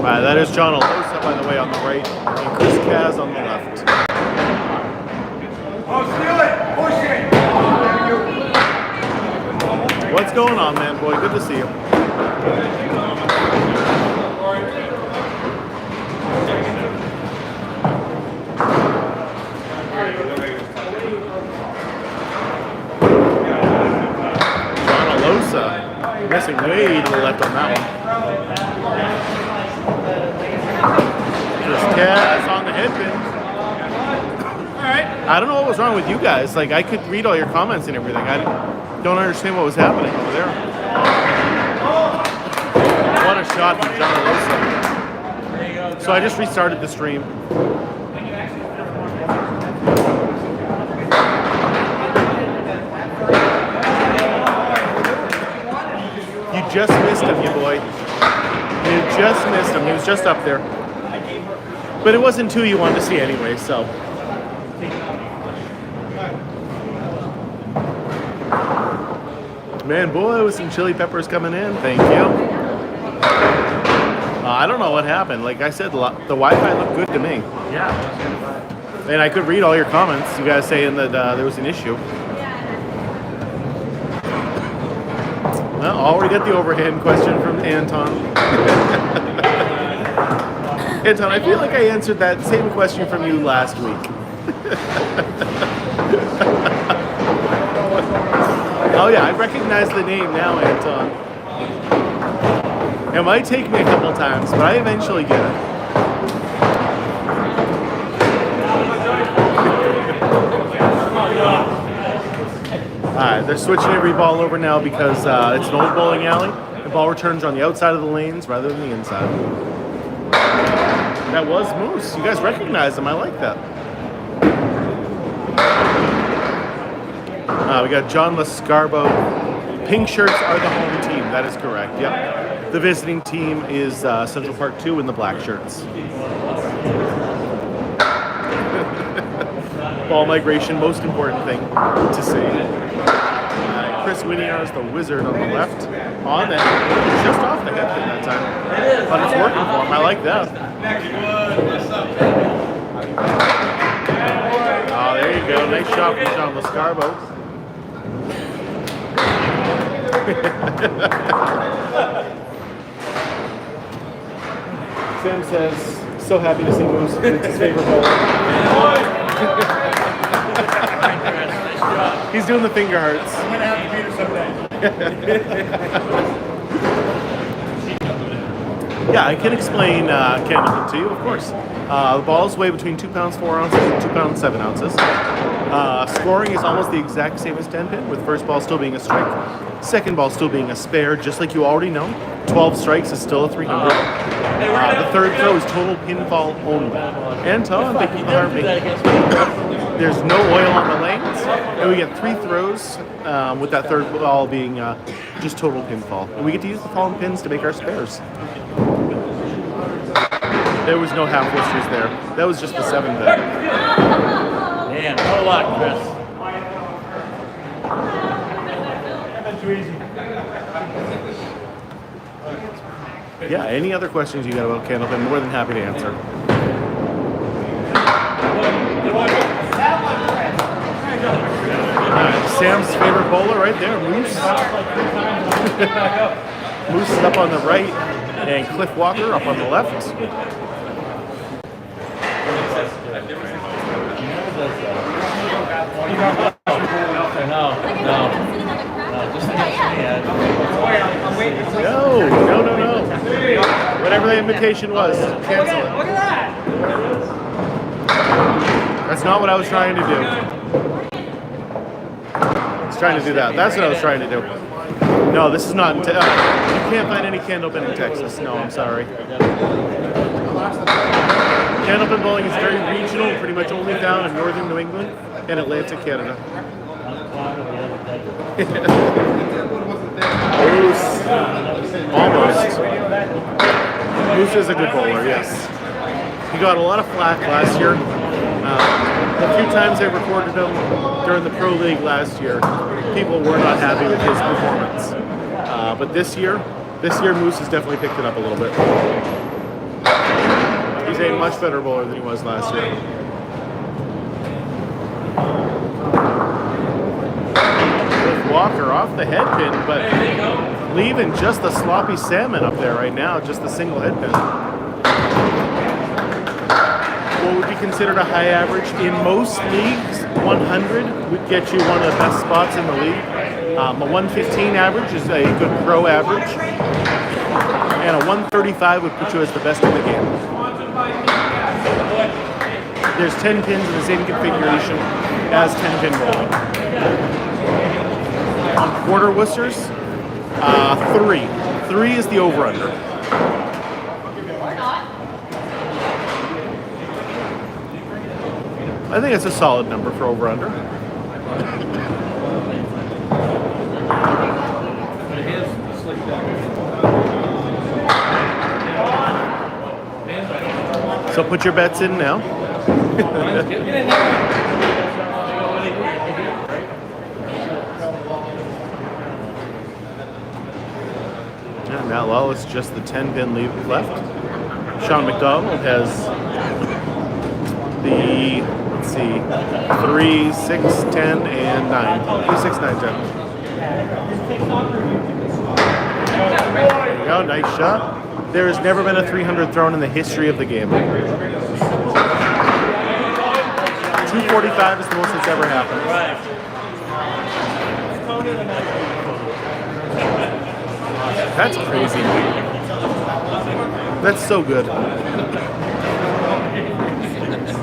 That is John Alosa, by the way, on the right, and Chris Kaz on the left. What's going on, man, boy? Good to see you. John Alosa missing way to the left on that one. Chris Kaz on the headpin. I don't know what was wrong with you guys. Like, I could read all your comments and everything. I don't understand what was happening over there. What a shot from John Alosa. So I just restarted the stream. You just missed him, you boy. You just missed him. He was just up there. But it wasn't two you wanted to see anyway, so. Man, boy, with some chili peppers coming in. Thank you. I don't know what happened. Like I said, the Wi-Fi looked good to me. Yeah. And I could read all your comments. You guys saying that there was an issue. Well, already got the overhand question from Anton. Anton, I feel like I answered that same question from you last week. Oh yeah, I recognize the name now, Anton. It might take me a couple times, but I eventually get it. Alright, they're switching every ball over now because it's an old bowling alley. The ball returns on the outside of the lanes rather than the inside. That was Moose. You guys recognize him. I like that. We got John Lascarbo. Pink shirts are the home team. That is correct. Yep. The visiting team is Central Park 2 in the black shirts. Ball migration, most important thing to see. Chris Winiar is the wizard on the left. On it. Just off the head that time. But it's working for him. I like that. Oh, there you go. Nice shot from John Lascarbo. Sam says, so happy to see Moose. It's his favorite bowler. He's doing the finger hearts. I'm going to have to beat her someday. Yeah, I can explain candlepin to you, of course. The balls weigh between 2 pounds 4 ounces and 2 pounds 7 ounces. Scoring is almost the exact same as 10 pin, with first ball still being a strike, second ball still being a spare, just like you already know. 12 strikes is still a 300. The third throw is total pinfall only. Anton, thank you for the heartbeat. There's no oil on the lanes, and we get 3 throws with that third ball being just total pinfall. And we get to use the fallen pins to make our spares. There was no half whiskers there. That was just the 7 bet. Man, no luck, Chris. Yeah, any other questions you got about candlepin, more than happy to answer. Sam's favorite bowler right there, Moose. Moose is up on the right, and Cliff Walker up on the left. No. Whatever the invitation was, cancel it. Look at that! That's not what I was trying to do. I was trying to do that. That's what I was trying to do. No, this is not. You can't find any candlepin in Texas. No, I'm sorry. Candlepin bowling is very regional, pretty much only found in northern New England and Atlantic Canada. Moose. Almost. Moose is a good bowler, yes. He got a lot of flack last year. The few times I recorded him during the Pro League last year, people were not happy with his performance. But this year Moose has definitely picked it up a little bit. He's a much better bowler than he was last year. With Walker off the head pin, but leaving just the sloppy salmon up there right now, just the single head pin. What would be considered a high average in most leagues, 100 would get you one of the best spots in the league. A 115 average is a good pro average, and a 135 would put you as the best in the game. There's 10 pins in the same configuration as 10 pin bowling. On quarter Worcesters, 3. 3 is the over-under. I think it's a solid number for over-under. So put your bets in now. And now, well, it's just the 10 pin left. Sean McDonald has the, let's see, 3, 6, 10, and 9. 3, 6, 9, 10. There you go, nice shot. There has never been a 300 thrown in the history of the game. 245 is the most that's ever happened. That's crazy. That's so good.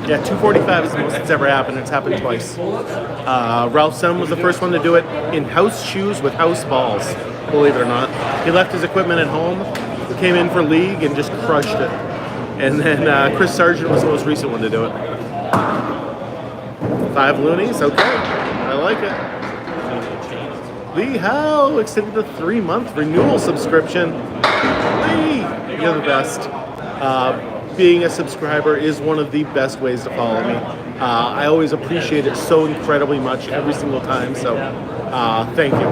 Yeah, 245 is the most that's ever happened. It's happened twice. Ralph Sun was the first one to do it in house shoes with house balls, believe it or not. He left his equipment at home, came in for league, and just crushed it. And then Chris Sargent was the most recent one to do it. 5 loonies, okay. I like it. Lee Howe extended the 3-month renewal subscription. Lee, you're the best. Being a subscriber is one of the best ways to follow me. I always appreciate it so incredibly much every single time, so thank you.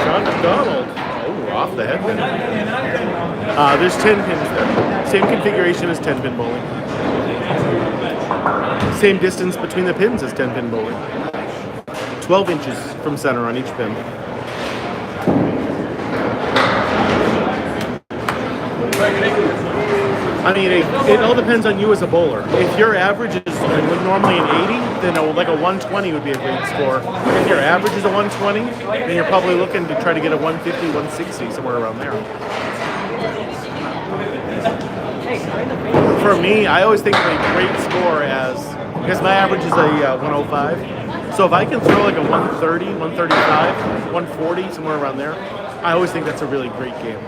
Sean McDonald. Oh, off the head pin. There's 10 pins there. Same configuration as 10 pin bowling. Same distance between the pins as 10 pin bowling. 12 inches from center on each pin. I mean, it all depends on you as a bowler. If your average is normally an 80, then like a 120 would be a great score. If your average is a 120, then you're probably looking to try to get a 150, 160, somewhere around there. For me, I always think of a great score as, because my average is a 105. So if I can throw like a 130, 135, 140, somewhere around there, I always think that's a really great game.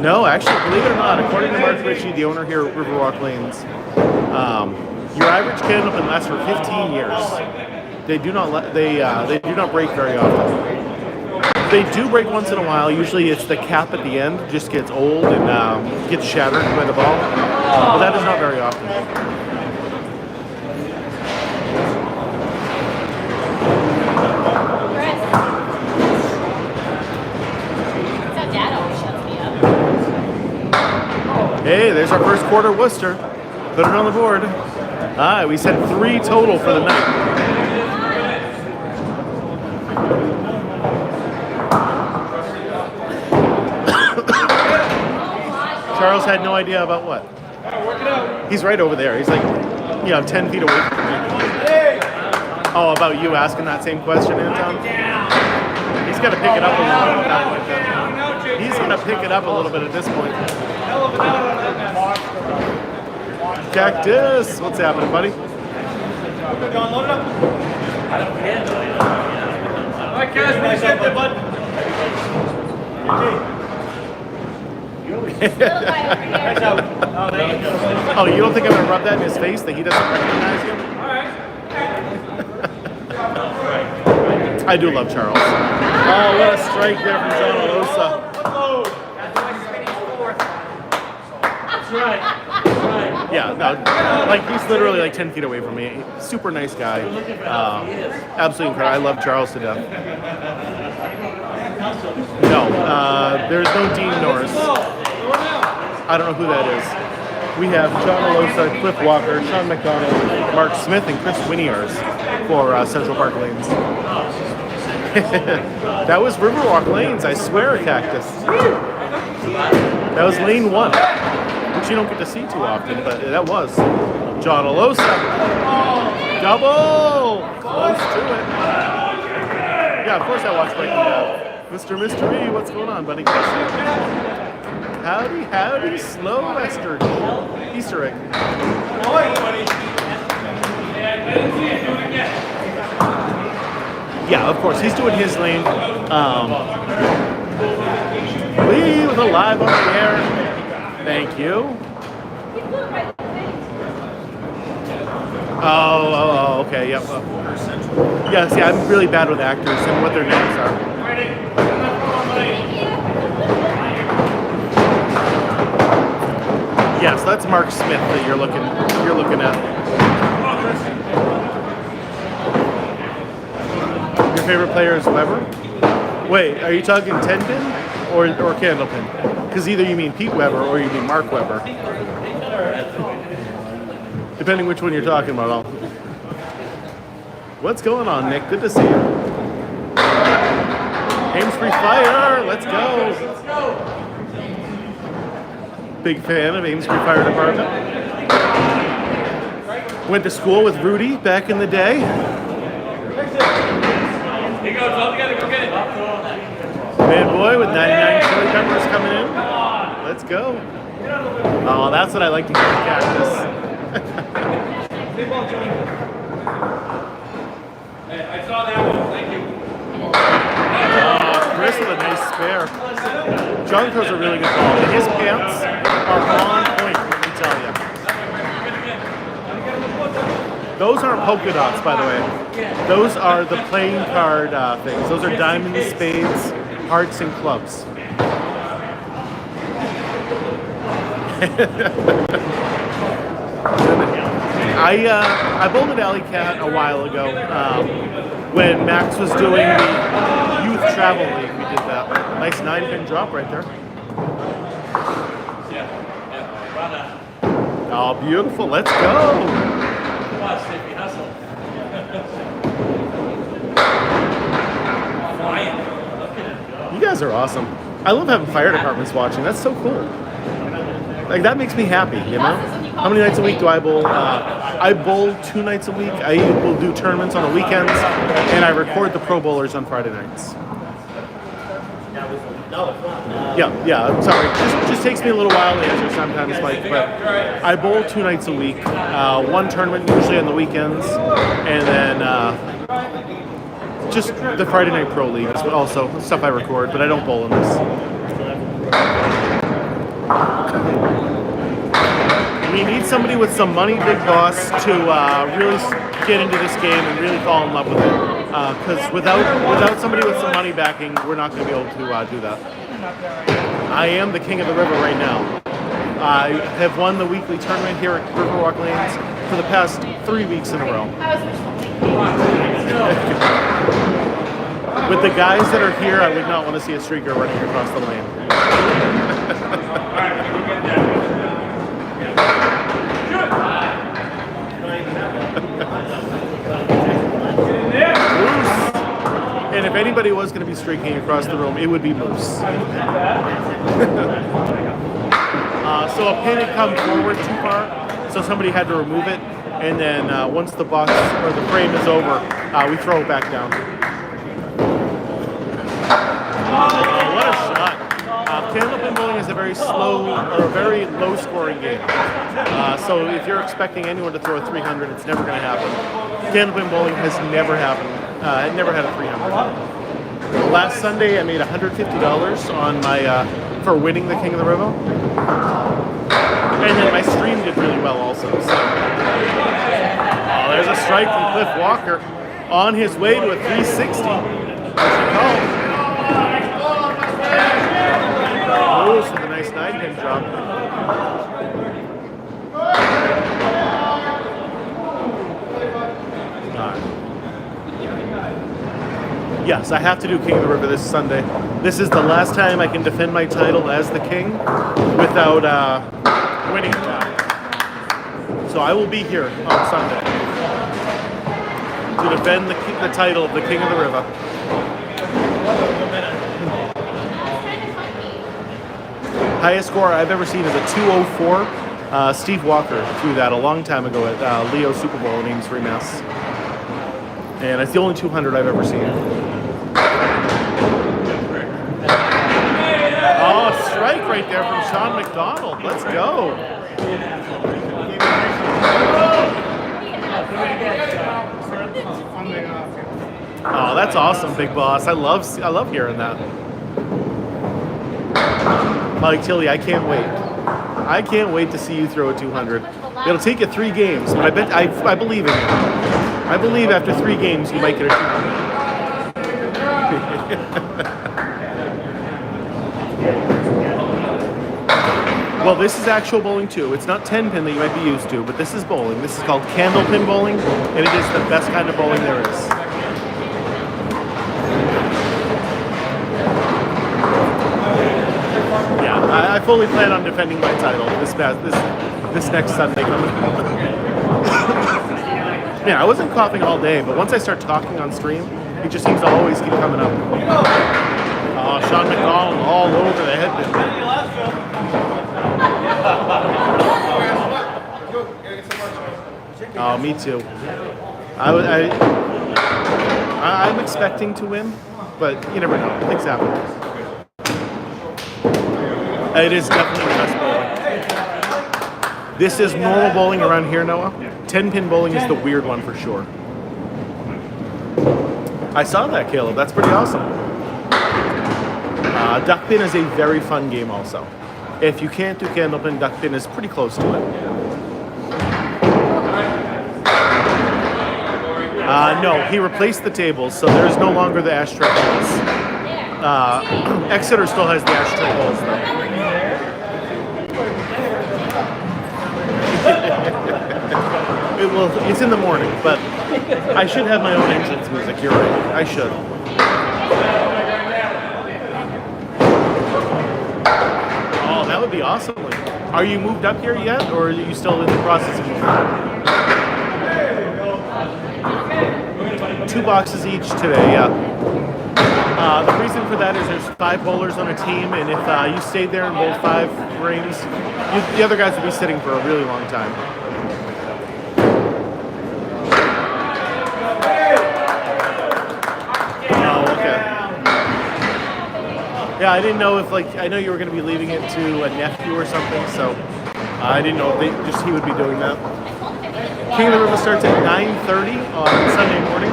No, actually, believe it or not, according to Mark Ritchie, the owner here at Riverwalk Lanes, your average candlepin lasts for 15 years. They do not they do not break very often. They do break once in a while. Usually, it's the cap at the end just gets old and gets shattered by the ball. But that is not very often. Hey, there's our first quarter Worcester. Put it on the board. We said 3 total for the night. Charles had no idea about what? He's right over there. He's like, 10 feet away from me. Oh, about you asking that same question, Anton? He's got to pick it up a little bit. He's going to pick it up a little bit at this point. Cactus, what's happening, buddy? All right, guys, what is that, bud? Oh, you don't think I'm going to rub that in his face that he doesn't recognize you? I do love Charles. Oh, what a strike there from John Alosa. That's right. That's right. Yeah, no, like he's literally like 10 feet away from me. Super nice guy. Absolutely incredible. I love Charles to death. No, there's no Dean Norris. I don't know who that is. We have John Alosa, Cliff Walker, Sean McDonald, Mark Smith, and Chris Winiars for Central Park Lanes. That was Riverwalk Lanes, I swear, Cactus. That was lane 1, which you don't get to see too often, but that was John Alosa. Double! Close to it. Yeah, of course I watched Breaking Bad. Mr. Mystery, what's going on, buddy? Howdy, howdy, slow Western. Easter egg. Yeah, of course, he's doing his lane. Lee with a live on the air. Thank you. Oh, okay, yep. Yeah, see, I'm really bad with actors and what their names are. Yes, that's Mark Smith that you're looking at. Your favorite player is Weber? Wait, are you talking 10-pin or candlepin? Because either you mean Pete Weber or you mean Mark Weber. Depending which one you're talking about. What's going on, Nick? Good to see you. Amesbury Fire, let's go. Big fan of Amesbury Fire Department. Went to school with Rudy back in the day. Here you go, all together, go get it. Bad boy with 99 chili peppers coming in. Let's go. Oh, that's what I like to get with Cactus. I saw that one, thank you. Chris with a nice spare. John throws a really good ball. And his pants are on point, let me tell you. Those aren't polka dots, by the way. Those are the playing card things. Those are diamonds, spades, hearts, and clubs. I bowled at Alley Cat a while ago when Max was doing the youth travel league. We did that. Nice 9-pin drop right there. Oh, beautiful. Let's go. You guys are awesome. I love having fire departments watching. That's so cool. Like, that makes me happy, you know? How many nights a week do I bowl? I bowl 2 nights a week. I will do tournaments on the weekends, and I record the pro bowlers on Friday nights. Yeah, I'm sorry. It just takes me a little while to answer sometimes, Mike, but I bowl 2 nights a week. 1 tournament usually on the weekends, and then just the Friday Night Pro League is also stuff I record, but I don't bowl in this. We need somebody with some money, Big Boss, to really get into this game and really fall in love with it. Because without somebody with some money backing, we're not going to be able to do that. I am the king of the river right now. I have won the weekly tournament here at Riverwalk Lanes for the past 3 weeks in a row. With the guys that are here, I would not want to see a streaker running across the lane. And if anybody was going to be streaking across the room, it would be Moose. So a pin had come forward too far, so somebody had to remove it. And then once the box or the frame is over, we throw it back down. Oh, what a shot. Candlepin bowling is a very slow or a very low scoring game. So if you're expecting anyone to throw a 300, it's never going to happen. Candlepin bowling has never happened. It never had a 300. Last Sunday, I made $150 on my for winning the King of the River, and then my stream did really well also. So, there's a strike from Cliff Walker on his way to a 360. Moves with a nice 9-pin drop. Yes, I have to do King of the River this Sunday. This is the last time I can defend my title as the king without winning that. So I will be here on Sunday to defend the title of the King of the River. Highest score I've ever seen is a 204. Steve Walker threw that a long time ago at Leo Super Bowl in Ames Remass. And it's the only 200 I've ever seen. Oh, strike right there from Sean McDonald. Let's go. Oh, that's awesome, Big Boss. I love hearing that. Mike Tilly, I can't wait. I can't wait to see you throw a 200. It'll take you 3 games, but I believe in you. I believe after 3 games you might get a 200. Well, this is actual bowling too. It's not 10 pin that you might be used to, but this is bowling. This is called candlepin bowling, and it is the best kind of bowling there is. Yeah, I fully plan on defending my title this next Sunday coming. Yeah, I wasn't coughing all day, but once I start talking on stream, it just seems to always keep coming up. Oh, Sean McDonald all over the head. Oh, me too. I'm expecting to win, but you never know. Things happen. It is definitely the best bowling. This is normal bowling around here, Noah. 10-pin bowling is the weird one for sure. I saw that, Caleb. That's pretty awesome. Duckpin is a very fun game also. If you can't do candlepin, duckpin is pretty close to it. No, he replaced the tables, so there's no longer the ashtray bowls. Exeter still has the ashtray bowls, though. It's in the morning, but I should have my own entrance music. You're right. I should. Oh, that would be awesome. Are you moved up here yet, or are you still in the process of moving up? 2 boxes each today, yeah. The reason for that is there's 5 bowlers on a team, and if you stayed there and bowled 5 rings, the other guys would be sitting for a really long time. Yeah, I didn't know if I know you were going to be leaving it to a nephew or something, so I didn't know if he would be doing that. King of the River starts at 9:30 on Sunday morning,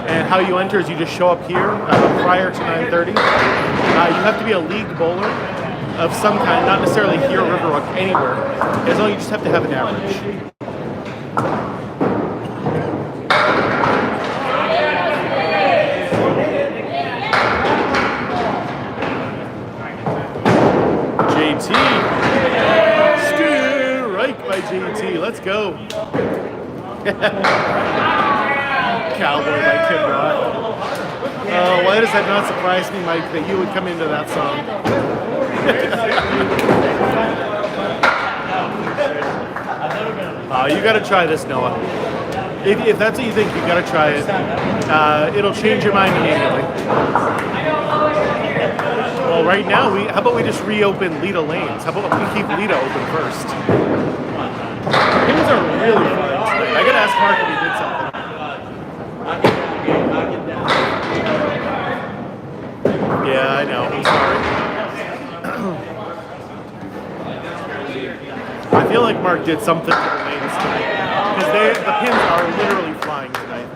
and how you enter is you just show up here prior to 9:30. You have to be a league bowler of some kind, not necessarily here at Riverwalk, anywhere, as long as you just have to have an average. Strike by JT. Let's go. Cowboy by Kid Rock. Why does that not surprise me, Mike, that you would come into that song? You got to try this, Noah. If that's what you think, you got to try it. It'll change your mind immediately. Well, right now, how about we just reopen Lita Lanes? How about we keep Lita open first? Pins are really fun. I gotta ask Mark if he did something. Yeah, I know. I'm sorry. I feel like Mark did something to the lanes tonight, because the pins are literally flying tonight.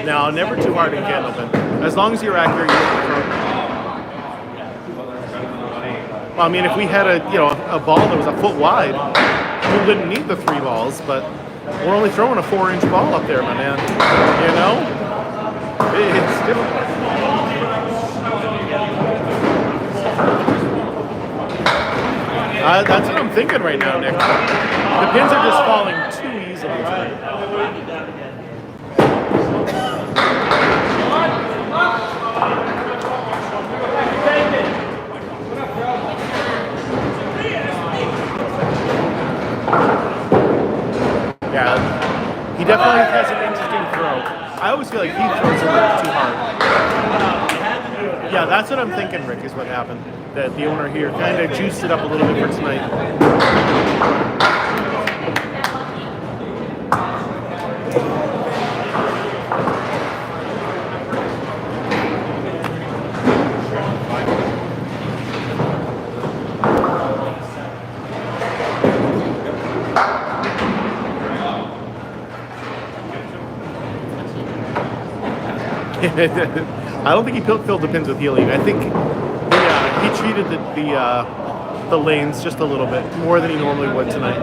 Now, never too hard in candlepin. As long as you're accurate, you don't throw. Well, I mean, if we had a ball that was a foot wide, we wouldn't need the 3 balls, but we're only throwing a 4-inch ball up there, my man. You know? It's difficult. That's what I'm thinking right now, Nick. The pins are just falling too easily tonight. Yeah, he definitely has an interesting throw. I always feel like he throws a little too hard. Yeah, that's what I'm thinking, Rick, is what happened. That the owner here kind of juiced it up a little bit for tonight. I don't think he filled the pins with helium. I think he treated the lanes just a little bit more than he normally would tonight.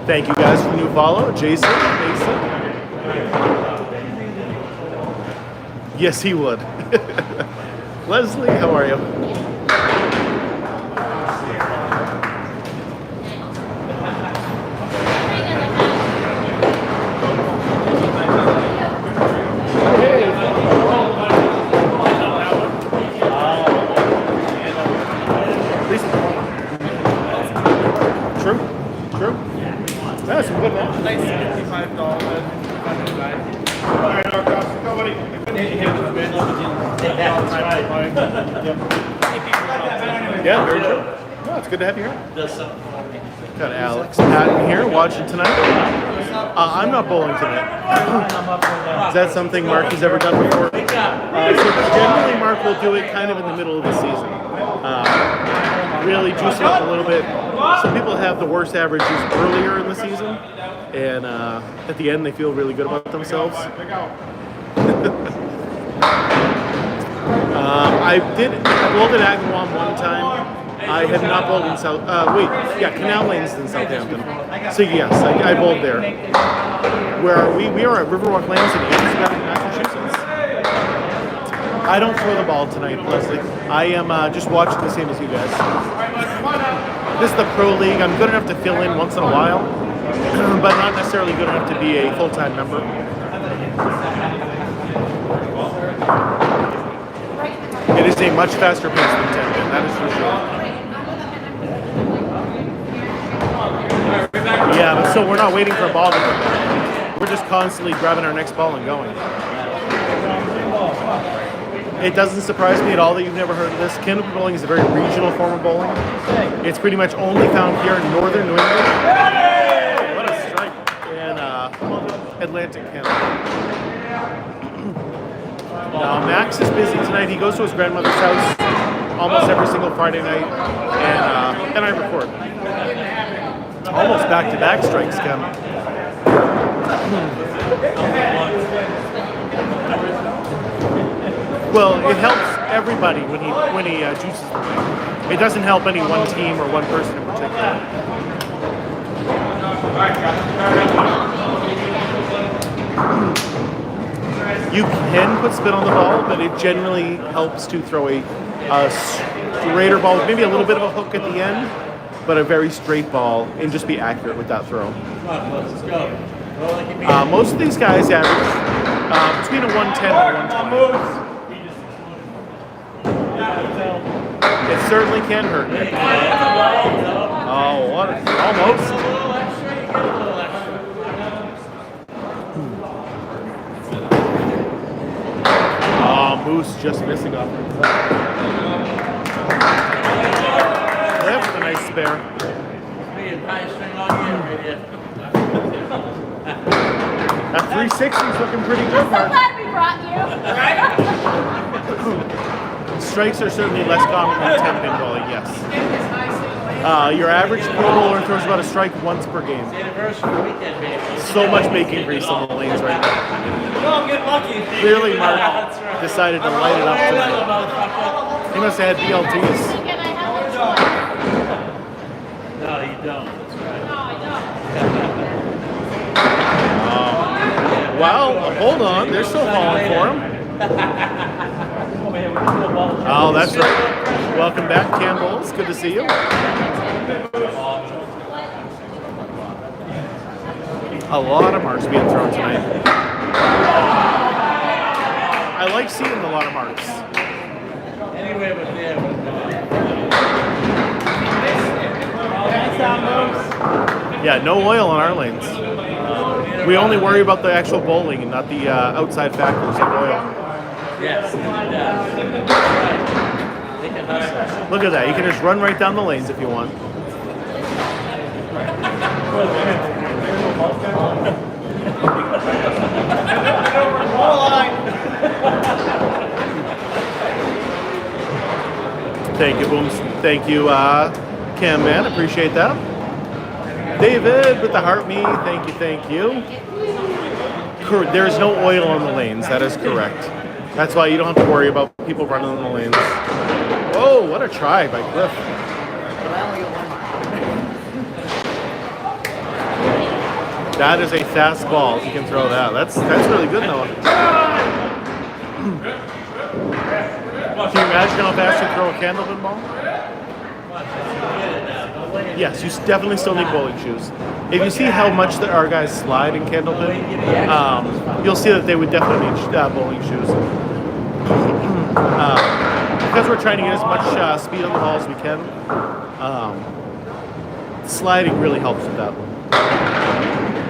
Thank you guys for the new follow, Jason, Mason. Yes, he would. Leslie, how are you? That's some good match. Nice $65. All right, our cost. Nobody. Yeah, very true. No, it's good to have you here. Got Alex Patton here watching tonight. I'm not bowling tonight. Is that something Mark has ever done before? So generally Mark will do it kind of in the middle of the season. Really juice it up a little bit. Some people have the worst averages earlier in the season, and at the end they feel really good about themselves. I bowled at Agawam one time. I have not bowled in Canal Lanes in Southampton. So yes, I bowled there. Where are we? We are at Riverwalk Lanes in Amsterdam, Massachusetts. I don't throw the ball tonight, Leslie. I am just watching the same as you guys. This is the Pro League. I'm good enough to fill in once in a while, but not necessarily good enough to be a full-time member. It is a much faster pace than 10-pin, that is for sure. Yeah, but so we're not waiting for a ball to come back. We're just constantly grabbing our next ball and going. It doesn't surprise me at all that you've never heard of this. Candlepin bowling is a very regional form of bowling. It's pretty much only found here in northern New England. What a strike. And Atlantic Canada. Now, Max is busy tonight. He goes to his grandmother's house almost every single Friday night, and I record. Almost back-to-back strikes, Ken. Well, it helps everybody when he juices the thing. It doesn't help any one team or one person in particular. You can put spin on the ball, but it generally helps to throw a straighter ball with maybe a little bit of a hook at the end, but a very straight ball, and just be accurate with that throw. Let's go. Most of these guys average between a 110 and a 120. It certainly can hurt. Oh, what? Almost. Oh, Moose just missing off. That's a nice spare. That 360 is looking pretty good, I'm so Mark. glad we brought you. Strikes are certainly less common than 10-pin bowling, yes. Your average pro bowler throws about a strike once per game. So much bacon grease on the lanes right now. I'm getting lucky. Clearly, Mark decided to light it up tonight. He must have had BLTs. Thinking I have a choice. No, you don't. That's right. No, I don't. Well, hold on. They're still falling for him. Oh, that's right. Welcome back, Campbell. It's good to see you. A lot of marks being thrown tonight. I like seeing a lot of marks. Anyway, but there. Nice out, Moose. Yeah, no oil on our lanes. We only worry about the actual bowling and not the outside factors of oil. Yes. They can hustle. Look at that. You can just run right down the lanes if you want. Thank you, Booms. Thank you, Cam Man. Appreciate that. David with the heart me. Thank you, thank you. There is no oil on the lanes. That is correct. That's why you don't have to worry about people running on the lanes. Whoa, what a try by Cliff. That is a fast ball. If you can throw that. That's really good, Noah. Can you imagine how fast you throw a candlepin ball? Yes, you definitely still need bowling shoes. If you see how much our guys slide in candlepin, you'll see that they would definitely need bowling shoes. Because we're trying to get as much speed on the ball as we can, sliding really helps with that.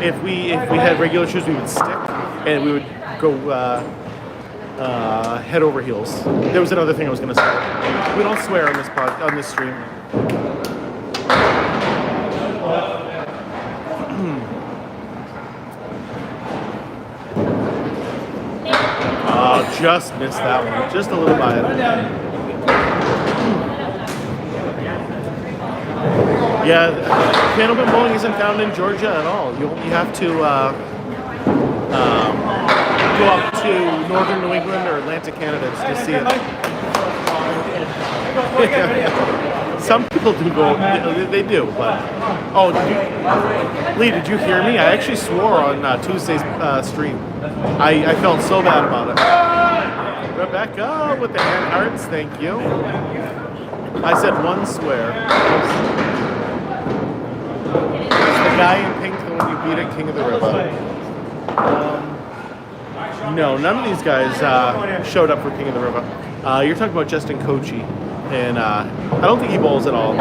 If we had regular shoes, we would stick and we would go head over heels. There was another thing I was going to say. We don't swear on this stream. Just missed that one. Just a little by it. Yeah, candlepin bowling isn't found in Georgia at all. You have to go up to northern New England or Atlantic Canada to see it. Some people do go, they do, but... Oh, Lee, did you hear me? I actually swore on Tuesday's stream. I felt so bad about it. Rebecca with the hand hearts, thank you. I said one swear. It's the guy in pink the one you beat at King of the River. No, none of these guys showed up for King of the River. You're talking about Justin Kochi, and I don't think he bowls at all.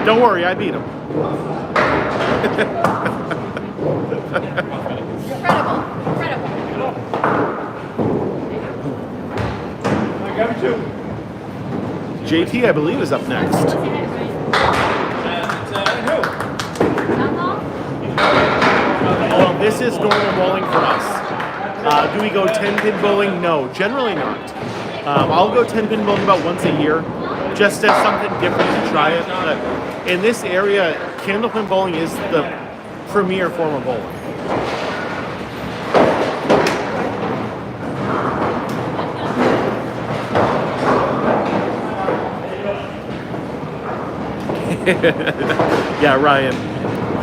Don't worry, I beat him. JT, I believe, is up next. Well, this is normal bowling for us. Do we go 10-pin bowling? No, generally not. I'll go 10-pin bowling about once a year, just as something different to try it. But in this area, candlepin bowling is the premier form of bowling. Yeah, Ryan.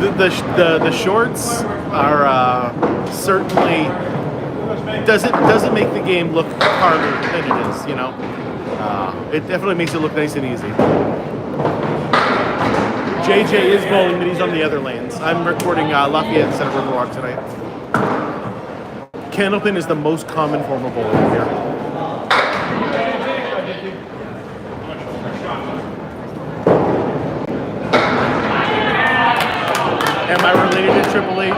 The shorts are certainly doesn't make the game look harder than it is. You know, it definitely makes it look nice and easy. JJ is bowling, but he's on the other lanes. I'm recording Lafayette instead of Riverwalk tonight. Candlepin is the most common form of bowling here. Am I related to Triple H?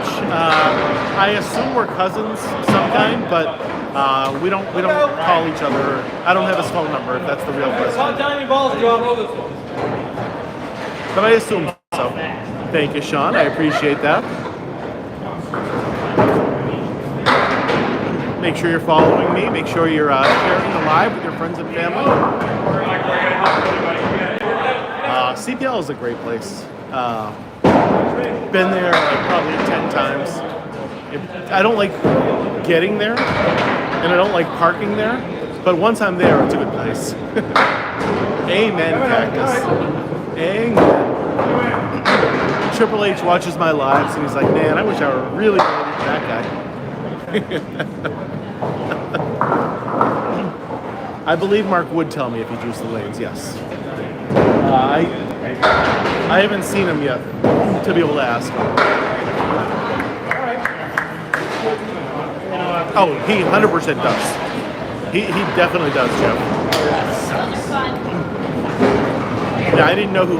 I assume we're cousins some kind, but we don't call each other. I don't have his phone number, if that's the real question. But I assume so. Thank you, Sean. I appreciate that. Make sure you're following me. Make sure you're sharing the live with your friends and family. CPL is a great place. Been there like probably 10 times. I don't like getting there, and I don't like parking there, but once I'm there, it's a good place. Amen, Cactus. Amen. Triple H watches my lives, and he's like, man, I wish I were really related to that guy. I believe Mark would tell me if he juiced the lanes, yes. I haven't seen him yet to be able to ask him. Oh, he 100% does. He definitely does, Jeff. Yeah, I didn't know who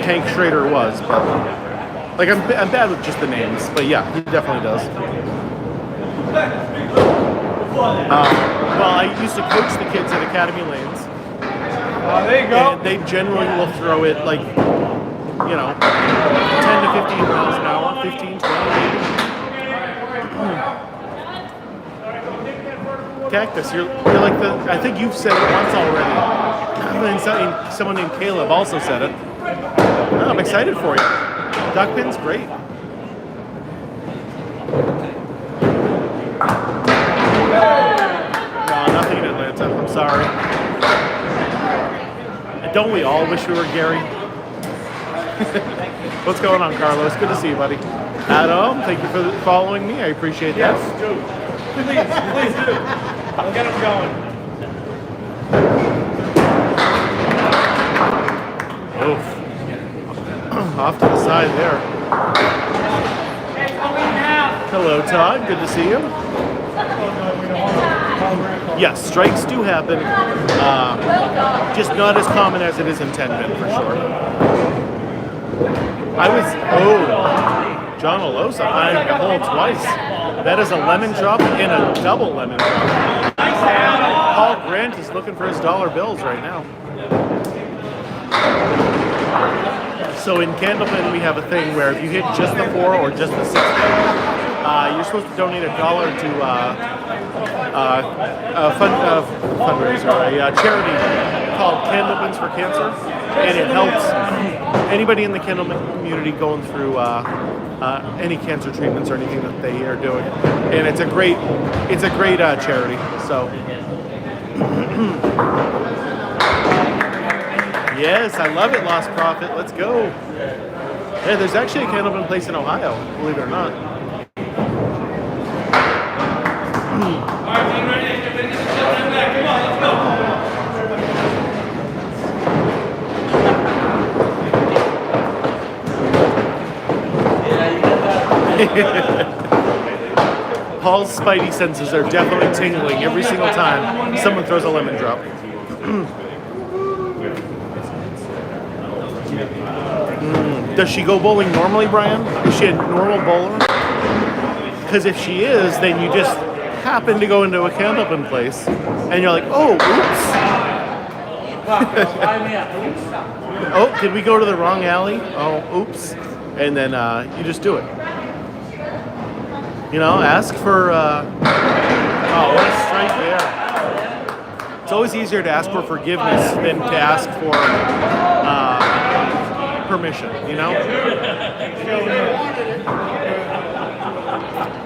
Hank Schrader was, but like I'm bad with just the names, but yeah, he definitely does. Well, I used to coach the kids at Academy Lanes. There you go. And they generally will throw it like, 10 to 15 miles an hour, 15, 20 maybe. Cactus, you're like I think you've said it once already. And someone named Caleb also said it. Oh, I'm excited for you. Duckpin's great. No, nothing in Atlanta. I'm sorry. And don't we all wish we were Gary? What's going on, Carlos? Good to see you, buddy. Adam, thank you for following me. I appreciate that. Yes, do. Please do. I'll get them going. Oof. Off to the side there. Hello, Todd. Good to see you. Yes, strikes do happen. Just not as common as it is in 10-pin, for sure. John Olosa finding a hole twice. That is a lemon drop and a double lemon drop. Paul Grant is looking for his dollar bills right now. So in Candlepin, we have a thing where if you hit just the 4 or just the 6, you're supposed to donate $1 to a fundraiser, a charity called Candlepins for Cancer, and it helps anybody in the Candlepin community going through any cancer treatments or anything that they are doing. And it's a great charity. So. Yes, I love it, Lost Prophet. Let's go. Yeah, there's actually a Candlepin place in Ohio, believe it or not. Paul's spidey senses are definitely tingling every single time someone throws a lemon drop. Does she go bowling normally, Brian? Is she a normal bowler? Because if she is, then you just happen to go into a Candlepin place, and you're like, oh, oops. Oh, did we go to the wrong alley? Oh, oops. And then you just do it. Ask for, oh, what a strike there. It's always easier to ask for forgiveness than to ask for permission,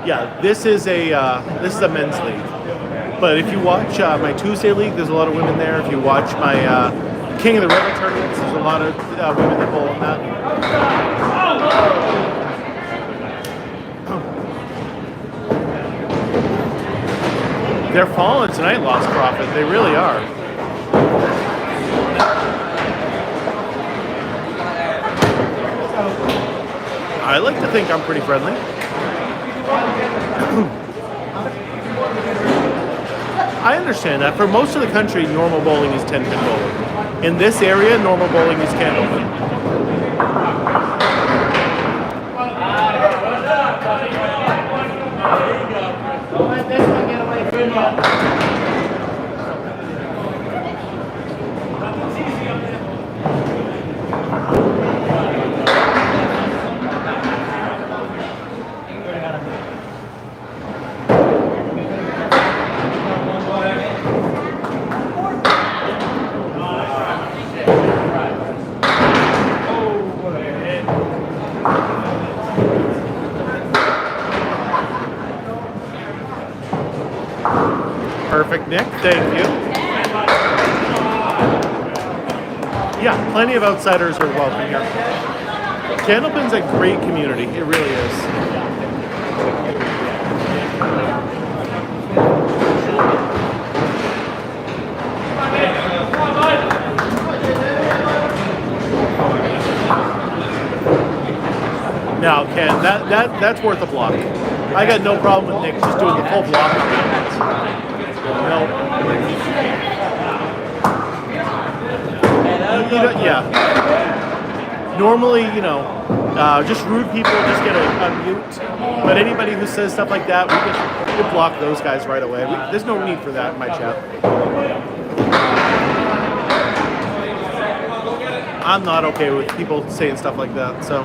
Yeah, this is a men's league. But if you watch my Tuesday league, there's a lot of women there. If you watch my King of the River tournaments, there's a lot of women that bowl in that. They're falling tonight, Lost Prophet. They really are. I like to think I'm pretty friendly. I understand that. For most of the country, normal bowling is 10-pin bowling. In this area, normal bowling is Candlepin. Don't let this one get away from you. Perfect, Nick. Thank you. Yeah, plenty of outsiders are welcome here. Candlepin's a great community. It really is. Now, Ken, that's worth a block. I got no problem with Nick just doing the full block. No. yeah. Normally, just rude people just get a mute. But anybody who says stuff like that, we block those guys right away. There's no need for that in my chat. I'm not okay with people saying stuff like that, so.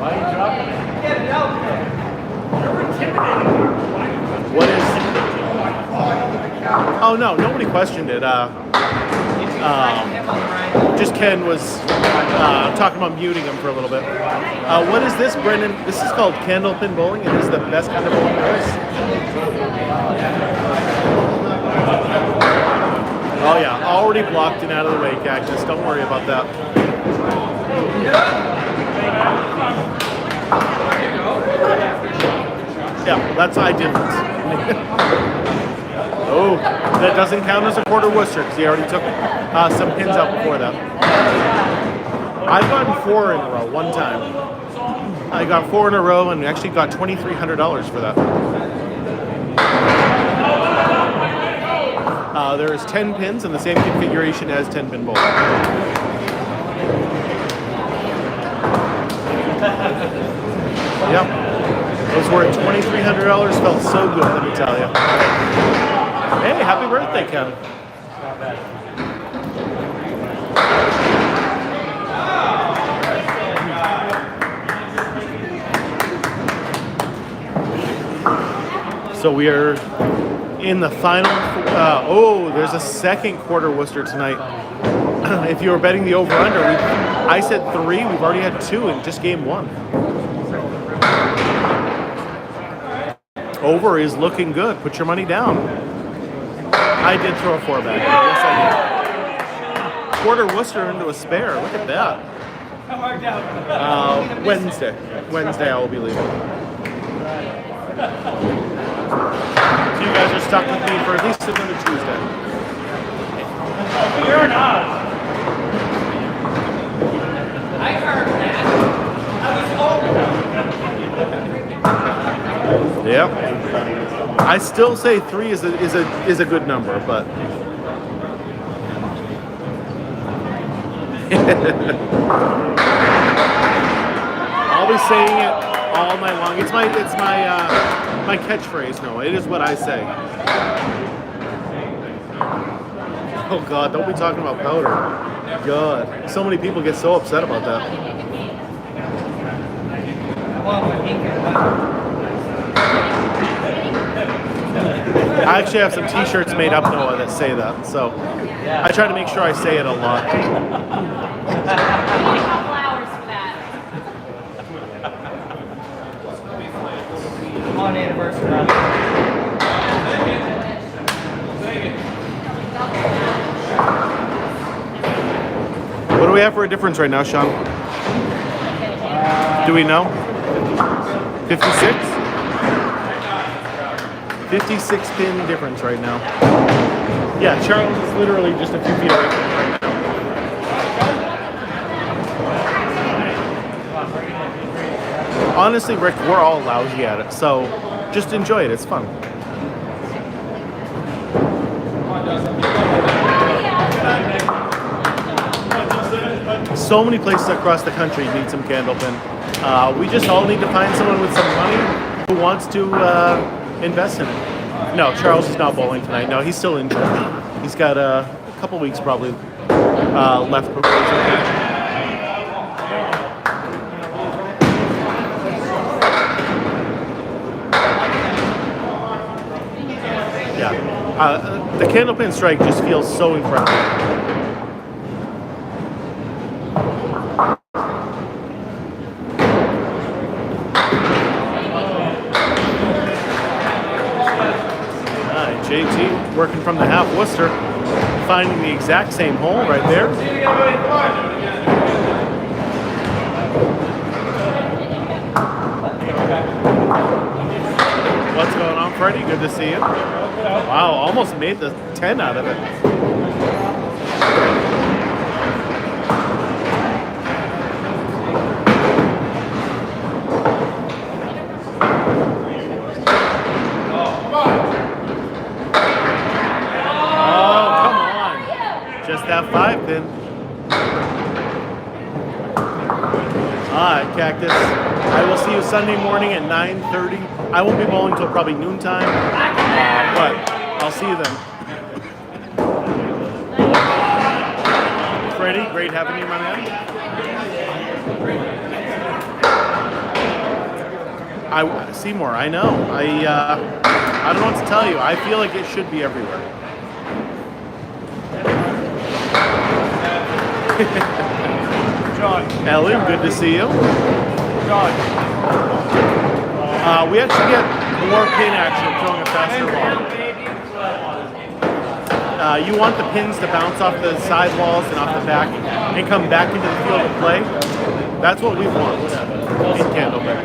Why are you dropping it? Get it out there. You're intimidating. What is? Oh no, nobody questioned it. Just Ken was talking about muting him for a little bit. What is this, Brendan? This is called candlepin bowling. It is the best kind of bowling there is. Oh yeah, already blocked and out of the way, Cactus. Don't worry about that. Yeah, well, that's I didn't. Oh, that doesn't count as a quarter Worcester because he already took some pins out before that. I've gotten 4 in a row one time. I got 4 in a row and actually got $2,300 for that. There's 10 pins in the same configuration as 10-pin bowling. Yep. Those were $2,300. Felt so good, let me tell you. Hey, happy birthday, Kevin. Not bad. So we are in the final. There's a second quarter Worcester tonight. If you were betting the over/under, I said 3. We've already had 2 in just game 1. Over is looking good. Put your money down. I did throw a 4-bag. Yes, I did. Quarter Worcester into a spare. Look at that. Wednesday. Wednesday I will be leaving. So you guys are stuck with me for at least another Tuesday. You're not. I heard that. I was hoping. Yep. I still say 3 is a good number, but I'll be saying it all night long. It's my my catchphrase. No, it is what I say. Oh God, don't be talking about powder. God, so many people get so upset about that. I actually have some T-shirts made up Noah that say that, so I try to make sure I say it a lot. We need a couple hours for that. On anniversary. What do we have for a difference right now, Sean? Do we know? 56? 56 pin difference right now. Yeah, Charles is literally just a few feet away from me right now. Honestly, Rick, we're all lousy at it, so just enjoy it. It's fun. So many places across the country need some candlepin. We just all need to find someone with some money who wants to invest in it. No, Charles is not bowling tonight. No, he's still injured. He's got a couple weeks probably left before he's okay. Yeah, the candlepin strike just feels so incredible. JT working from the half Worcester, finding the exact same hole right there. What's going on, Freddie? Good to see you. Wow, almost made the 10 out of it. 5 pin. Alright, Cactus. I will see you Sunday morning at 9:30. I won't be bowling until probably noontime, but I'll see you then. Freddie, great having you, my man. Seymour, I know. I don't know what to tell you. I feel like it should be everywhere. John. Ellen, good to see you. John. We actually get more pin action throwing a faster ball. You want the pins to bounce off the side walls and off the back and come back into the field of play. That's what we want in candlepin.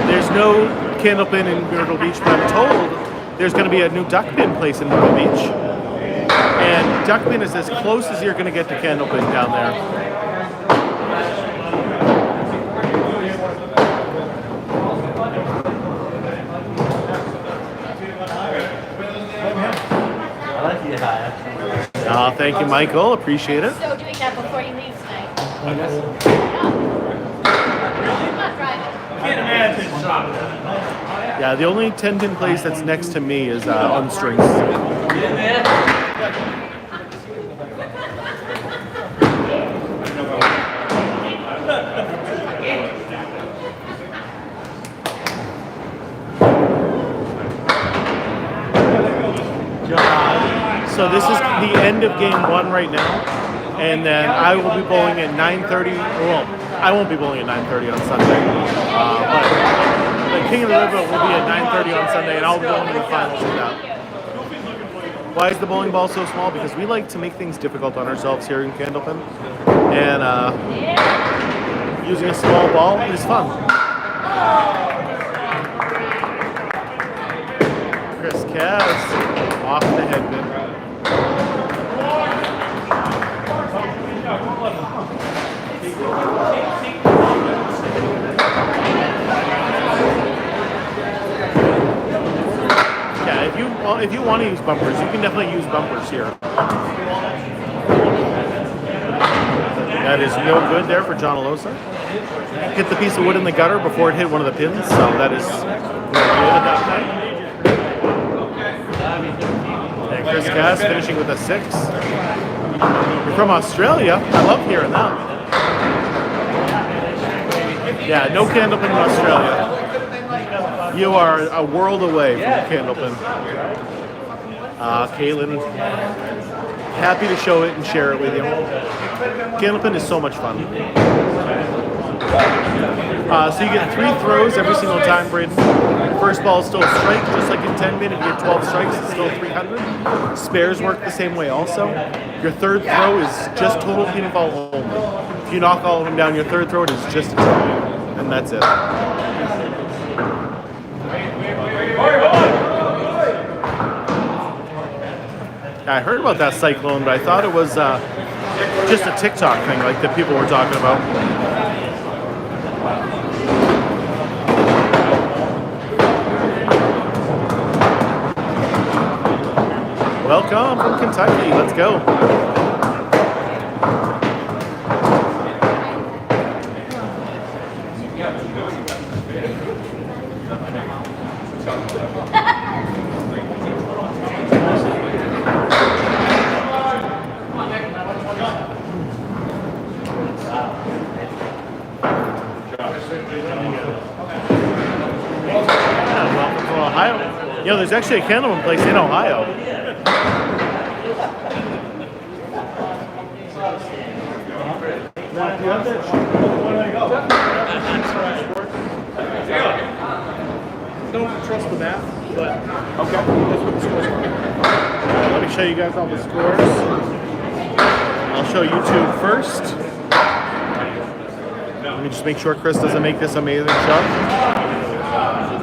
There's no candlepin in Myrtle Beach, but I'm told there's going to be a new duck pin place in Myrtle Beach. And duck pin is as close as you're going to get to candlepin down there. Thank you, Michael. Appreciate it. So doing that before he leaves tonight. I'm not driving. Can't imagine. Yeah, the only 10-pin place that's next to me is on strings. So this is the end of game 1 right now, and then I will be bowling at 9:30. Well, I won't be bowling at 9:30 on Sunday, but the King of the River will be at 9:30 on Sunday, and I'll be bowling in the finals for that. Why is the bowling ball so small? Because we like to make things difficult on ourselves here in Candlepin, and using a small ball is fun. Chris Kaz off the headband. Yeah, if you want to use bumpers, you can definitely use bumpers here. That is no good there for John Alosa. Hit the piece of wood in the gutter before it hit one of the pins, so that is no good at that point. And Chris Cass finishing with a 6. You're from Australia. I love hearing that. Yeah, no candlepin in Australia. You are a world away from candlepin. Caitlin, happy to show it and share it with you. Candlepin is so much fun. So you get 3 throws every single time, Braden. First ball is still a strike, just like in 10-pin. If you get 12 strikes, it's still 300. Spares work the same way also. Your third throw is just total pinfall only. If you knock all of them down, your third throw is just a throw, and that's it. I heard about that cyclone, but I thought it was just a TikTok thing, like that people were talking about. Welcome from Kentucky. Let's go. Welcome from Ohio. You know, there's actually a candlepin place in Ohio. Matt, do you have that? Where did I go? Don't trust the map, but okay, that's what the scores are. Let me show you guys all the scores. I'll show YouTube first. Let me just make sure Chris doesn't make this amazing shot.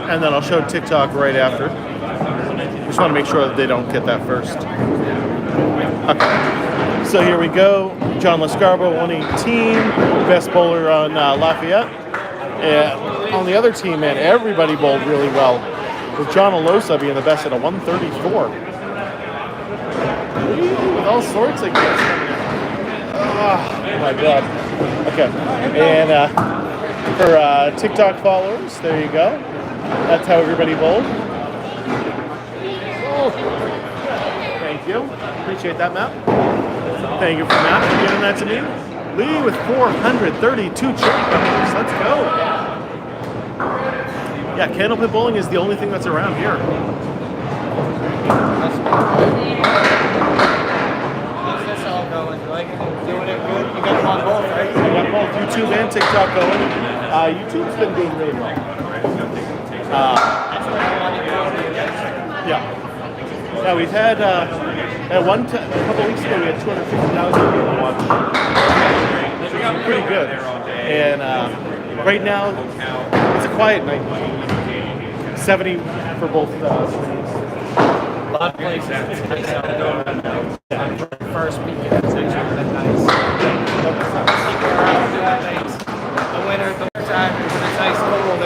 And then I'll show TikTok right after. Just want to make sure that they don't get that first. Okay. So here we go. John Lescarbo, 118, best bowler on Lafayette. And on the other team, man, everybody bowled really well. with John Alosa being the best at a 134. With all sorts of games coming in. Oh my god. Okay. And for TikTok followers, there you go. That's how everybody bowled. Oh. Thank you. Appreciate that, Matt. Thank you for Matt for giving that to me. Lee with 432 chili peppers. Let's go. Yeah, candlepin bowling is the only thing that's around here. How's this all going? Like, doing it good? You got them on both, right? I got both YouTube and TikTok going. YouTube's been doing really well. That's what I wanted to do. Yeah. Yeah, we've had, at a couple weeks ago, we had 250,000 people watch. Which is pretty good. And right now, it's a quiet night. 70 for both streams. A lot of places, it's nice out there. First weekend, it's actually been nice. Keep around, the winter, the time, when it's nice cold,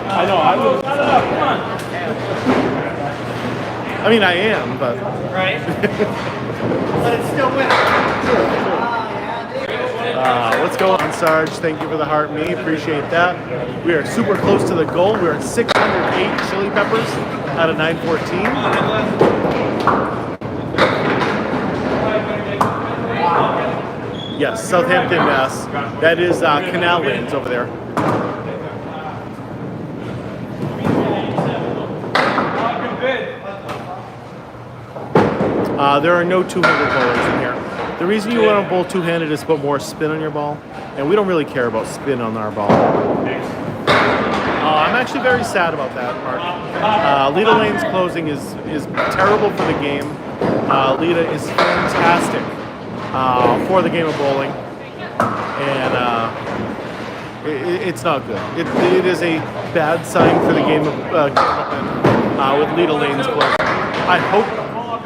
I know, I would. I mean, I am, but. right? But it's still winter. Let's go on, Sarge. Thank you for the heart, me. Appreciate that. We are super close to the goal. We're at 608 chili peppers out of 914. Yes, Southampton, Mass. That is Canal Lanes over there. There are no two-handed bowlers in here. The reason you want to bowl two-handed is to put more spin on your ball, and we don't really care about spin on our ball. I'm actually very sad about that, Mark. Lita Lane's closing is terrible for the game. Lita is fantastic for the game of bowling, and it's not good. It is a bad sign for the game of with Lita Lane's closing. I hope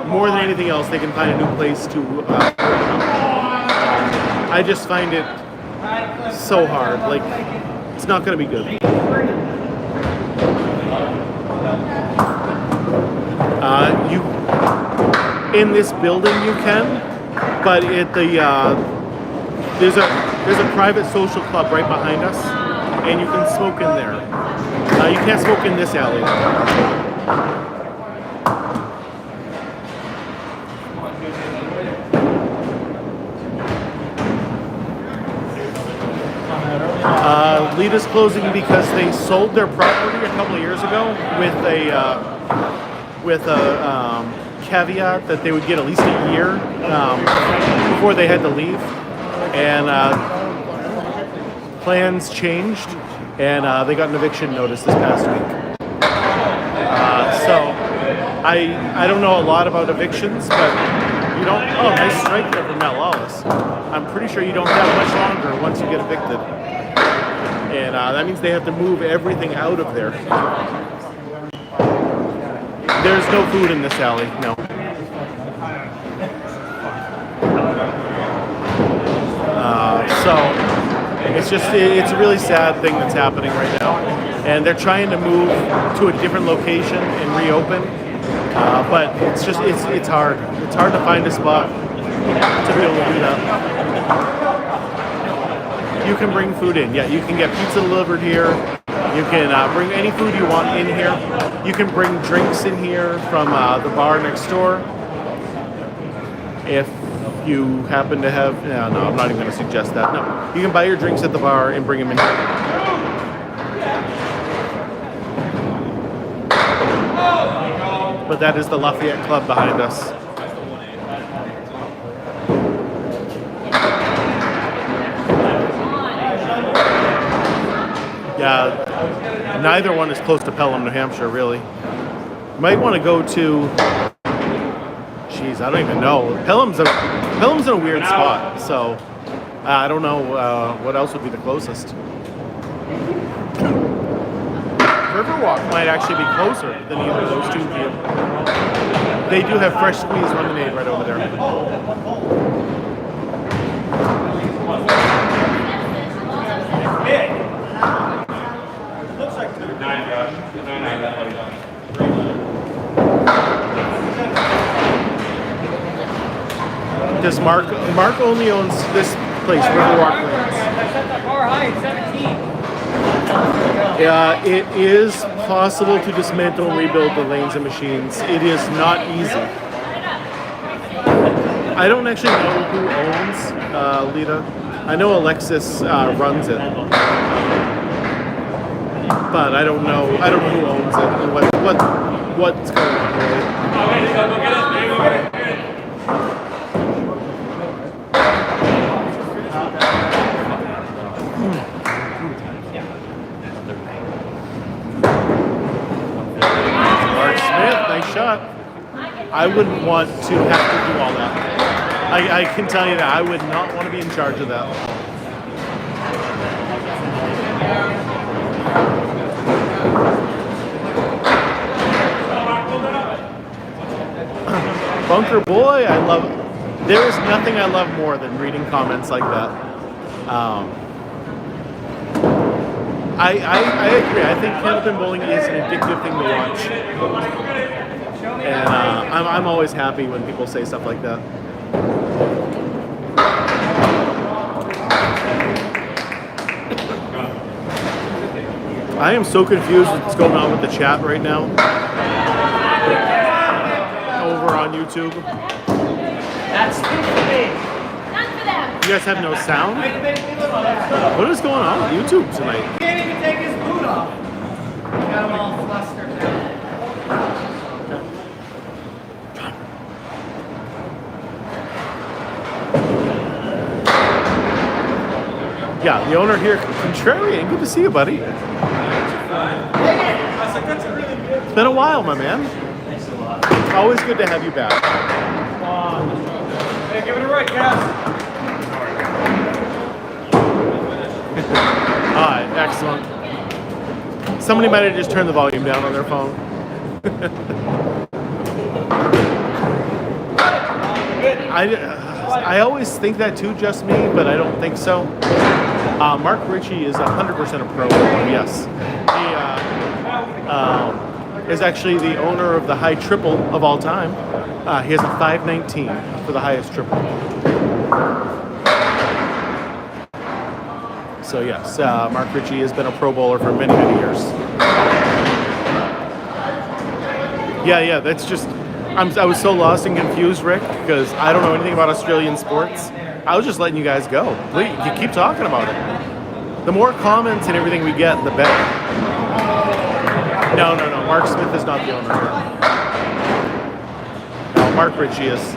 more than anything else they can find a new place to. I just find it so hard. Like, it's not going to be good. You in this building you can, but at the there's a private social club right behind us, and you can smoke in there. You can't smoke in this alley. Lita's closing because they sold their property a couple of years ago with a caveat that they would get at least a year before they had to leave, and plans changed, and they got an eviction notice this past week. So I don't know a lot about evictions, but you don't. Oh, nice strike there from Matt Lawless. I'm pretty sure you don't have much longer once you get evicted. And that means they have to move everything out of there. There's no food in this alley, no. So it's a really sad thing that's happening right now. And they're trying to move to a different location and reopen. But it's hard. It's hard to find a spot to be able to do that. You can bring food in. Yeah, you can get pizza delivered here. You can bring any food you want in here. You can bring drinks in here from the bar next door. If you happen to have... No, I'm not even going to suggest that. No. You can buy your drinks at the bar and bring them in here. But that is the Lafayette Club behind us. Yeah, neither one is close to Pelham, New Hampshire, really. You might want to go to... Jeez, I don't even know. Pelham's in a weird spot, so I don't know what else would be the closest. Riverwalk might actually be closer than either of those two. They do have fresh squeezed lemonade right over there. Does Mark only owns this place, Riverwalk Lanes. I set the bar high at 17. It is possible to dismantle and rebuild the lanes and machines. It is not easy. I don't actually know who owns Lita. I know Alexis runs it, but I don't know. I don't know who owns it and what's going on really. Mark Smith, nice shot. I wouldn't want to have to do all that. I can tell you that I would not want to be in charge of that. Bunker Boy, I love. There is nothing I love more than reading comments like that. I agree. I think candlepin bowling is an addictive thing to watch, and I'm always happy when people say stuff like that. I am so confused with what's going on with the chat right now over on YouTube. That's for me. None for them. You guys have no sound? What is going on with YouTube tonight? He can't even take his boot off. Got him all flustered now. Yeah, the owner here, Contrarian. Good to see you, buddy. It's been a while, my man. Always good to have you back. Hey, give it a right, guys. All right, excellent. Somebody might have just turned the volume down on their phone. I always think that too, just me, but I don't think so. Mark Ritchie is 100% a pro. Yes. He is actually the owner of the high triple of all time. He has a 519 for the highest triple. So yes, Mark Ritchie has been a pro bowler for many, many years. Yeah, that's just... I was so lost and confused, Rick, because I don't know anything about Australian sports. I was just letting you guys go. Please, you keep talking about it. The more comments and everything we get, the better. No. Mark Smith is not the owner here. No, Mark Ritchie is.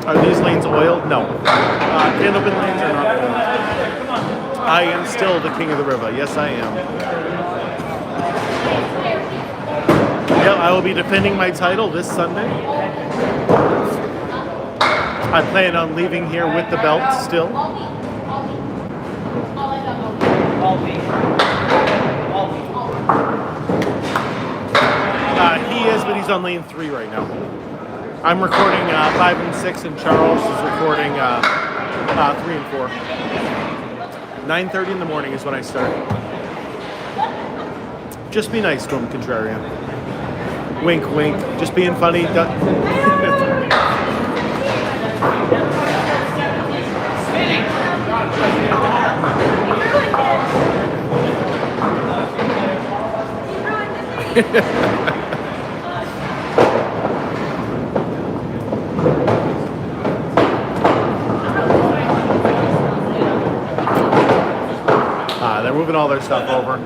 Are these lanes oiled? No. Candlepin lanes are not oiled. I am still the king of the river. Yes, I am. Yeah, I will be defending my title this Sunday. I plan on leaving here with the belt still. He is, but he's on lane 3 right now. I'm recording 5 and 6, and Charles is recording 3 and 4. 9:30 in the morning is when I start. Just be nice to him, Contrarian. Wink, wink. Just being funny. They're moving all their stuff over.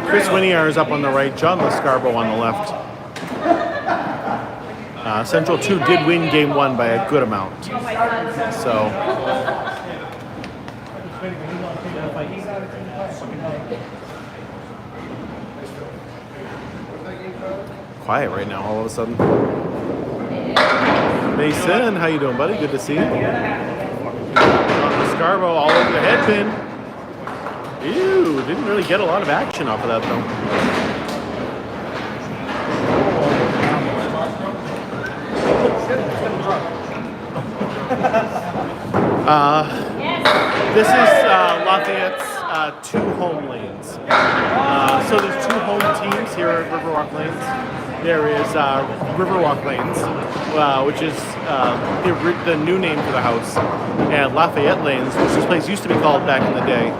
Chris Winiar is up on the right, John Lascarbo on the left. Central 2 did win game 1 by a good amount. So. Quiet right now all of a sudden. Mason, how you doing, buddy? Good to see you. John Scarbo all over the head pin. Ew, didn't really get a lot of action off of that though. This is Lafayette's two home lanes. So there's two home teams here at Riverwalk Lanes. There is Riverwalk Lanes, which is the new name for the house, and Lafayette Lanes, which this place used to be called back in the day.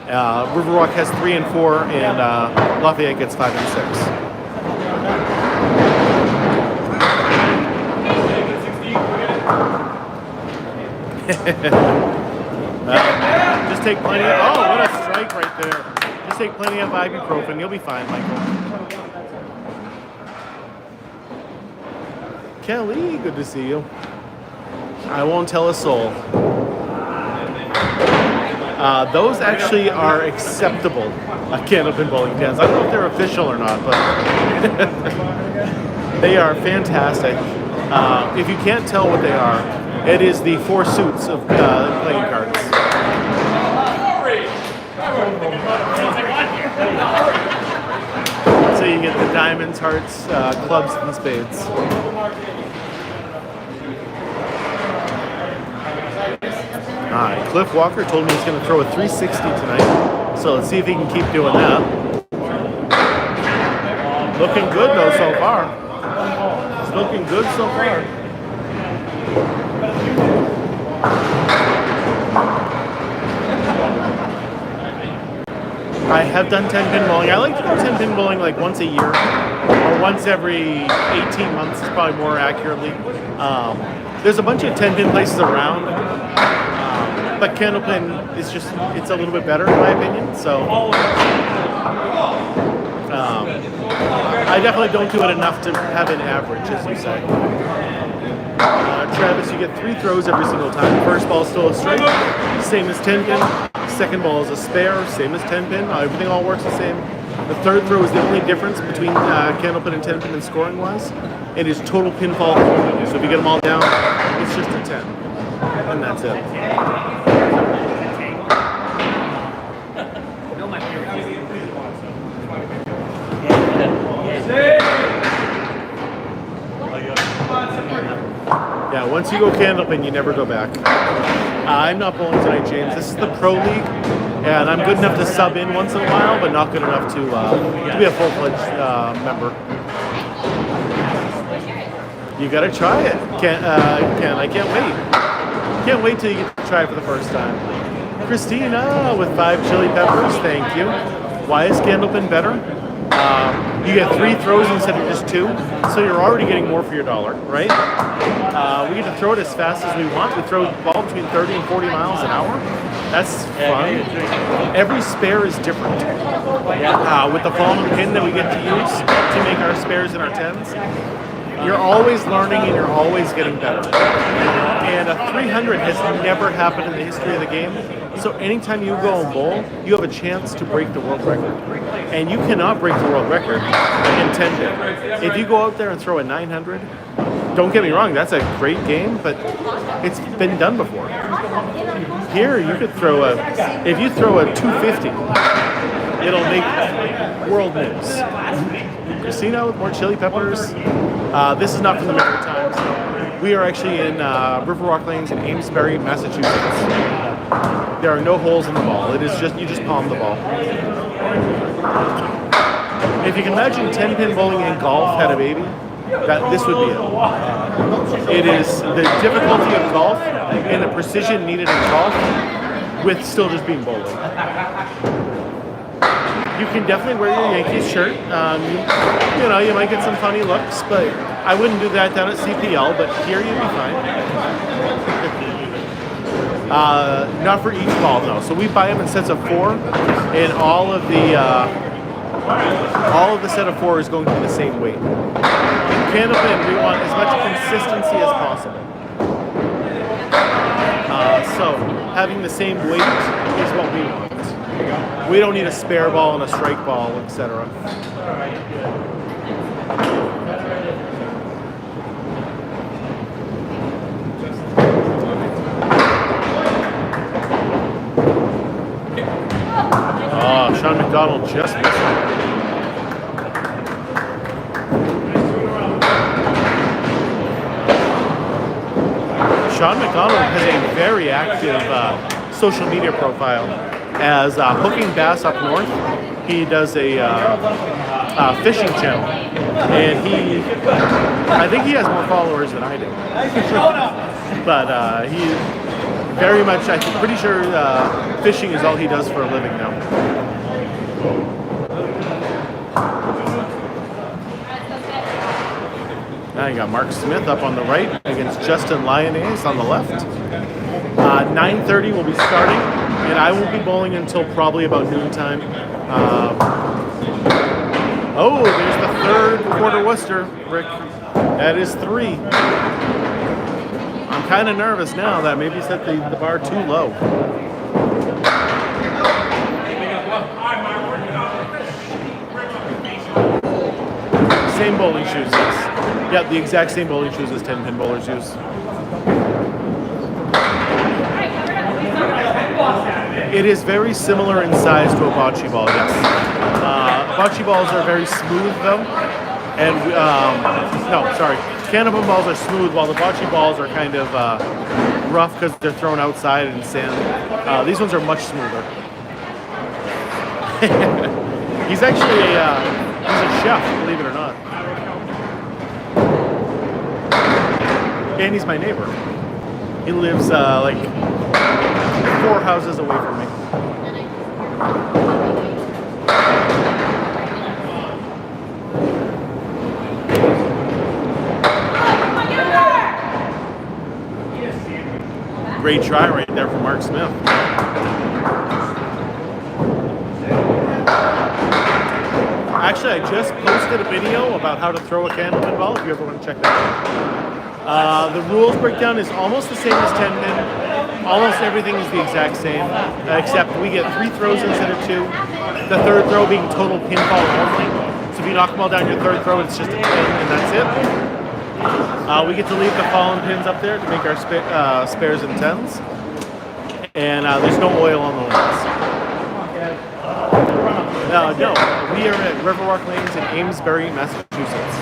Riverwalk has 3 and 4, and Lafayette gets 5 and 6. Just take plenty of, oh, what a strike right there. Just take plenty of ibuprofen. You'll be fine, Michael. Kelly, good to see you. I won't tell a soul. Those actually are acceptable candlepin bowling pins. I don't know if they're official or not, but they are fantastic. If you can't tell what they are, it is the 4 suits of playing cards. So you get the diamonds, hearts, clubs, and spades. Alright, Cliff Walker told me he's going to throw a 360 tonight. So let's see if he can keep doing that. Looking good though so far. It's looking good so far. I have done 10-pin bowling. I like to go 10-pin bowling like once a year, or once every 18 months is probably more accurately. There's a bunch of 10-pin places around, but candlepin is just, it's a little bit better in my opinion, so I definitely don't do it enough to have an average, as you say. Travis, you get 3 throws every single time. First ball is still a strike, same as 10-pin. Second ball is a spare, same as 10-pin. Everything all works the same. The third throw is the only difference between candlepin and 10-pin and scoring-wise. It is total pinfall. So if you get them all down, it's just a 10. And that's it. Yeah, once you go candlepin, you never go back. I'm not bowling tonight, James. This is the Pro League, and I'm good enough to sub in once in a while, but not good enough to be a full-fledged member. You gotta try it. I can't wait. Can't wait till you get to try it for the first time. Christina with 5 chili peppers, thank you. Why is candlepin better? You get 3 throws instead of just 2, so you're already getting more for your dollar, right? We get to throw it as fast as we want. We throw the ball between 30 and 40 miles an hour. That's fun. Every spare is different. With the fallen pin that we get to use to make our spares and our 10s, you're always learning and you're always getting better. And a 300 has never happened in the history of the game. So anytime you go and bowl, you have a chance to break the world record. And you cannot break the world record in 10-pin. If you go out there and throw a 900, don't get me wrong, that's a great game, but it's been done before. Here, you could throw if you throw a 250, it'll make world news. Christina with more chili peppers. This is not from the Maritimes. We are actually in Riverwalk Lanes in Amesbury, Massachusetts. There are no holes in the ball. It is just, you just palm the ball. If you can imagine 10-pin bowling in golf had a baby, this would be it. It is the difficulty of golf and the precision needed in golf with still just being bowling. You can definitely wear your Yankees shirt. You might get some funny looks, but I wouldn't do that down at CPL, but here you'd be fine. Not for each ball though. So we buy them in sets of 4, and all of the set of 4 is going to be the same weight. In candlepin, we want as much consistency as possible. So having the same weight is what we want. We don't need a spare ball and a strike ball, etc. Sean McDonald just missed it. Sean McDonald has a very active social media profile as Hooking Bass Up North. He does a fishing channel, and I think he has more followers than I do. But he very much, I'm pretty sure fishing is all he does for a living now. Now you got Mark Smith up on the right against Justin Lyonnaise on the left. 9:30 will be starting, and I won't be bowling until probably about noontime. Oh, there's the third quarter Worcester, Rick. That is 3. I'm kind of nervous now that maybe set the bar too low. Same bowling shoes, yes. Yeah, the exact same bowling shoes as 10-pin bowlers use. It is very similar in size to a bocce ball, yes. Bocce balls are very smooth though, and candlepin balls are smooth while the bocce balls are kind of rough because they're thrown outside in sand. These ones are much smoother. He's actually he's a chef, believe it or not. And he's my neighbor. He lives like 4 houses away from me. Great try right there from Mark Smith. Actually, I just posted a video about how to throw a candlepin ball, if you ever want to check that out. The rules breakdown is almost the same as 10-pin. Almost everything is the exact same, except we get 3 throws instead of 2. The third throw being total pinfall only. So if you knock them all down your third throw, it's just a pin, and that's it. We get to leave the fallen pins up there to make our spares and 10s. And there's no oil on the lanes. No, we are at Riverwalk Lanes in Amesbury, Massachusetts.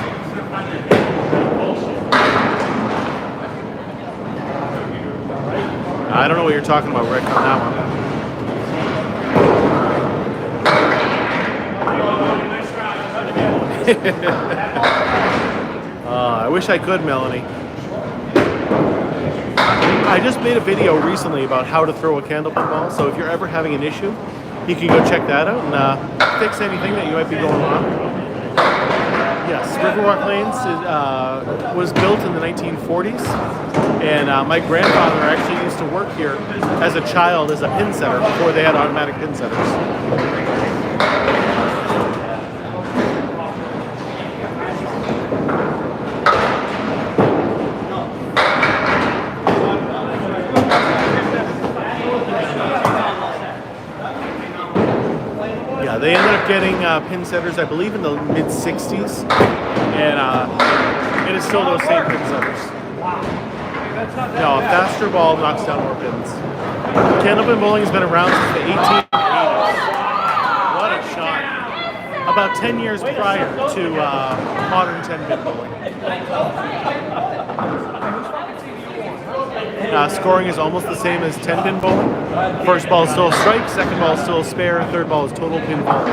I don't know what you're talking about, Rick, on that one. I wish I could, Melanie. I just made a video recently about how to throw a candlepin ball, so if you're ever having an issue, you can go check that out and fix anything that you might be going wrong. Yes, Riverwalk Lanes was built in the 1940s, and my grandfather actually used to work here as a child as a pin setter before they had automatic pin setters. They ended up getting pin setters, I believe, in the mid-60s, and it is still those same pin setters. No, a faster ball knocks down more pins. Candlepin bowling has been around since the 1880s. What a shot. About 10 years prior to modern 10-pin bowling. Scoring is almost the same as 10-pin bowling. First ball is still a strike, second ball is still a spare, third ball is total pinfall.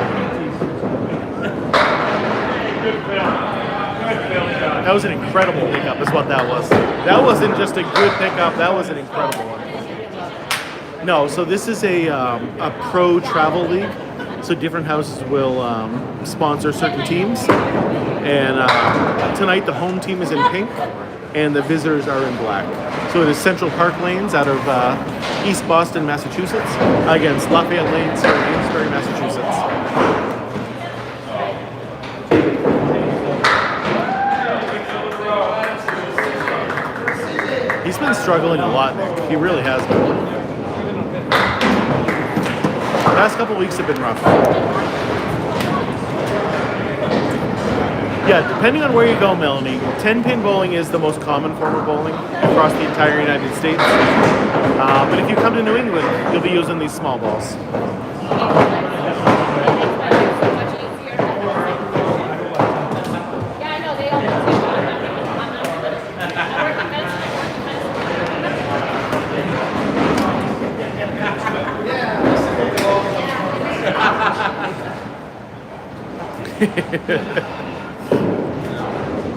That was an incredible pickup is what that was. That wasn't just a good pickup, that was an incredible one. No, so this is a pro travel league. So different houses will sponsor certain teams. And tonight the home team is in pink and the visitors are in black. So it is Central Park Lanes out of East Boston, Massachusetts against Lafayette Lanes here in Amesbury, Massachusetts. He's been struggling a lot, Nick. He really has been. The past couple weeks have been rough. Yeah, depending on where you go, Melanie, 10-pin bowling is the most common form of bowling across the entire United States. But if you come to New England, you'll be using these small balls.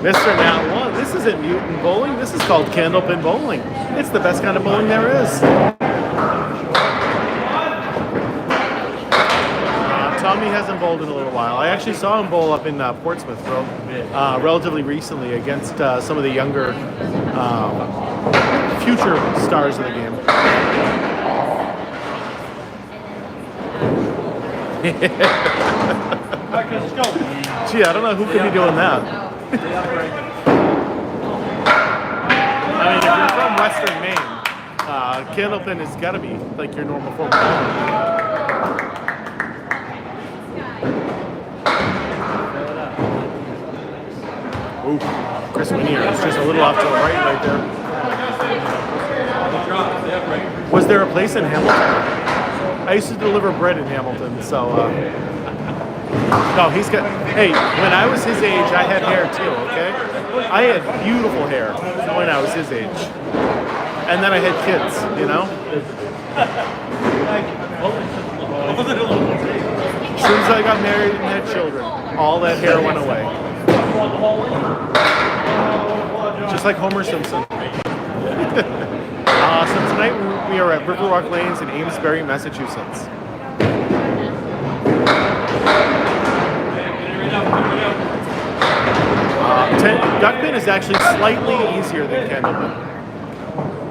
Mr. Nat 1, this isn't mutant bowling. This is called candlepin bowling. It's the best kind of bowling there is. Tommy hasn't bowled in a little while. I actually saw him bowl up in Portsmouth relatively recently against some of the younger future stars of the game. Gee, I don't know who could be doing that. I mean, if you're from Western Maine, candlepin has got to be like your normal form of bowling. Ooh, Chris Winier is just a little off to the right there. Was there a place in Hamilton? I used to deliver bread in Hamilton, so. No, he's got. Hey, when I was his age, I had hair too. Okay, I had beautiful hair when I was his age, and then I had kids. You know. As soon as I got married and had children, all that hair went away. Just like Homer Simpson. So tonight we are at Riverwalk Lanes in Amesbury, Massachusetts. Duckpin is actually slightly easier than candlepin.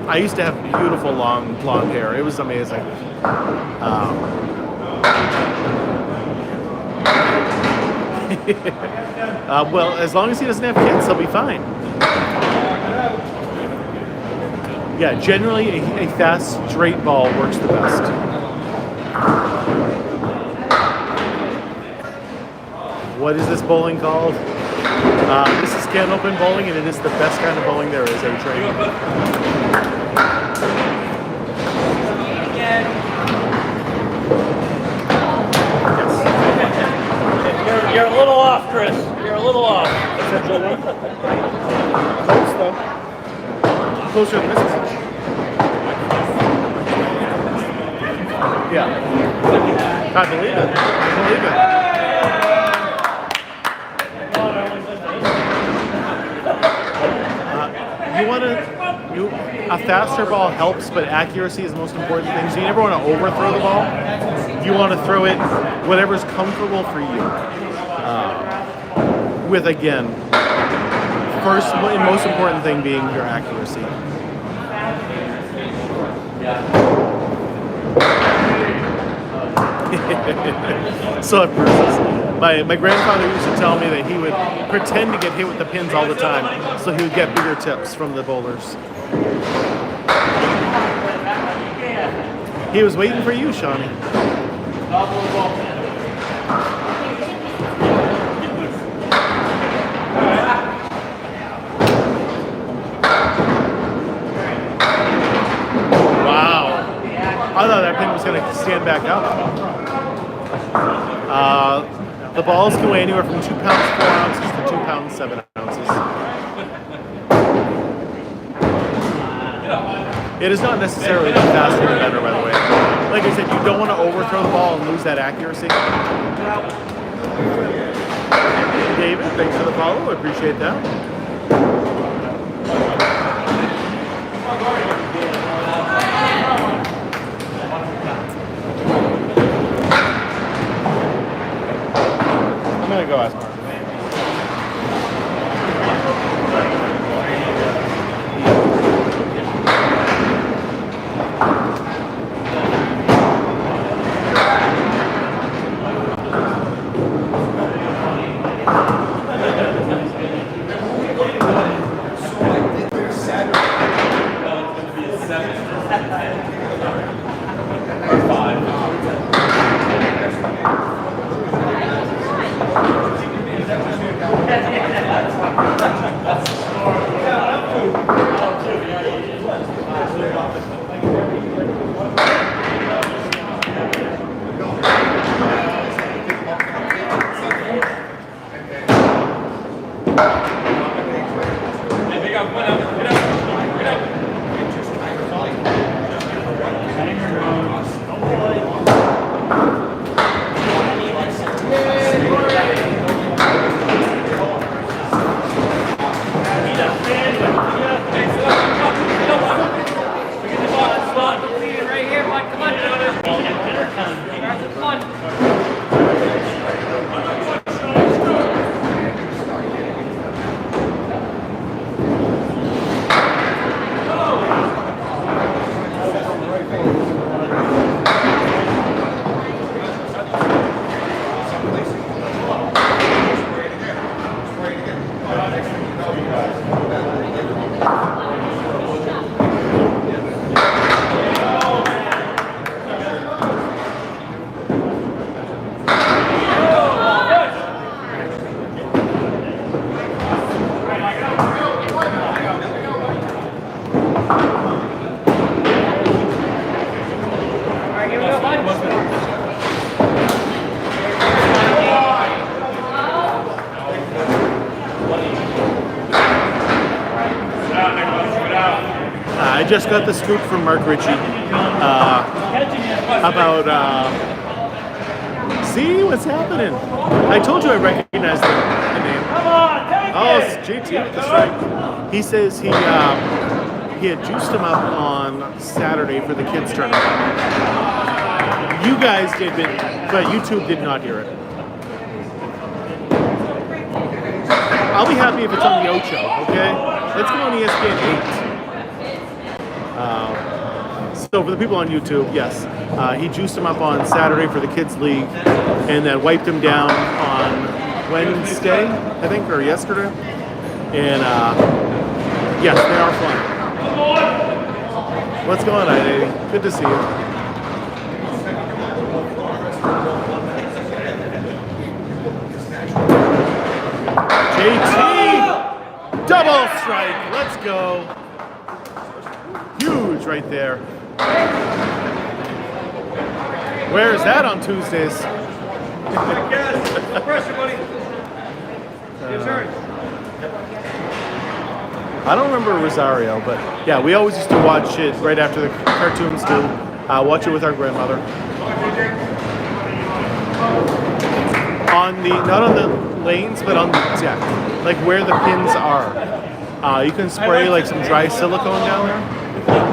I used to have beautiful long blonde hair. It was amazing. Well, as long as he doesn't have kids, he'll be fine. Yeah, generally a fast straight ball works the best. What is this bowling called? This is candlepin bowling, and it is the best kind of bowling there is, A-Train. You're a little off, Chris. You're a little off. Close, though. Closer to the misses. Yeah. I believe it. I believe it. A faster ball helps, but accuracy is the most important thing. So you never want to overthrow the ball. You want to throw it whatever's comfortable for you. With, again, first and most important thing being your accuracy. So it bruises. My grandfather used to tell me that he would pretend to get hit with the pins all the time, so he would get bigger tips from the bowlers. He was waiting for you, Shawnee. Wow. I thought that pin was going to stand back up. The balls can weigh anywhere from 2 pounds 4 ounces to 2 pounds 7 ounces. It is not necessarily the faster the better, by the way. Like I said, you don't want to overthrow the ball and lose that accuracy. David, thanks for the follow. I appreciate that. I'm gonna go ask Mark. just got the scoop from Mark Ritchie about. See what's happening? I told you I recognized the name. Oh, it's JT with the strike. He says he had juiced him up on Saturday for the kids tournament. You guys did, but YouTube did not hear it. I'll be happy if it's on the Ocho, okay? Let's go on ESPN 8. So for the people on YouTube, yes, he juiced him up on Saturday for the kids league, and then wiped him down on Wednesday, I think, or yesterday. And yes, they are flying. What's going on, Eddie? Good to see you. JT, double strike. Let's go. Huge right there. Where is that on Tuesdays? Pressure, buddy. Your turn. I don't remember Rosario, but yeah, we always used to watch it right after the cartoons too. Watch it with our grandmother. Not on the lanes, but on the deck, like where the pins are. You can spray like some dry silicone down there,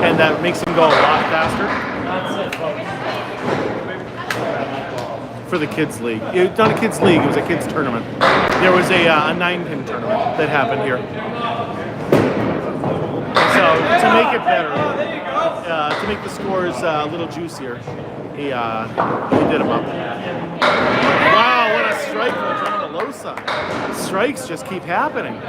and that makes them go a lot faster. For the kids league, it's not a kids league; it was a kids tournament. There was a 9-pin tournament that happened here. So to make it better, to make the scores a little juicier, he did them up. Wow, what a strike from John Delosa. Strikes just keep happening.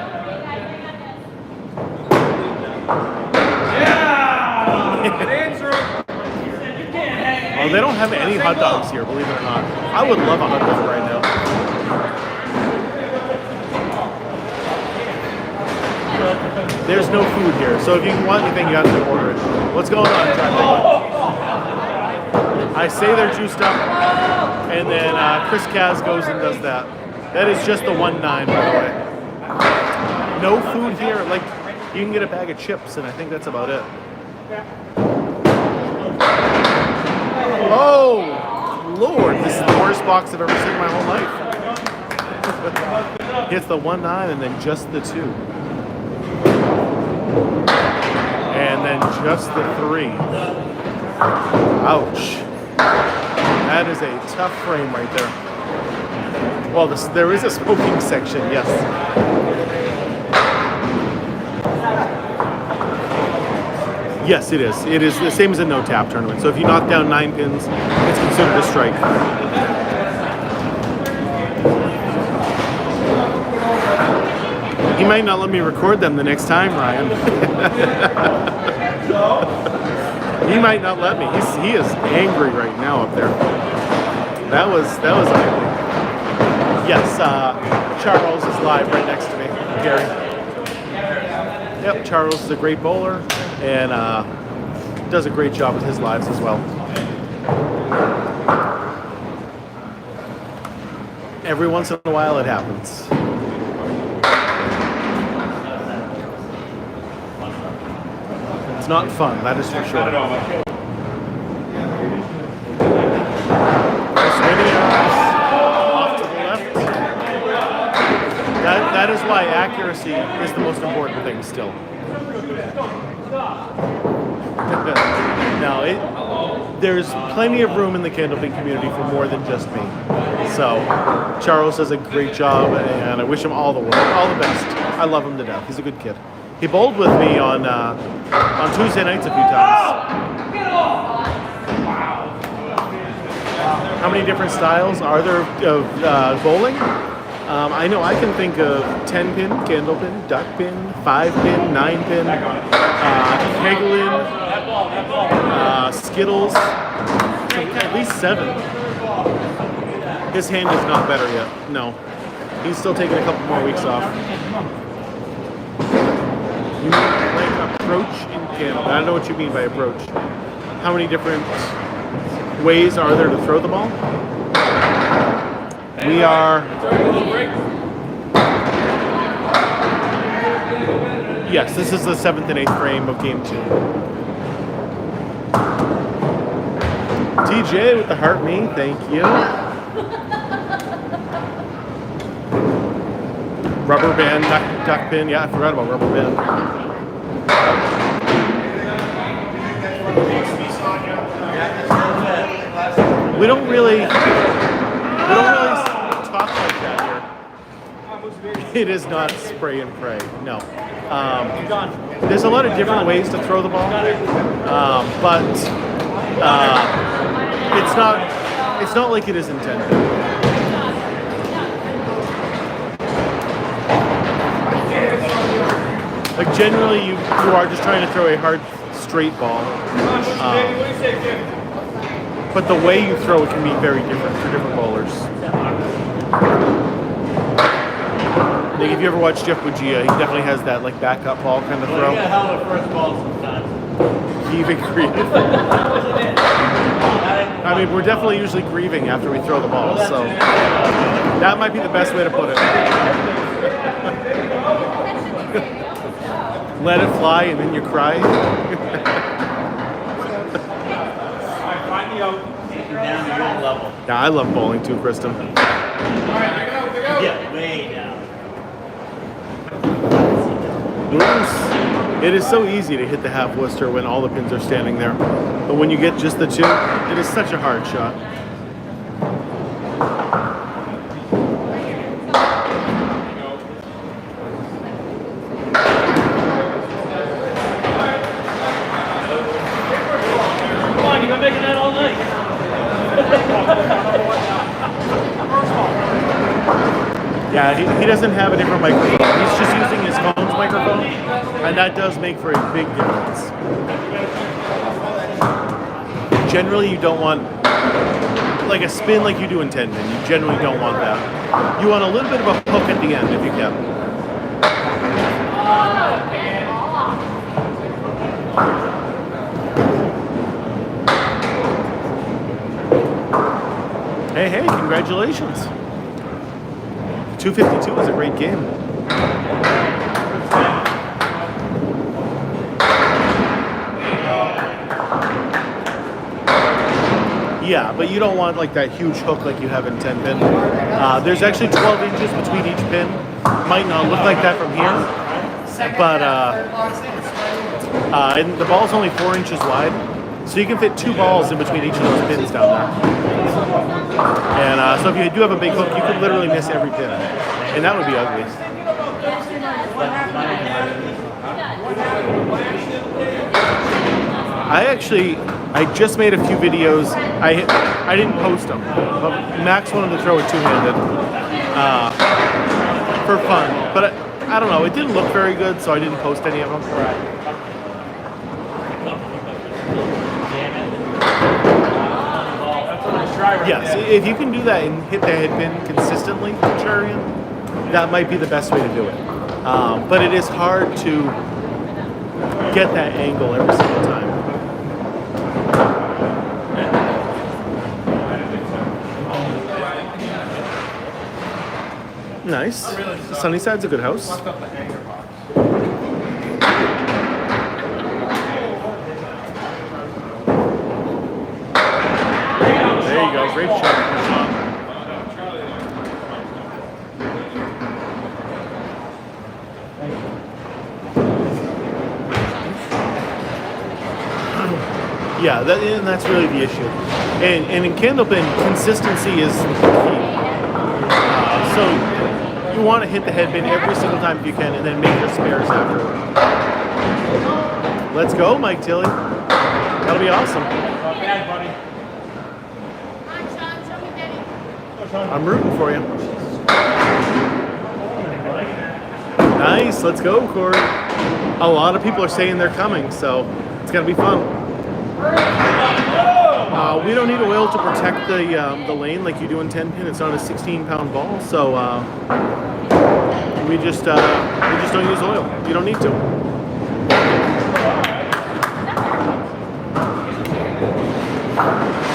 Oh, they don't have any hot dogs here, believe it or not. I would love a hot dog right now. There's no food here, so if you want anything, you have to order it. What's going on, John? I say they're juiced up, and then Chris Kaz goes and does that. That is just the 1-9, by the way. No food here. Like, you can get a bag of chips, and I think that's about it. Oh, Lord, this is the worst box I've ever seen in my whole life. Hits the 1-9 and then just the 2. And then just the 3. Ouch. That is a tough frame right there. Well, there is a smoking section, yes. Yes, it is. It is the same as a no-tap tournament. So if you knock down 9 pins, it's considered a strike. He might not let me record them the next time, Ryan. He might not let me. He is angry right now up there. That was ugly. Yes, Charles is live right next to me, Gary. Yep, Charles is a great bowler and does a great job with his lives as well. Every once in a while it happens. It's not fun, that is for sure. Off to the left. That is why accuracy is the most important thing still. Now, there's plenty of room in the candlepin community for more than just me. So, Charles does a great job, and I wish him all the best. I love him to death. He's a good kid. He bowled with me on Tuesday nights a few times. How many different styles are there of bowling? I know I can think of 10-pin, candlepin, duckpin, 5-pin, 9-pin, keglin, skittles, at least 7. His hand is not better yet. No. He's still taking a couple more weeks off. You mean like approach in candlepin? I don't know what you mean by approach. How many different ways are there to throw the ball? We are Yes, this is the 7th and 8th frame of game 2. TJ with the heart me, thank you. Rubber band, duck pin. Yeah, I forgot about rubber band. We don't really talk like that here. It is not spray and pray. No. There's a lot of different ways to throw the ball, but it's not like it is intended. Like generally, you are just trying to throw a hard, straight ball. But the way you throw it can be very different for different bowlers. Like if you ever watch Jeff Bugia, he definitely has that like backup ball kind of throw. Yeah, hell the first ball sometimes. He even creative. I mean, we're definitely usually grieving after we throw the ball, so that might be the best way to put it. Let it fly and then you cry. Down to your level. Yeah, I love bowling too, Kristen. Yeah, way down. It is so easy to hit the half Worcester when all the pins are standing there. But when you get just the 2, it is such a hard shot. Come on, you've been making that all night. Yeah, he doesn't have a different microphone. He's just using his phone's microphone, and that does make for a big difference. Generally, you don't want like a spin like you do in 10 pin. You generally don't want that. You want a little bit of a hook at the end if you can. Hey, congratulations. 252 is a great game. Yeah, but you don't want like that huge hook like you have in 10 pin. There's actually 12 inches between each pin. Might not look like that from here, but and the ball's only 4 inches wide, so you can fit 2 balls in between each of those pins down there. And so if you do have a big hook, you could literally miss every pin, and that would be ugly. I just made a few videos. I didn't post them, but Max wanted to throw it two-handed for fun. But I don't know, it didn't look very good, so I didn't post any of them. Yes, if you can do that and hit the head pin consistently, Charian, that might be the best way to do it. But it is hard to get that angle every single time. Nice. Sunnyside's a good house. There you go. Great shot. Yeah, and that's really the issue. And in candlepin, consistency is the key. So you want to hit the head pin every single time if you can, and then make your spares afterward. Let's go, Mike Tilley. That'll be awesome. I'm rooting for you. Nice, let's go, Corey. A lot of people are saying they're coming, so it's gonna be fun. We don't need oil to protect the lane like you do in 10 pin. It's not a 16-pound ball, so we just don't use oil. You don't need to.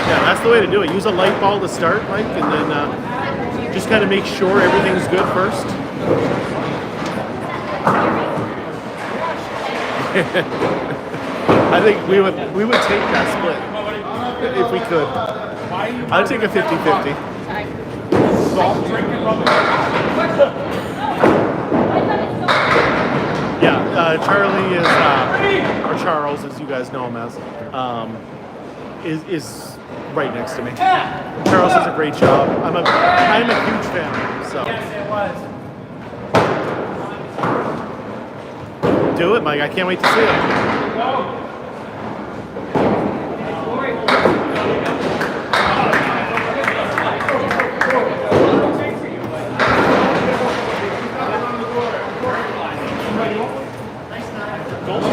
Yeah, that's the way to do it. Use a light ball to start, Mike, and then just kind of make sure everything's good first. I think we would take that split if we could. I'd take a 50-50. Soft drinking rubber. Yeah, Charlie is, or Charles, as you guys know him as, is right next to me. Charles does a great job. I'm a huge fan of him, so. Yes, it was. Do it, Mike. I can't wait to see it.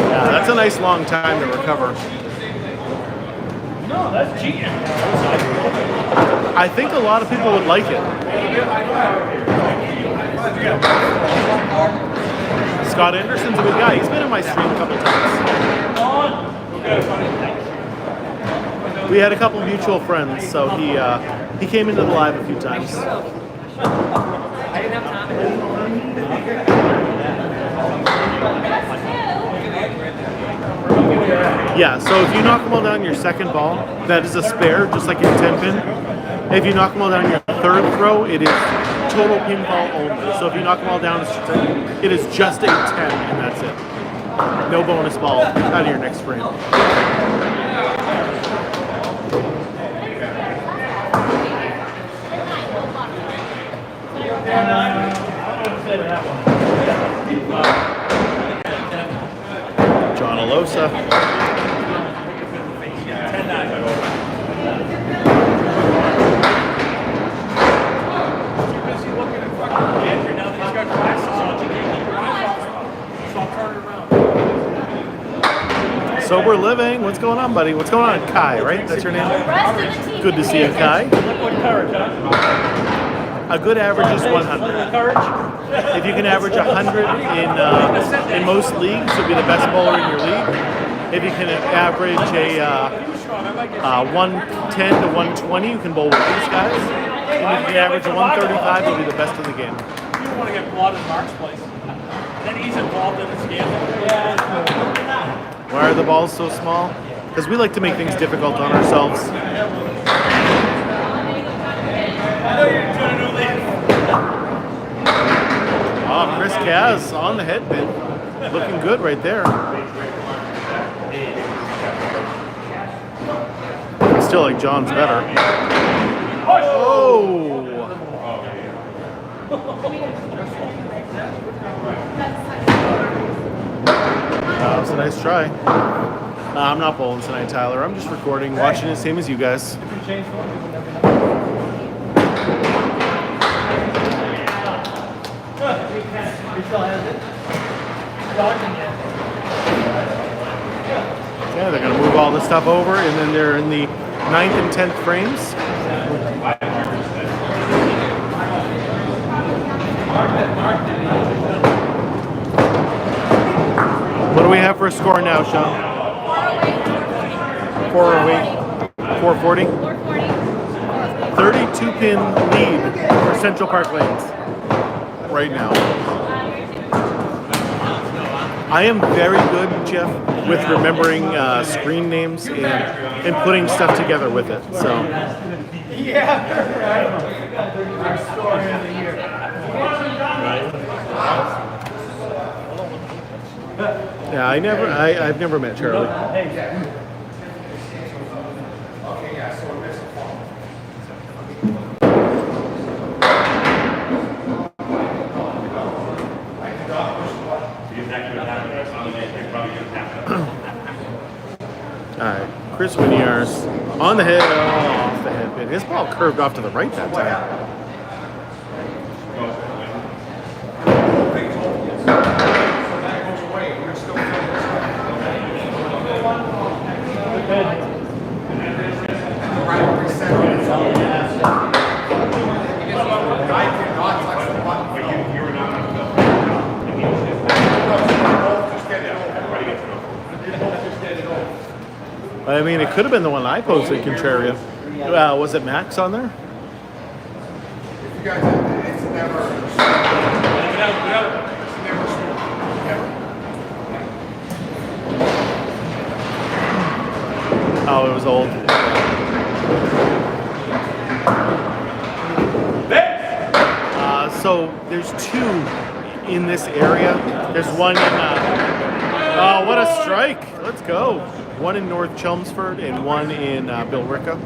Yeah, that's a nice long time to recover. No, that's cheating. I think a lot of people would like it. Scott Anderson's a good guy. He's been in my stream a couple times. We had a couple mutual friends, so he came into the live a few times. I didn't have time. Yeah, so if you knock them all down your second ball, that is a spare, just like your 10 pin. If you knock them all down your third throw, it is total pinball only. So if you knock them all down, it is just a 10, and that's it. No bonus ball out of your next frame. John Alosa. Sober Living. What's going on, buddy? What's going on, Kai, right? That's your name? Rest of the team. Good to see you, Kai. Liquid courage, huh? A good average is 100. Liquid courage. If you can average 100 in most leagues, you'll be the best bowler in your league. If you can average a 110 to 120, you can bowl with these guys. And if you can average a 135, you'll be the best in the game. You don't want to get blood in Mark's place. Then he's involved in the scandal. Why are the balls so small? Because we like to make things difficult on ourselves. Oh, Chris Kaz on the head pin. Looking good right there. I still like John's better. Oh! That was a nice try. I'm not bowling tonight, Tyler. I'm just recording, watching it, same as you guys. Yeah, they're going to move all this stuff over, and then they're in the 9th and 10th frames. What do we have for a score now, Sean? 408. 440? 32 pin lead for Central Park Lanes right now. I am very good, Jeff, with remembering screen names and putting stuff together with it. So. Our story of the year. Yeah, I've never met Charlie. Alright, Chris Winiar's on the head, off the head pin. His ball curved off to the right that time. I mean, it could have been the one I posted, Contraria. Was it Max on there? It's never. old. So there's two in this area. There's one in, oh, what a strike. Let's go. One in North Chelmsford and one in Billerica.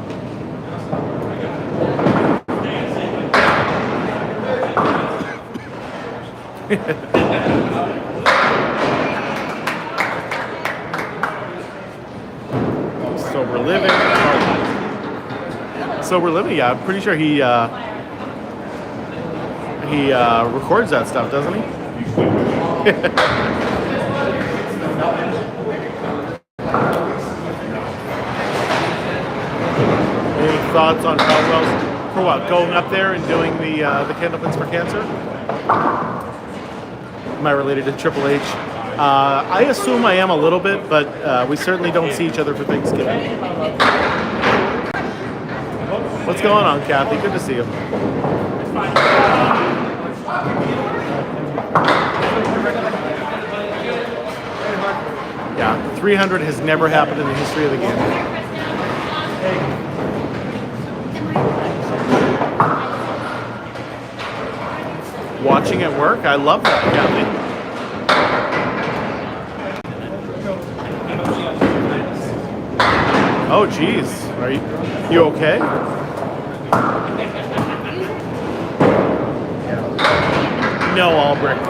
Sober living. Oh. Sober living, yeah. I'm pretty sure he records that stuff, doesn't he? Any thoughts on Caldwell's for what? Going up there and doing the candlepins for cancer? Am I related to Triple H? I assume I am a little bit, but we certainly don't see each other for Thanksgiving. What's going on, Kathy? Good to see you. Yeah, 300 has never happened in the history of the game. Watching at work, I love that, Kathy. Oh, geez. Are you okay? No, Albrecht.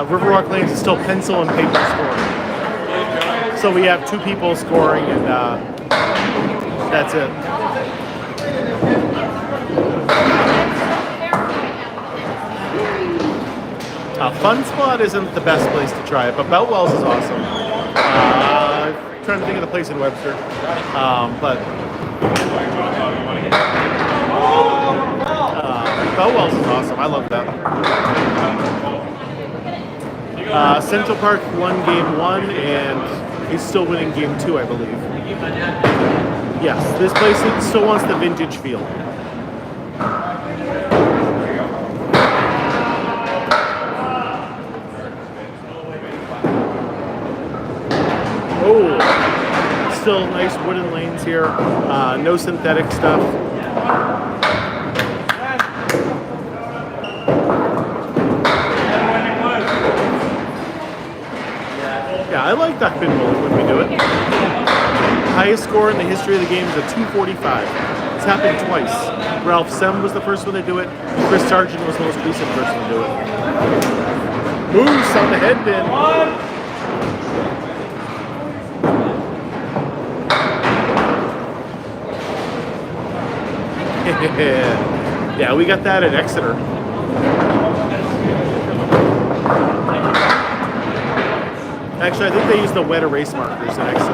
Riverwalk Lanes is still pencil and paper scoring. So we have two people scoring, and that's it. Fun Spot isn't the best place to try it, but Beltwell's is awesome. Trying to think of the place in Webster, but Beltwell's is awesome. I love that. Central Park won game 1 and he's still winning game 2, I believe. Yes, this place still wants the vintage feel. Oh, still nice wooden lanes here. No synthetic stuff. Yeah, I like duck pin bowling when we do it. Highest score in the history of the game is a 245. It's happened twice. Ralph Sem was the first one to do it. Chris Sargent was the most recent person to do it. Moose on the head pin. Yeah, we got that at Exeter. Actually, I think they use the wet erase markers at Exeter.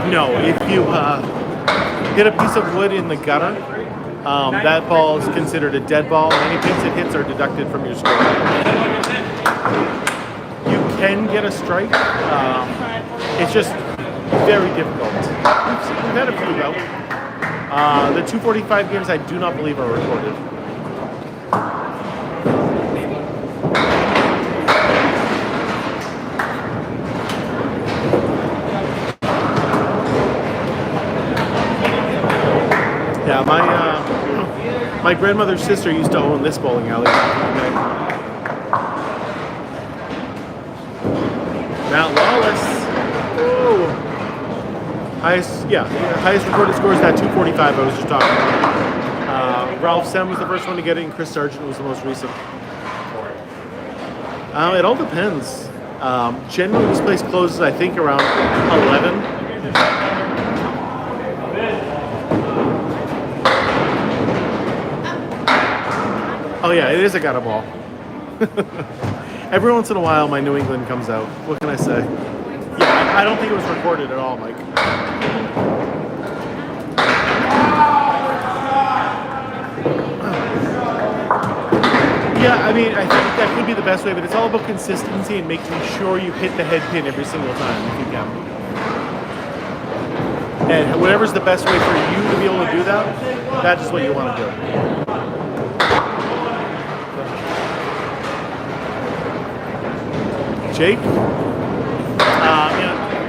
No, if you hit a piece of wood in the gutter, that ball is considered a dead ball. Any pins it hits are deducted from your score. You can get a strike. It's just very difficult. We've had a few though. The 245 games I do not believe are recorded. Yeah, my grandmother's sister used to own this bowling alley back in the day. Mount Lawless. Ooh. Highest recorded score is that 245 I was just talking about. Ralph Sem was the first one to get it, and Chris Sargent was the most recent. It all depends. Generally, this place closes, I think, around 11. Oh yeah, it is a gutter ball. Every once in a while, my New England comes out. What can I say? Yeah, I don't think it was recorded at all, Mike. Yeah, I mean, I think that could be the best way, but it's all about consistency and making sure you hit the head pin every single time if you can. And whatever's the best way for you to be able to do that, that is what you want to do. Jake.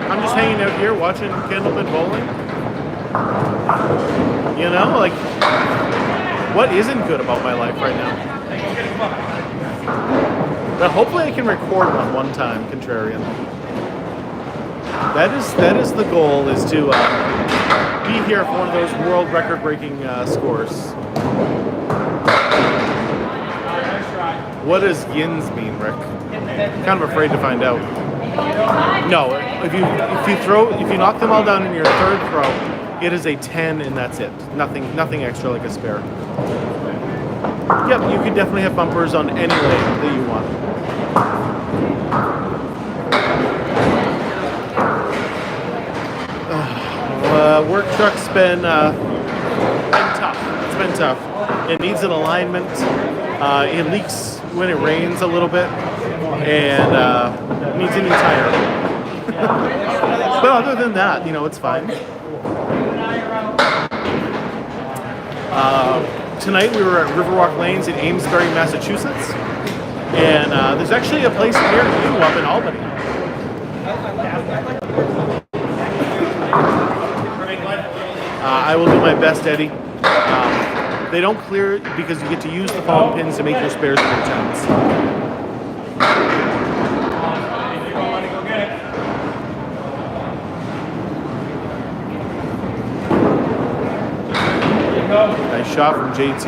I'm just hanging out here watching candlepin bowling. Like, what isn't good about my life right now? But hopefully I can record one time, contrarian. That is the goal, is to be here for one of those world record-breaking scores. What does yins mean, Rick? I'm kind of afraid to find out. No, if you knock them all down in your third throw, it is a 10 and that's it. Nothing extra like a spare. Yep, you can definitely have bumpers on any lane that you want. Work truck's been tough. It's been tough. It needs an alignment. It leaks when it rains a little bit, and needs a new tire. But other than that, it's fine. Tonight we were at Riverwalk Lanes in Amesbury, Massachusetts, and there's actually a place near you up in Albany. I will do my best, Eddie. They don't clear it because you get to use the foam pins to make your spares and your tens. Nice shot from JT.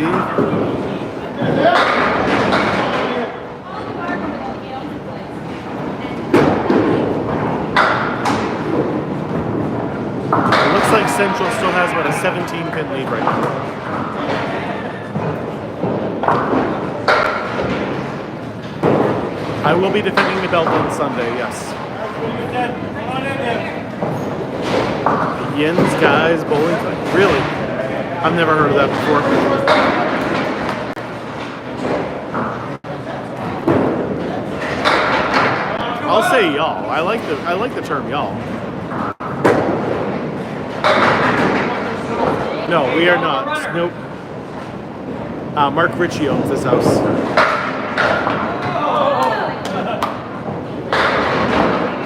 Looks like Central still has about a 17-pin lead right now. I will be defending the belt on Sunday, yes. Yins guys bowling. Really? I've never heard of that before. I'll say y'all. I like the term y'all. No, we are not. Nope. Mark Ritchie owns this house.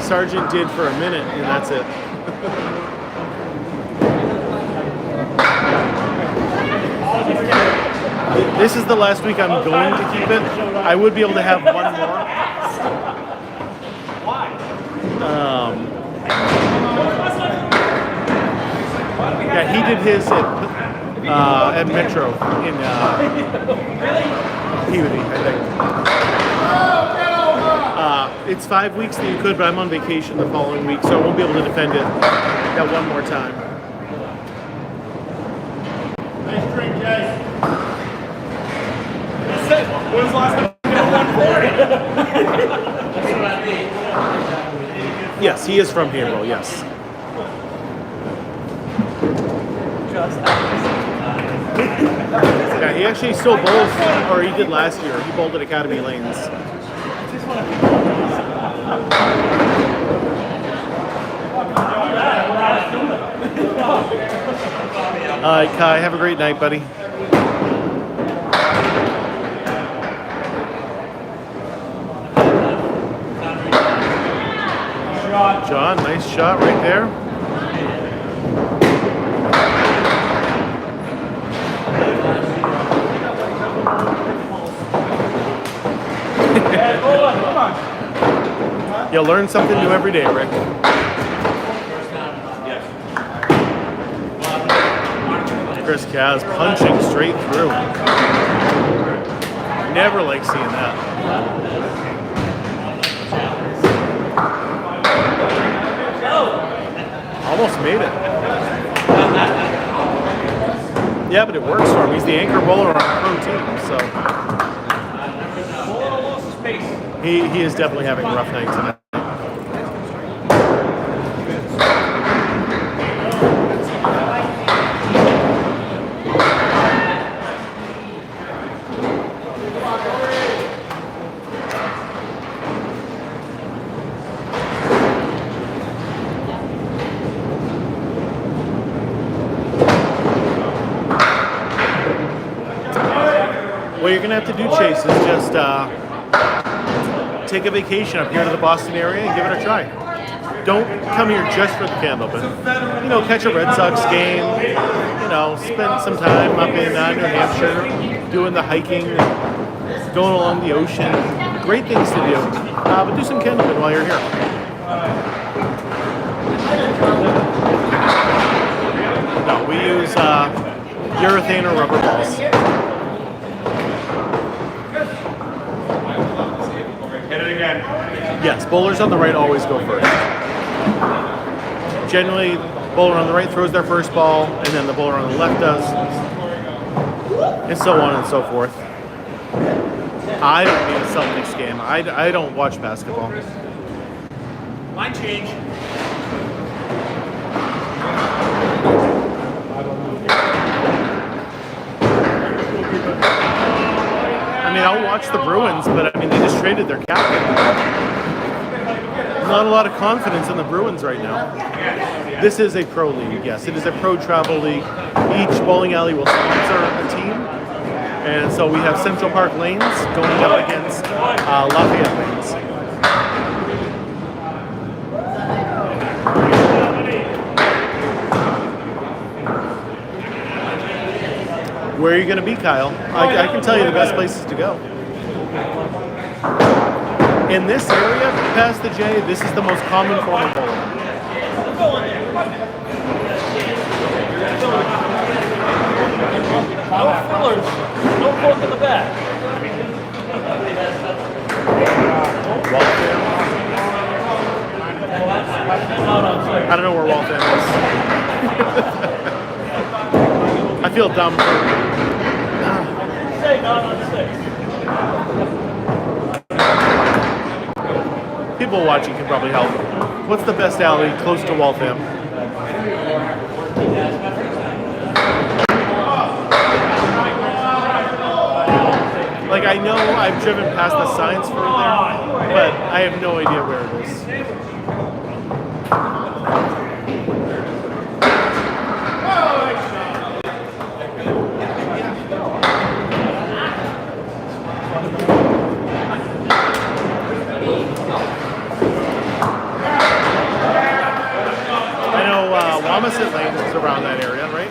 Sergeant did for a minute, and that's it. This is the last week I'm going to keep it. I would be able to have one more. Yeah, he did his at Metro in Peabody, I think. It's 5 weeks that you could, but I'm on vacation the following week, so I won't be able to defend it that one more time. Nice drink, guys. That's it. When's the last time you got 140? Yes, he is from Haverhill, yes. Yeah, he actually still bowls, or he did last year. He bowled at Academy Lanes. All right, Kai, have a great night, buddy. John, nice shot right there. You learn something new every day, Rick. Chris Kaz punching straight through. Never like seeing that. Almost made it. Yeah, but it works for him. He's the anchor bowler on a pro team, so he is definitely having a rough night tonight. What you're gonna have to do, Chase, is just take a vacation up here to the Boston area and give it a try. Don't come here just for the candlepin. You know, catch a Red Sox game. You know, spend some time up in New Hampshire doing the hiking, going along the ocean. Great things to do. But do some candlepin while you're here. No, we use urethane or rubber balls. Hit it again. Yes, bowlers on the right always go first. Generally, bowler on the right throws their first ball, and then the bowler on the left does, and so on and so forth. I don't need a Celtics game. I don't watch basketball. Line change. I mean, I'll watch the Bruins, but I mean, they just traded their captain. Not a lot of confidence in the Bruins right now. This is a pro league, yes. It is a pro travel league. Each bowling alley will sponsor a team. And so we have Central Park lanes going up against Lafayette lanes. Where are you going to be, Kyle? I can tell you the best places to go. In this area, past the J, this is the most common form of bowling. No fillers. No poke in the back. Waltham. I don't know where Waltham is. I feel dumb. Say not on 6. People watching can probably help. What's the best alley close to Waltham? Like, I know I've driven past the signs for there, but I have no idea where it is. I know Wamasett Lane is around that area, right?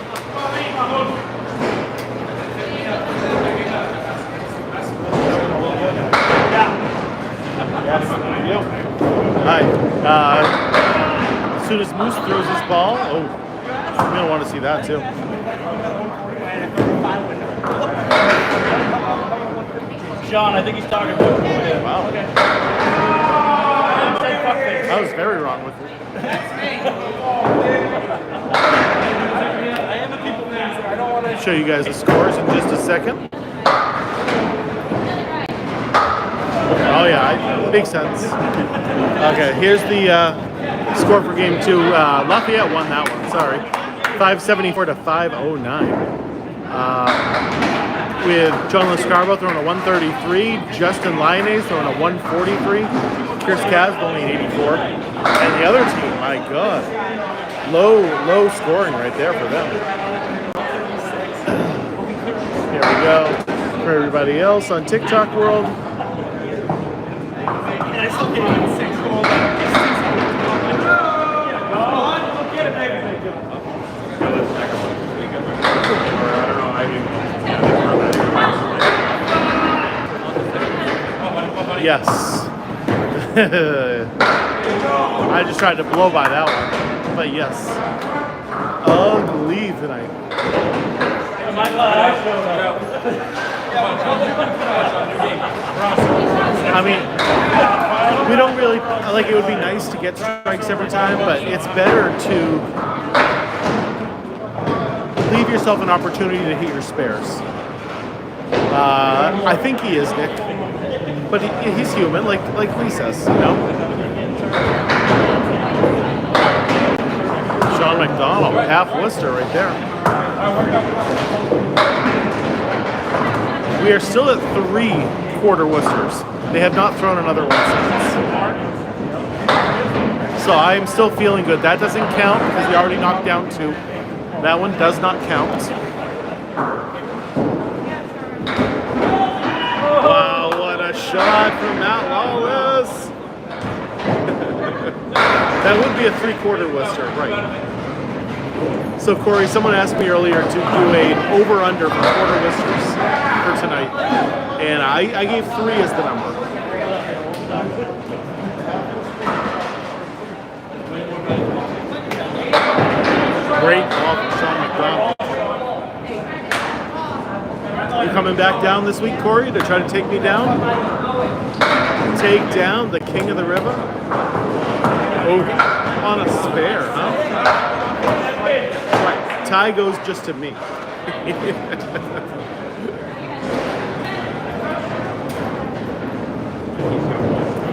Hi. As soon as Moose throws his ball, oh, you're gonna want to see that too. Sean, I think he's talking about you. Wow. Okay. I was very wrong with it. I am a people manager. I don't want to Show you guys the scores in just a second. Oh yeah, makes sense. Okay, here's the score for game 2. Lafayette won that one. Sorry, 574 to 509. With John Lescarbo throwing a 133, Justin Lyonnaise throwing a 143, Chris Kaz only 84, and the other team, my God, low scoring right there for them. Here we go for everybody else on TikTok world. Yes. I just tried to blow by that one. But yes. Ugly tonight. I mean, we don't really, like, it would be nice to get strikes every time, but it's better to leave yourself an opportunity to hit your spares. I think he is, Nick. But he's human, like Lee says, you know? Sean McDonald, half Worcester right there. We are still at 3 quarter Worcesters. They have not thrown another one since. So I am still feeling good. That doesn't count because we already knocked down 2. That one does not count. Wow, what a shot. shot from Matt Wallace. That would be a 3/4 Worcester, right? So Corey, someone asked me earlier to do a over/under for quarter Worcesters for tonight, and I gave 3 as the number. Great ball from Sean McDonald. You coming back down this week, Corey, to try to take me down? Take down the king of the river? Oh, on a spare, huh? Right, tie goes just to me.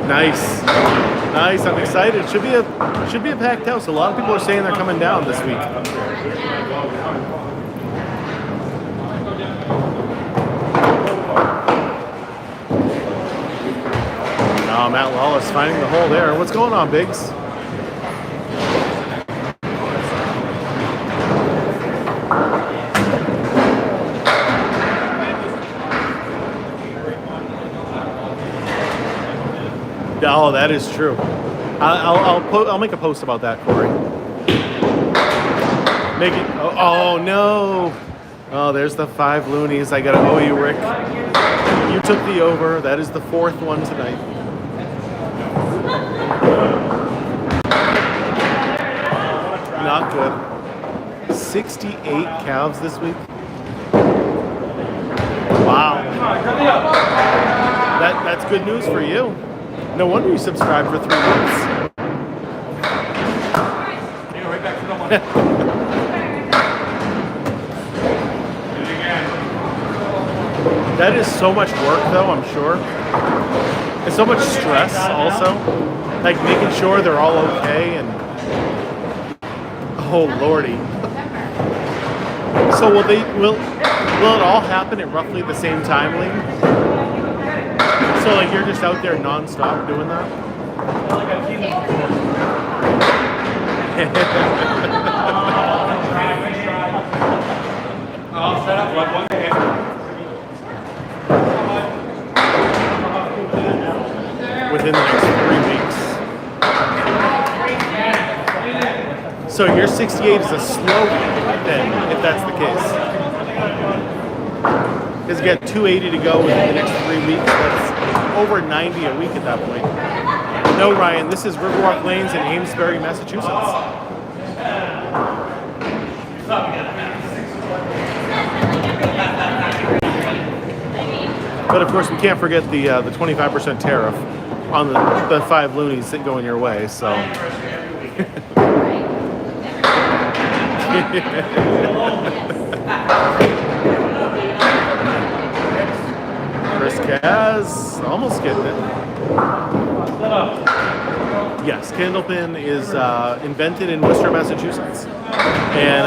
Nice. Nice, I'm excited. Should be a packed house. A lot of people are saying they're coming down this week. Oh, Matt Wallace finding the hole there. What's going on, Biggs? Oh, that is true. I'll make a post about that, Corey. Make it. Oh no! Oh, there's the 5 loonies. I gotta owe you, Rick. You took the over. That is the 4th one tonight. Not good. 68 calves this week. Wow. That's good news for you. No wonder you subscribed for 3 months. That is so much work, though, I'm sure. It's so much stress, also. Like making sure they're all okay and... Oh, lordy. So will it all happen at roughly the same time, Lee? So like you're just out there non-stop doing that? I'll set up one hand. Within the next 3 weeks. So your 68 is a slow then, if that's the case. Because you got 280 to go within the next 3 weeks. That's over 90 a week at that point. No, Ryan, this is Riverwalk Lanes in Amesbury, Massachusetts. But of course, we can't forget the 25% tariff on the 5 loonies that go in your way. So. Chris Kaz, almost getting it. Yes, candlepin is invented in Worcester, Massachusetts, and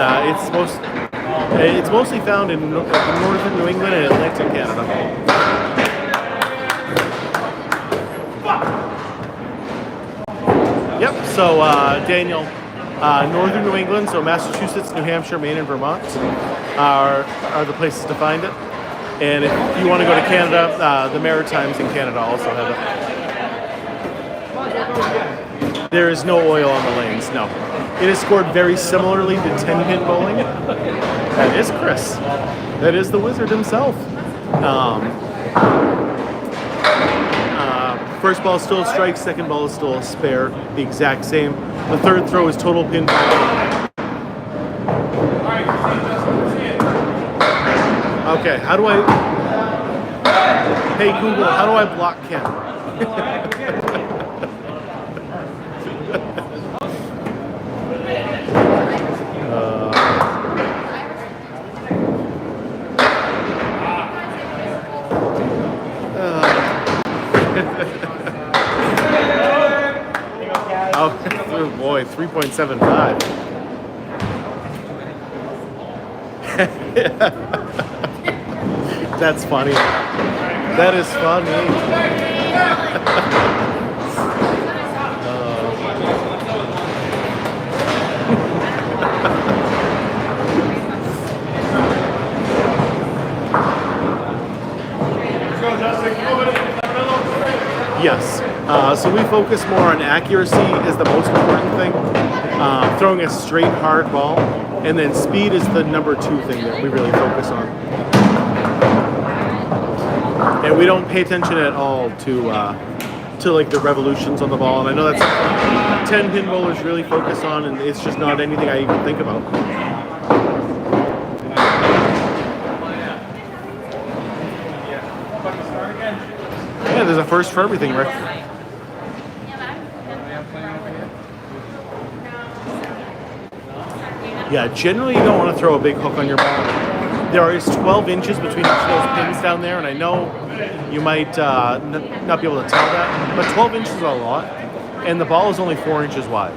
it's mostly found in northern New England and Atlantic Canada. Yep. So Daniel, northern New England, so Massachusetts, New Hampshire, Maine, and Vermont are the places to find it. And if you want to go to Canada, the Maritimes in Canada also have it. There is no oil on the lanes, no. It is scored very similarly to 10-pin bowling. That is Chris. That is the wizard himself. First ball is still a strike, second ball is still a spare, the exact same. The third throw is total pin. Okay, how do I... Hey Google, how do I block Ken? Oh boy, 3.75. That's funny. That is funny. Let's go, Justin. Come over. we focus more on accuracy is the most important thing. Throwing a straight, hard ball, and then speed is the number 2 thing that we really focus on. And we don't pay attention at all to like the revolutions on the ball. And I know that's something 10-pin bowlers really focus on, and it's just not anything I even think about. Yeah, there's a first for everything, Rick. Yeah, generally you don't want to throw a big hook on your ball. There is 12 inches between each of those pins down there, and I know you might not be able to tell that, but 12 inches is a lot, and the ball is only 4 inches wide.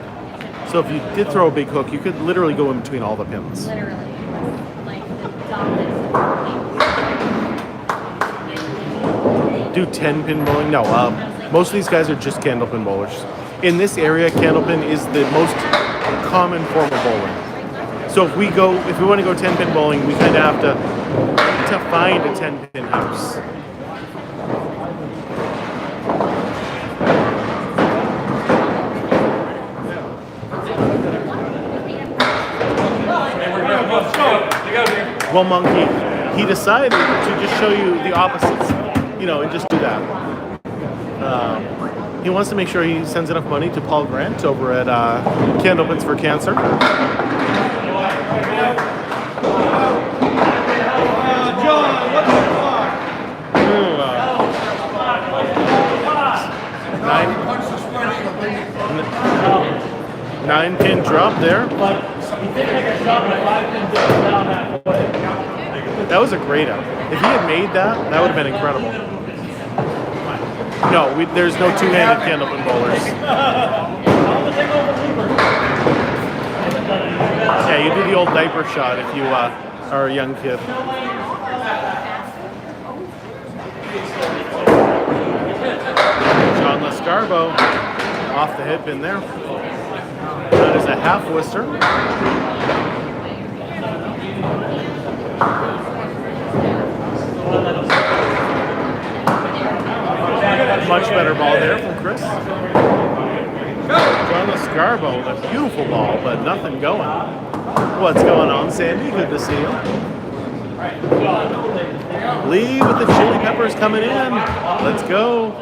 So if you did throw a big hook, you could literally go in between all the pins. Literally. Like the dumbest. Do 10-pin bowling? No, most of these guys are just candlepin bowlers. In this area, candlepin is the most common form of bowling. So if we want to go 10-pin bowling, we kind of have to find a 10-pin house. Well, Monkey, he decided to just show you the opposites, and just do that. He wants to make sure he sends enough money to Paul Grant over at Candlepins for Cancer. Nine-pin drop there. That was a great out. If he had made that would have been incredible. No, there's no two-handed candlepin bowlers. Yeah, you do the old diaper shot if you are a young kid. John Lescarbo off the head pin there. That is a half Worcester. Much better ball there from Chris. John Lescarbo, a beautiful ball, but nothing going. What's going on, Sandy? Good to see you. Lee with the chili peppers coming in. Let's go.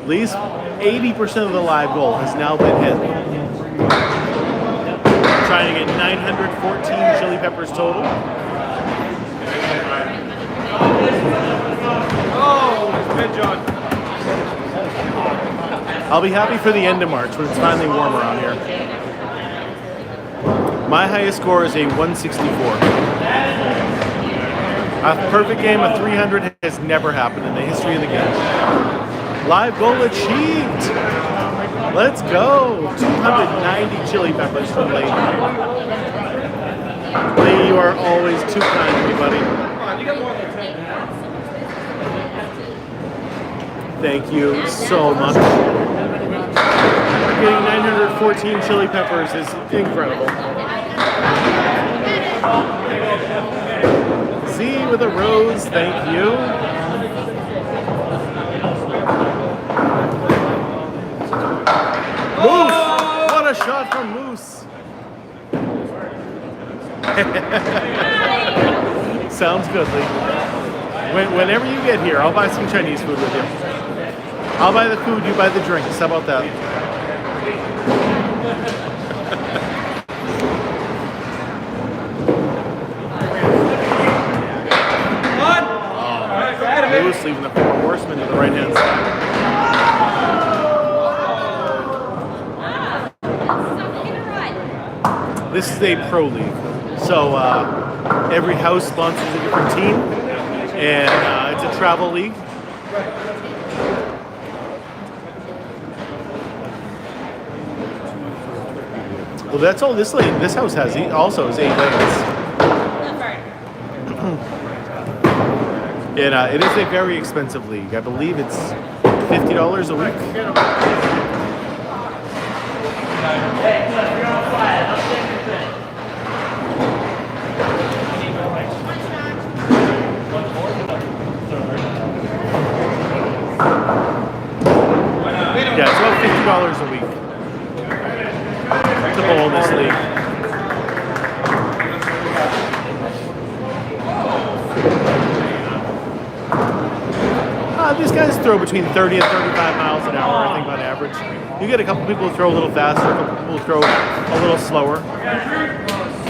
Lee's 80% of the live goal has now been hit. Trying to get 914 chili peppers total. Oh, good, John. I'll be happy for the end of March when it's finally warm around here. My highest score is a 164. A perfect game of 300 has never happened in the history of the game. Live goal achieved. Let's go. 290 chili peppers from Lee. Lee, you are always too kind to me, buddy. Thank you so much. Getting 914 chili peppers is incredible. Z with a rose, thank you. Moose! What a shot from Moose! Sounds good, Lee. Whenever you get here, I'll buy some Chinese food with you. I'll buy the food, you buy the drinks. How about that? Lewis leaving the four horsemen to the right-hand side. This is a pro league, so every house sponsors a different team, and it's a travel league. Well, that's all this house has. Also is 8 lanes. And it is a very expensive league. I believe it's $50 a week. Yeah, it's guys throw between 30 and 35 miles an hour, I think, on average. You get a couple people who throw a little faster, a couple people who throw a little slower.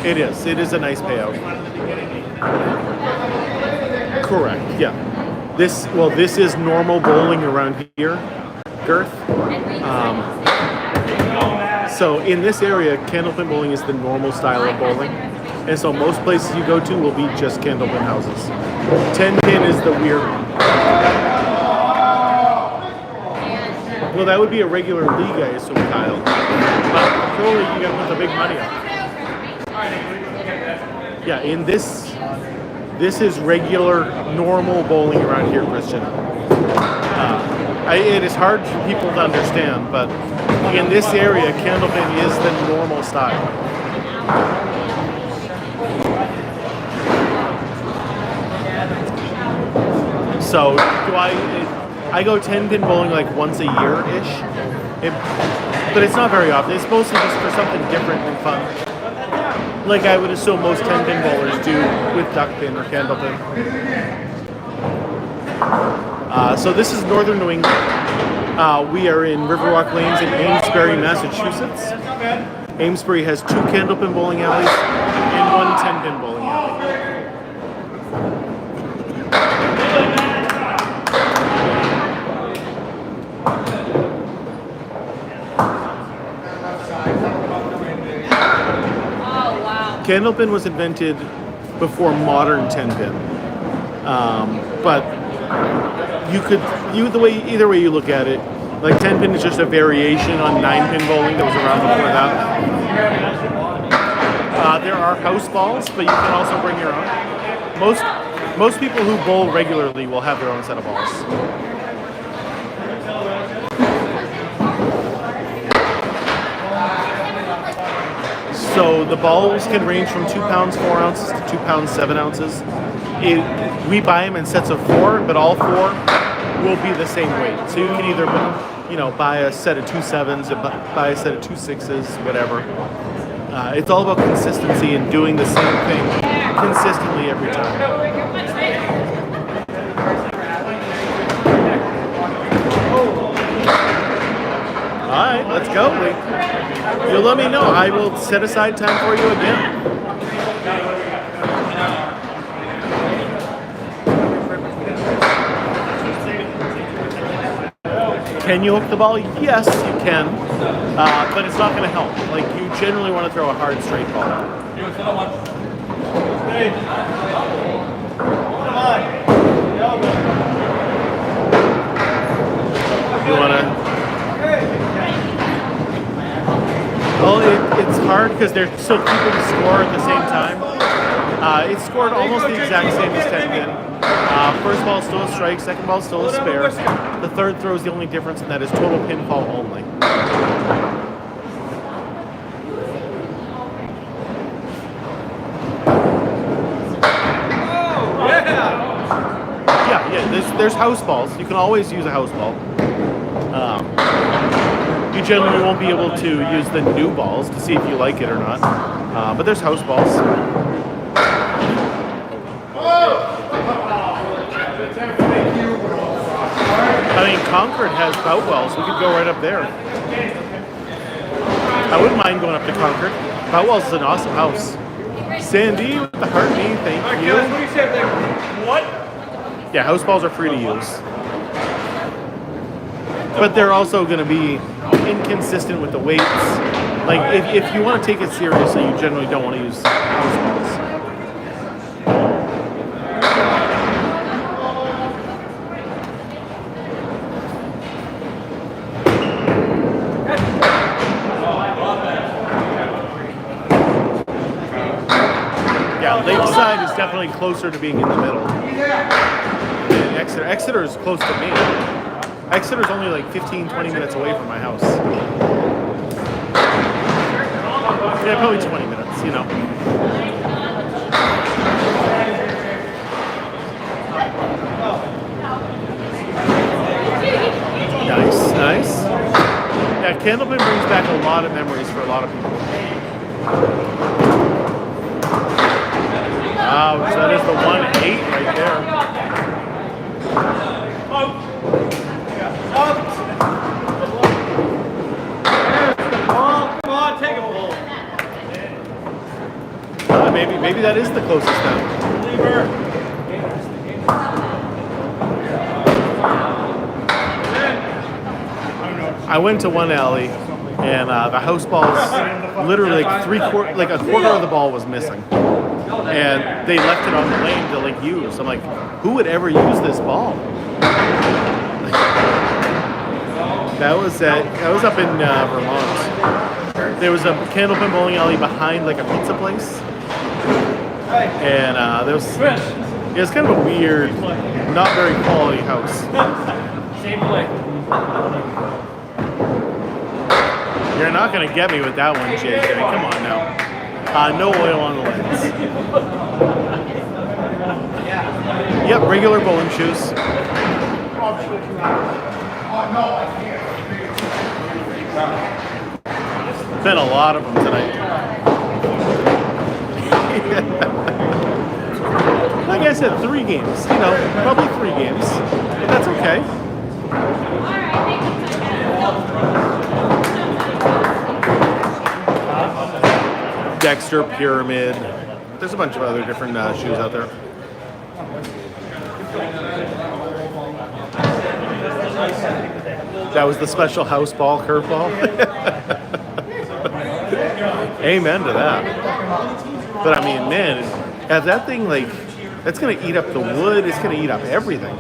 It is a nice payout. Correct, yeah. This is normal bowling around here, girth. So in this area, candlepin bowling is the normal style of bowling. And so most places you go to will be just candlepin houses. 10-pin is the weird one. Well, that would be a regular league, I assume, Kyle. But surely you got to put the big money up. Yeah, in this is regular, normal bowling around here, Christian. It is hard for people to understand, but in this area, candlepin is the normal style. So, I go 10-pin bowling like once a year-ish, but it's not very often. It's mostly just for something different and fun. Like I would assume most 10-pin bowlers do with duckpin or candlepin. So this is northern New England. We are in Riverwalk Lanes in Amesbury, Massachusetts. Amesbury has 2 candlepin bowling alleys and 1 10-pin bowling alley. Candlepin was invented before modern 10-pin, but either way you look at it, like 10-pin is just a variation on 9-pin bowling that was around before that. There are house balls, but you can also bring your own. Most people who bowl regularly will have their own set of balls. So the balls can range from 2 pounds 4 ounces to 2 pounds 7 ounces. We buy them in sets of 4, but all 4 will be the same weight. So you can either, buy a set of 2 7s, or buy a set of 2 6s, whatever. It's all about consistency and doing the same thing consistently every time. All right, let's go. You'll let me know. I will set aside time for you again. Can you hook the ball? Yes, you can. But it's not going to help. Like, you generally want to throw a hard, straight ball. You want to... Well, it's hard because they're so people to score at the same time. It's scored almost the exact same as 10-pin. First ball is still a strike, second ball is still a spare. The third throw is the only difference, and that is total pinfall only. Yeah. There's house balls. You can always use a house ball. You generally won't be able to use the new balls to see if you like it or not. But there's house balls. I mean, Concord has bout wells. We could go right up there. I wouldn't mind going up to Concord. Bout wells is an awesome house. Sandy with the heart knee, thank you. What? Yeah, house balls are free to use. But they're also going to be inconsistent with the weights. Like, if you want to take it seriously, you generally don't want to use house balls. Yeah, Lakeside is definitely closer to being in the middle than Exeter. Exeter is close to me. Exeter's only like 15-20 minutes away from my house. Yeah, probably 20 minutes, you know. Nice. Yeah, candlepin brings back a lot of memories for a lot of people. Ouch, that is the 1-8 right there. maybe that is the closest then. Lever. I went to one alley, and the house balls, literally like a quarter of the ball was missing, and they left it on the lane to like use. I'm like, who would ever use this ball? That was up in Vermont. There was a candlepin bowling alley behind like a pizza place, and it was kind of a weird, not very quality house. Same play. You're not going to get me with that one, Jake. I mean, come on now. No oil on the lens. Yep, regular bowling shoes. Been a lot of them tonight. Like I said, 3 games. You know, probably 3 games. That's okay. Dexter, Pyramid. There's a bunch of other different shoes out there. That was the special house ball, curveball. Amen to that. But I mean, man, if that thing, like, that's going to eat up the wood, it's going to eat up everything.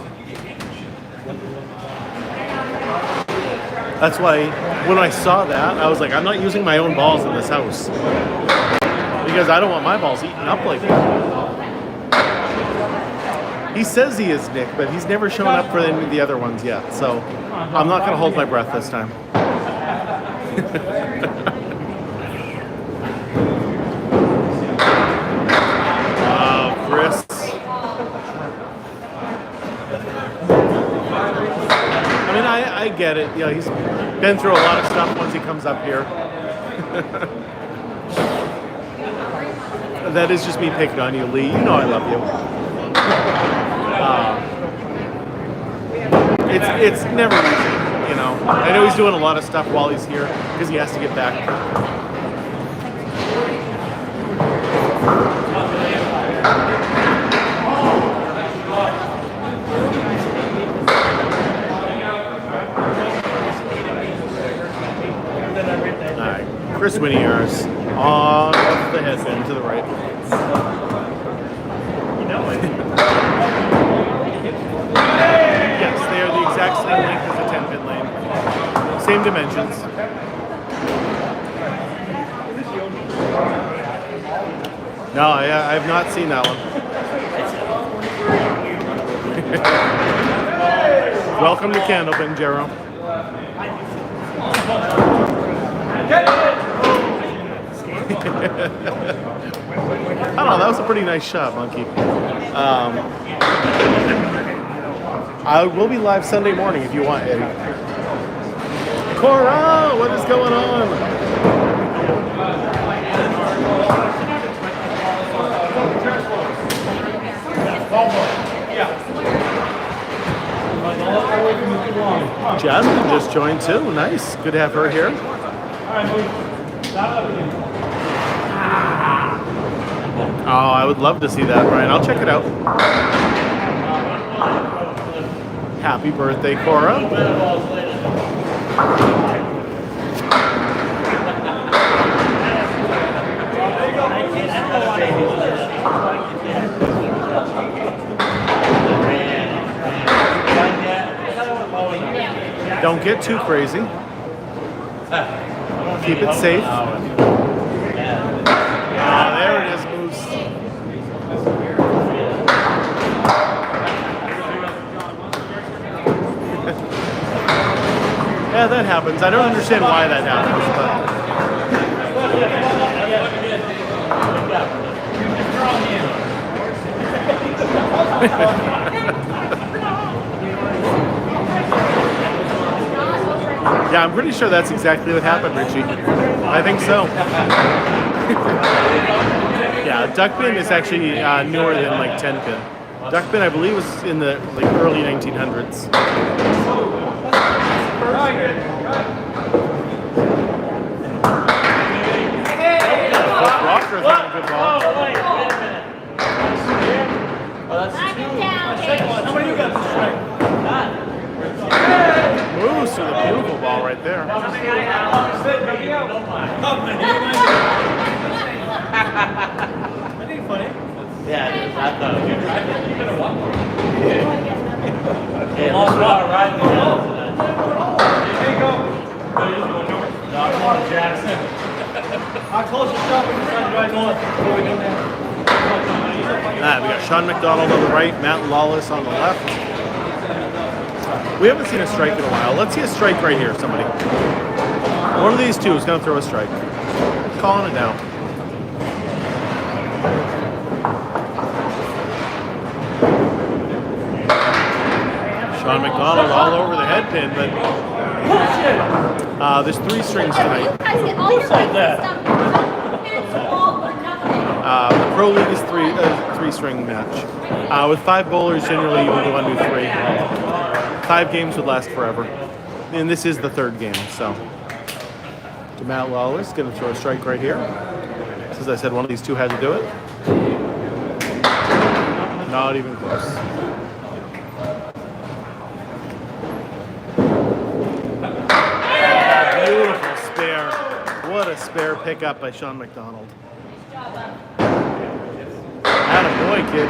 That's why when I saw that, I was like, I'm not using my own balls in this house. Because I don't want my balls eaten up like that. He says he is Nick, but he's never shown up for any of the other ones yet. So I'm not going to hold my breath this time. Oh, Chris. I mean, I get it. Yeah, he's been through a lot of stuff once he comes up here. That is just me picking on you, Lee. You know I love you. It's never easy, you know. I know he's doing a lot of stuff while he's here because he has to get back. All right, Chris Winniers on the headband to the right. You know it. Yes, they are the exact same length as a 10-pin lane. Same dimensions. No, I have not seen that one. Welcome to Candlepin, Jerome. I don't know, that was a pretty nice shot, Monkey. I will be live Sunday morning if you want, Eddie. Cora, what is going on? Jasmine just joined too. Nice. Good to have her here. Oh, I would love to see that, Brian. I'll check it out. Happy birthday, Cora. Don't get too crazy. Keep it safe. Ah, there it is, Moose. Yeah, that happens. I don't understand why that happens, but... Yeah, I'm pretty sure that's exactly what happened, Richie. I think so. Yeah, duckpin is actually newer than like 10-pin. Duckpin, I believe, was in the like early 1900s. Rocker is having a good ball. Yeah, it is. I thought it was. Long water riding the hill. Our closest stop is right north. We got Sean McDonald on the right, Matt Lawless on the left. We haven't seen a strike in a while. Let's see a strike right here, somebody. One of these two is going to throw a strike. Calling it down. Sean McDonald all over the head pin, but there's 3 strings tonight. You guys get all your stuff. It's all or nothing. The Pro League is 3-string match. With 5 bowlers, generally you only want to do 3. 5 games would last forever. And this is the 3rd game, so. To Matt Lawless, going to throw a strike right here. As I said, one of these two had to do it. Not even close. Beautiful spare. What a spare pickup by Sean McDonald. Attaboy, kid.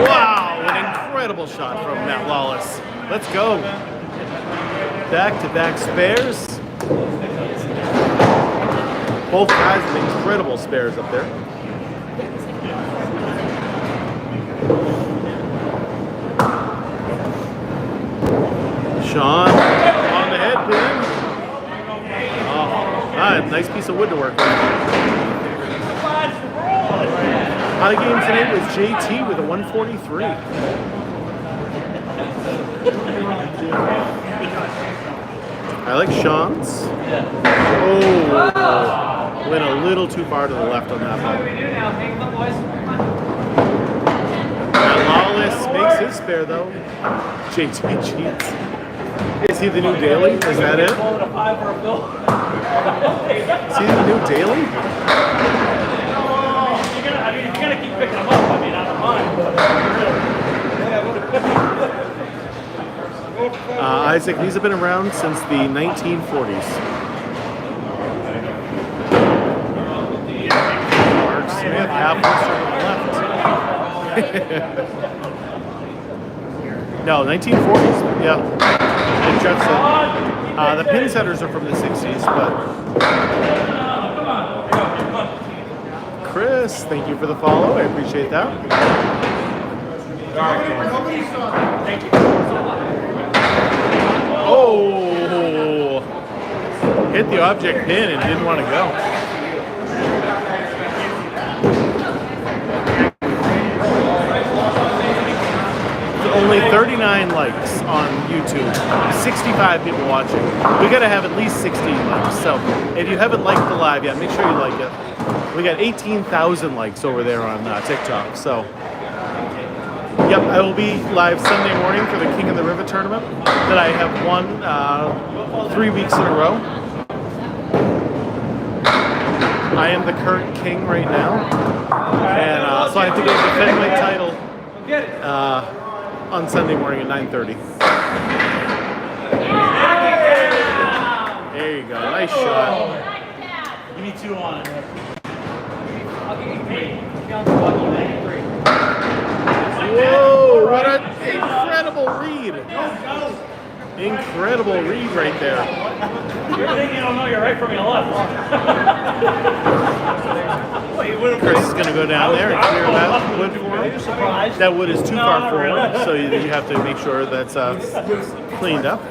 Wow, an incredible shot from Matt Lawless. Let's go. Back-to-back spares. Both guys with incredible spares up there. Sean on the head pin. Oh, nice piece of wood to work with. Out of game today was JT with a 143. I like Sean's. Oh, went a little too far to the left on that one. Lawless makes his spare though. JT cheats. Is he the new Daly? Is that it? Is he the new Daly? You're gonna keep picking them up. I mean, I don't mind. Isaac, these have been around since the 1940s. Mark Smith, half left. No, 1940s. Yeah. And Jeff said, the pin setters are from the 60s, but Chris, thank you for the follow. I appreciate that. Thank you. Oh, hit the object pin and didn't want to go. Only 39 likes on YouTube, 65 people watching. We gotta have at least 16 likes. So if you haven't liked the live yet, make sure you like it. We got 18,000 likes over there on TikTok. So, yep, I will be live Sunday morning for the King of the River tournament that I have won 3 weeks in a row. I am the current king right now, and so I have to go defend my title on Sunday morning at 9:30. There you go, nice shot. Give me 2 on it. Whoa, what an incredible read. Incredible read right there. You're thinking you don't know your right from your left. Chris is going to go down there and clear that wood for him. That wood is too far forward, so you have to make sure that's cleaned up.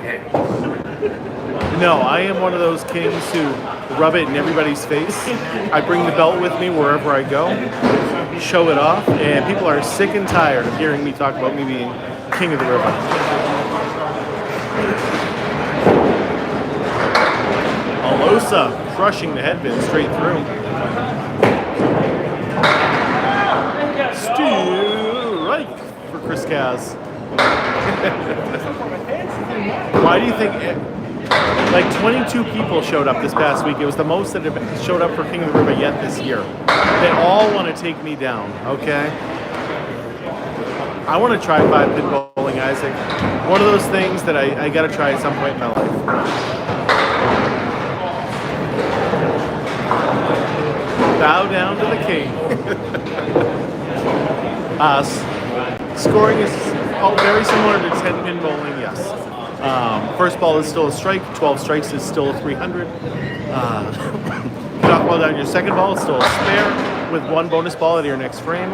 No, I am one of those kings who rub it in everybody's face. I bring the belt with me wherever I go, show it off, and people are sick and tired of hearing me talk about me being king of the river. Alosa crushing the headbin straight through. Strike for Chris Kaz. Why do you think like 22 people showed up this past week? It was the most that have showed up for King of the River yet this year. They all want to take me down, okay? I want to try 5-pin bowling. bowling, Isaac. One of those things that I got to try at some point in my life. Bow down to the king. Scoring is very similar to 10-pin bowling, yes. First ball is still a strike, 12 strikes is still a 300. Knock ball down your second ball, it's still a spare with one bonus ball at your next frame.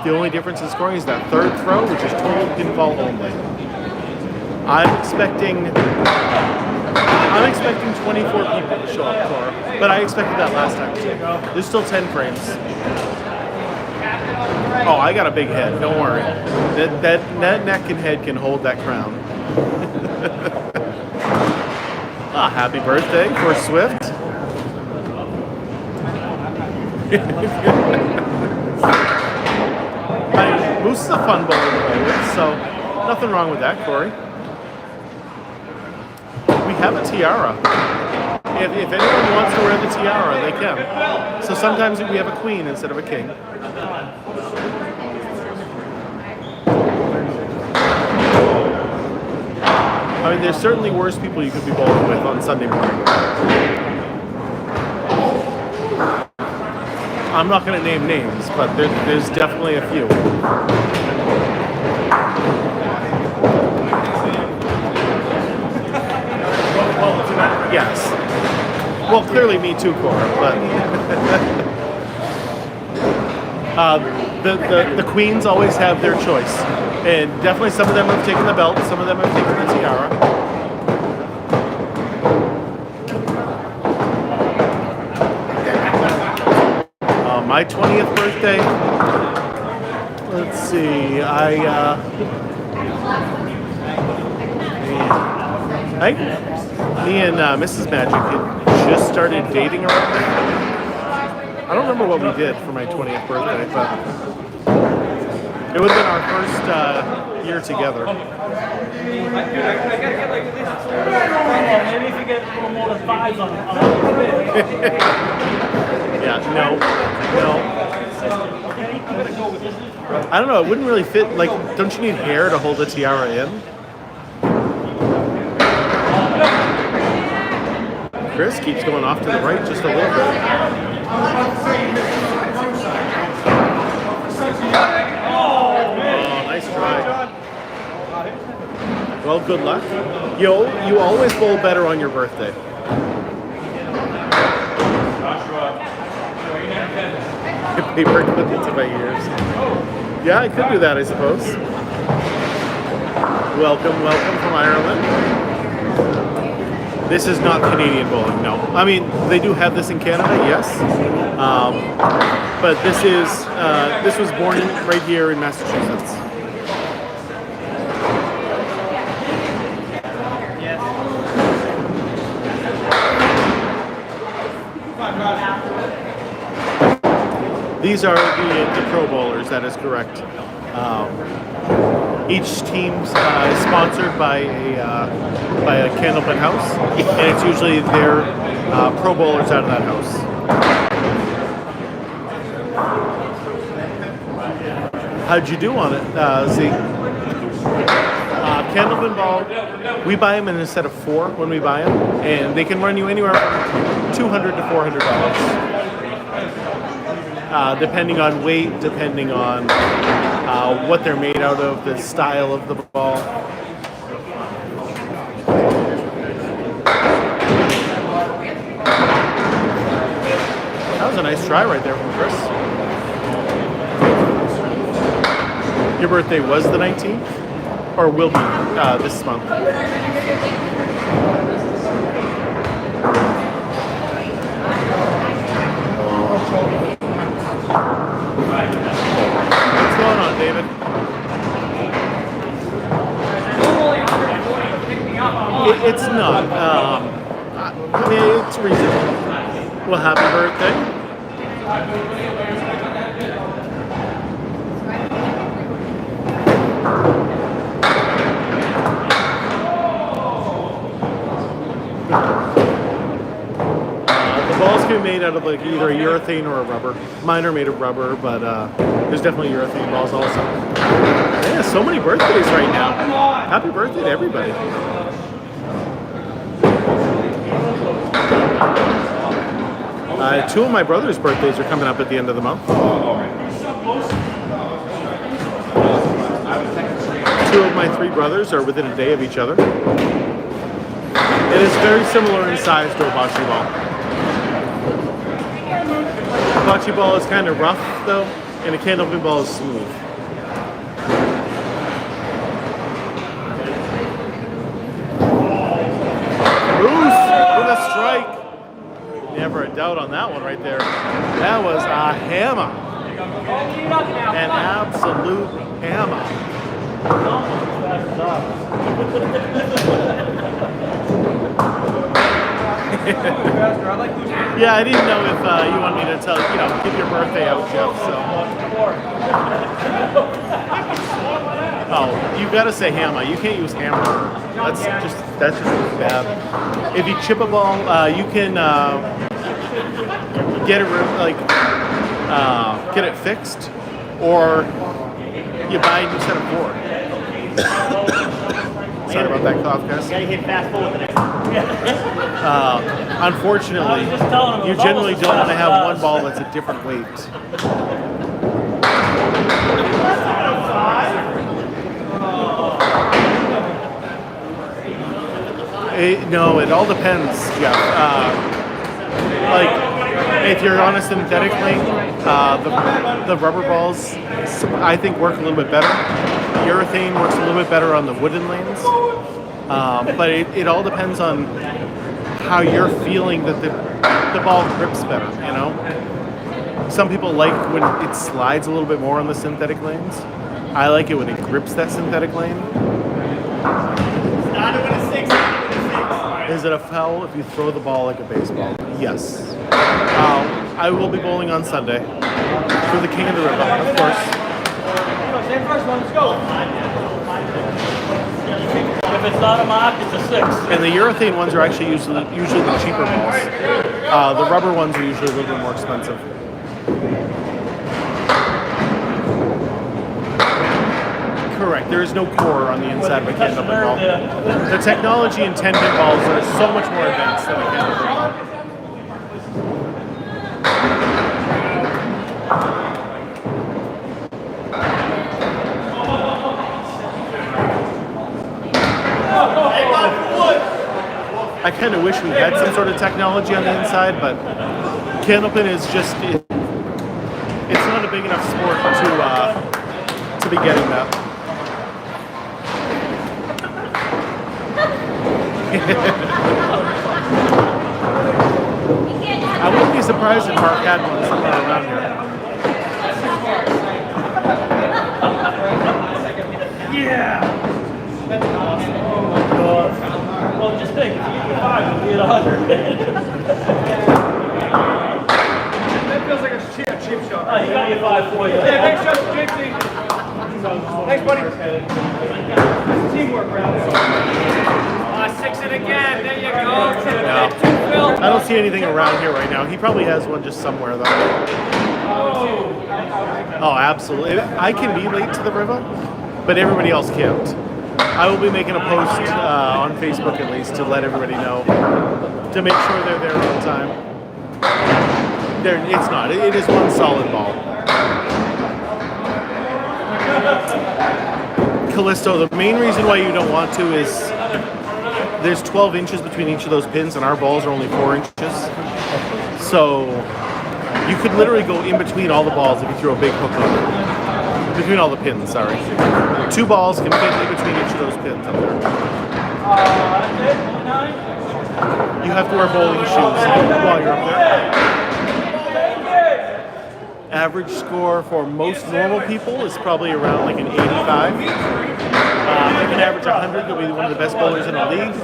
The only difference in scoring is that third throw, which is total pinfall only. I'm expecting 24 people to show up for, but I expected that last time too. There's still 10 frames. Oh, I got a big head. Don't worry. That neck and head can hold that crown. Happy birthday for Swift. Moose is a fun bowler to play with, so nothing wrong with that, Corey. We have a tiara. If anyone wants to wear the tiara, they can. So sometimes we have a queen instead of a king. I mean, there's certainly worse people you could be bowling with on Sunday morning. I'm not going to name names, but there's definitely a few. Yes. Well, clearly me too, Cora, but the queens always have their choice. And definitely some of them have taken the belt, some of them have taken the tiara. My 20th birthday, let's see, me and Mrs. Magic had just started dating around then. I don't remember what we did for my 20th birthday, but it would have been our first year together. Maybe if you get a little more than 5 on Yeah, no. I don't know, it wouldn't really fit, like, don't you need hair to hold a tiara in? Chris keeps going off to the right just a little bit. Oh, nice try. Well, good luck. You always bowl better on your birthday. Paper clip into my ears. Yeah, I could do that, I suppose. Welcome from Ireland. This is not Canadian bowling, no. I mean, they do have this in Canada, yes. But this was born right here in Massachusetts. These are the pro bowlers, that is correct. Each team is sponsored by a candlepin house, and it's usually their pro bowlers out of that house. How'd you do on it, Z? Candlepin ball, we buy them in a set of 4 when we buy them, and they can run you anywhere from $200 to $400. Depending on weight, depending on what they're made out of, the style of the ball. That was a nice try right there from Chris. Your birthday was the 19th? Or will be this month? What's going on, David? It's not. I mean, it's reasonable. Well, happy birthday. The balls can be made out of like either a urethane or a rubber. Mine are made of rubber, but there's definitely urethane balls also. Yeah, so many birthdays right now. Happy birthday to everybody. Two of my brother's birthdays are coming up at the end of the month. Two of my three brothers are within a day of each other. It is very similar in size to a bocce ball. Bocce ball is kind of rough though, and a candlepin ball is smooth. Moose with a strike. Never a doubt on that one right there. That was a hammer. An absolute hammer. Yeah, I didn't know if you want me to tell, give your birthday out, Jeff, so. Oh, you gotta say hammer. You can't use hammer. That's just bad. If you chip a ball, you can get it fixed, or you buy a new set of board. Sorry about that cough, guys. You gotta hit fast forward the next Unfortunately, you generally don't want to have one ball that's a different weight. No, it all depends, Jeff. Like, if you're on a synthetic lane, the rubber balls, I think, work a little bit better. Urethane works a little bit better on the wooden lanes. But it all depends on how you're feeling that the ball grips better, Some people like when it slides a little bit more on the synthetic lanes. I like it when it grips that synthetic lane. Is it a foul if you throw the ball like a baseball? Yes. I will be bowling on Sunday for the King of the River, of course. first one, let's go. If it's not a mark, it's a 6. And the urethane ones are actually usually the cheaper balls. The rubber ones are usually a little bit more expensive. Correct. There is no core on the inside of a candlepin ball. The technology in 10-pin balls are so much more advanced than a candlepin ball. I kind of wish we had some sort of technology on the inside, but candlepin is just, it's not a big enough sport to be getting that. I wouldn't be surprised if Mark had one somewhere around here. Yeah! Well, just think, if you get 5, you'll be at 100. That feels like a cheap shot. Oh, you got your 5 for you. Yeah, thanks, JC. Thanks, buddy. Teamwork, Brad. 6 it again. There you go. I don't see anything around here right now. He probably has one just somewhere, though. Oh, absolutely. I can be late to the river, but everybody else can't. I will be making a post on Facebook at least to let everybody know, to make sure they're there on time. It's not. It is one solid ball. Callisto, the main reason why you don't want to is there's 12 inches between each of those pins, and our balls are only 4 inches. So you could literally go in between all the balls if you throw a big hook on it. Between all the pins, sorry. 2 balls can fit in between each of those pins up there. You have to wear bowling shoes while you're up there. Average score for most normal people is probably around like an 85. If you can average 100, you'll be one of the best bowlers in the league.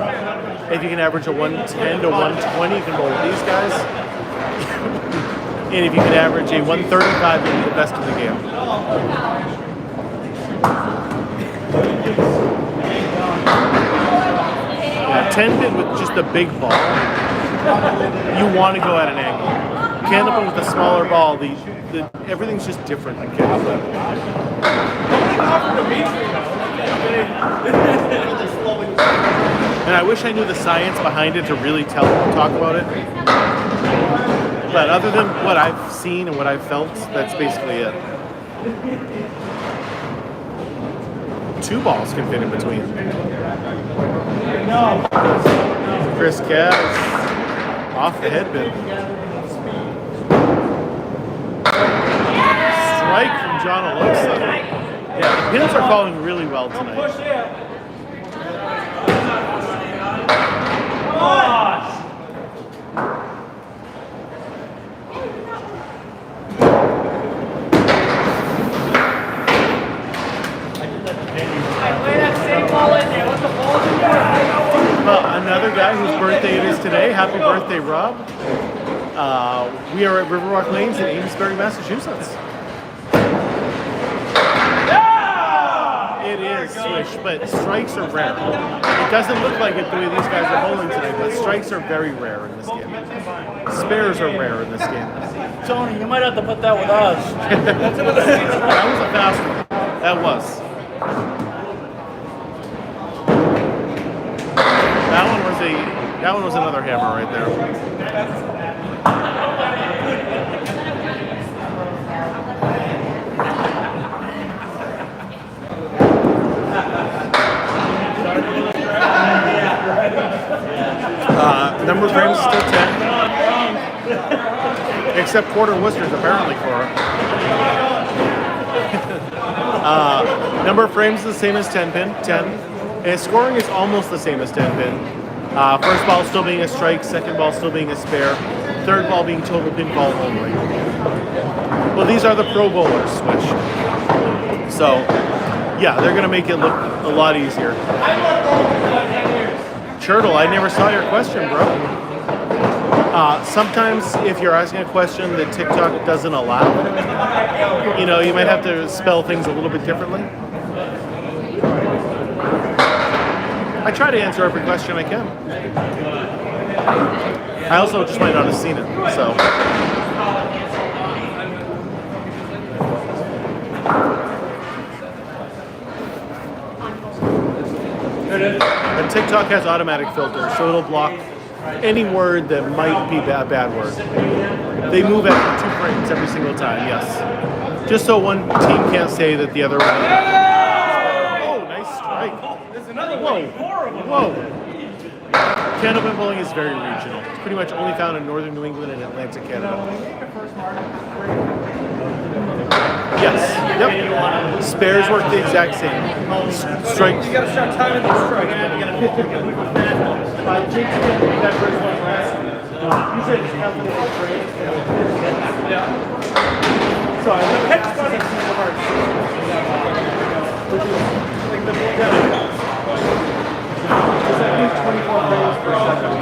If you can average a 110 to 120, you can bowl with these guys. And if you can average a 135, you'll be the best in the game. Yeah, 10-pin with just a big ball you want to go at an angle. Candlepin with a smaller ball, everything's just different than candlepin. And I wish I knew the science behind it to really talk about it. But other than what I've seen and what I've felt, that's basically it. 2 balls can fit in between. Chris Cass off the headbin. Strike from John Alosa. Yeah, the pins are falling really well tonight. Another guy whose birthday it is today. Happy birthday, Rob. We are at Riverwalk Lanes in Amesbury, Massachusetts. It is swish, but strikes are rare. It doesn't look like it the way these guys are bowling today, but strikes are very rare in this game. Spares are rare in this game. Tony, you might have to put that with us. That was a fast one. That was. That one was another hammer right there. Number of frames is still 10. Except quarter Worcesters apparently, Cora. Number of frames is the same as 10 pin, 10. And scoring is almost the same as 10 pin. First ball still being a strike, second ball still being a spare, third ball being total pinfall only. Well, these are the pro bowlers, Swish. So, yeah, they're going to make it look a lot easier. Churtle, I never saw your question, bro. Sometimes if you're asking a question that TikTok doesn't allow, you know, you might have to spell things a little bit differently. I try to answer every question I can. I also just might not have seen it, so. And TikTok has automatic filters, so it'll block any word that might be a bad word. They move at 2 frames every single time, yes. Just so one team can't say that the other one. Oh, nice strike. Whoa. Whoa. Candlepin bowling is very regional. It's pretty much only found in northern New England and Atlantic Canada. Yes. Yep. Spares work the exact same. Strikes. You gotta start timing these strikes. That first one last. You said it's half of the frame. Yeah. So I know it's 16 hard. Which is like the Is that 24 frames per second?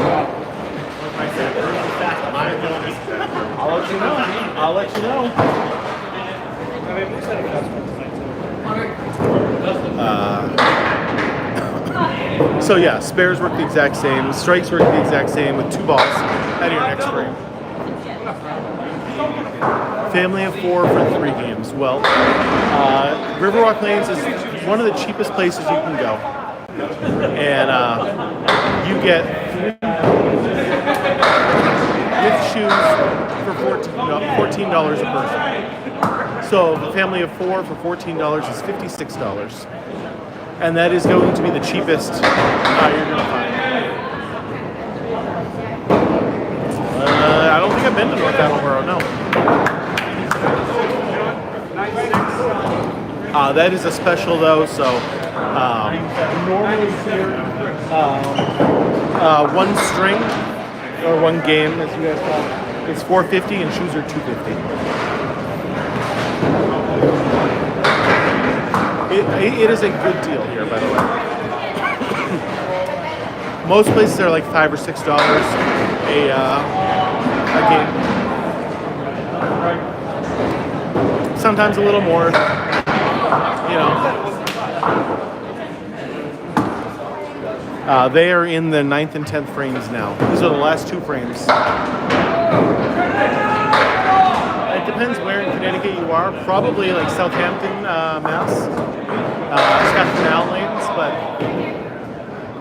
I'll let you know. I'll let you know. So yeah, spares work the exact same. Strikes work the exact same with 2 balls at your next frame. Family of 4 for 3 games. Well, Riverwalk Lanes is one of the cheapest places you can go. And you get 3 with shoes for $14 a person. So a family of 4 for $14 is $56. And that is going to be the cheapest you're going to find. I don't think I've been to North Attleboro, no. That is a special though, so normally here, 1 string, or 1 game as you guys call it, it's $4.50 and shoes are $2.50. It is a good deal here, by the way. Most places are like $5 or $6 a game. Sometimes a little more, you know. They are in the 9th and 10th frames now. These are the last 2 frames. It depends where in Connecticut you are. Probably like Southampton, Mass. It's got canal lanes, but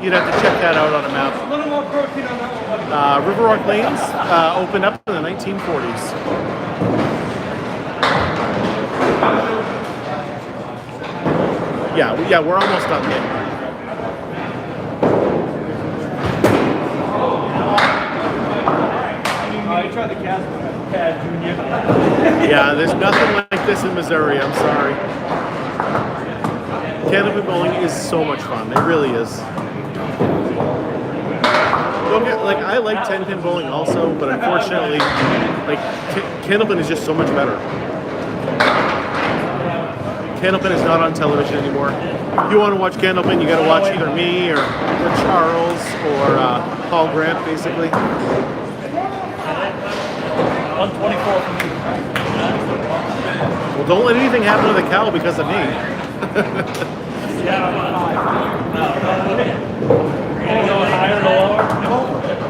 you'd have to check that out on a map. A little more protein on that one. Riverwalk Lanes opened up in the 1940s. Yeah, we're almost done there. You tried the Cad Junior. Yeah, there's nothing like this in Missouri. I'm sorry. Candlepin bowling is so much fun. It really is. Don't get, like, I like 10-pin bowling also, but unfortunately, like, Candlepin is just so much better. Candlepin is not on television anymore. If you want to watch Candlepin, you got to watch either me or Charles or Paul Grant, basically. 124 for me. Well, don't let anything happen to the cow because of me.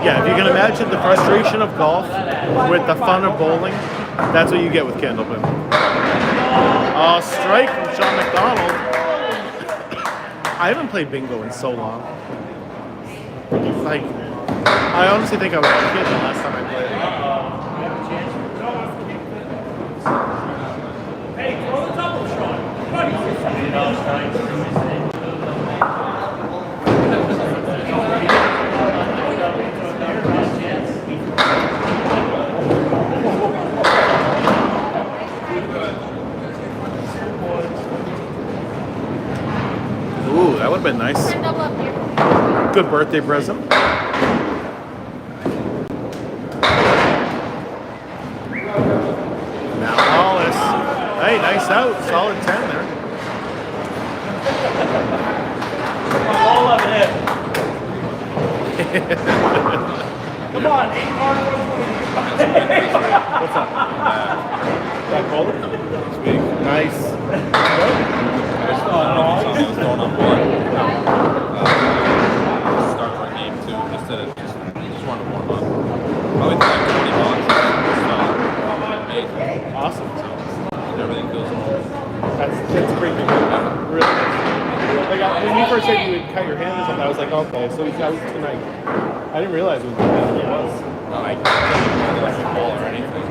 Yeah, if you can imagine the frustration of golf with the fun of bowling, that's what you get with Candlepin. Strike from Sean McDonald. I haven't played bingo in so long. Like, I honestly think I was a kid the last time I played. Hey, throw the double shot. Ooh, that would have been nice. Double up here. Good birthday present. Now Hollis. Hey, nice out. Solid 10 there. All of it. Come on, 8 hard. What's up? That cold? Nice. Start our game too, instead of just want to warm up. Probably like 20 bucks. Amazing. Awesome. Everything feels normal. That's great. Really nice. Like, when you first said you would cut your hand or something, I was like, okay, so he's out tonight. I didn't realize it was what it was. No, I didn't like the ball or anything.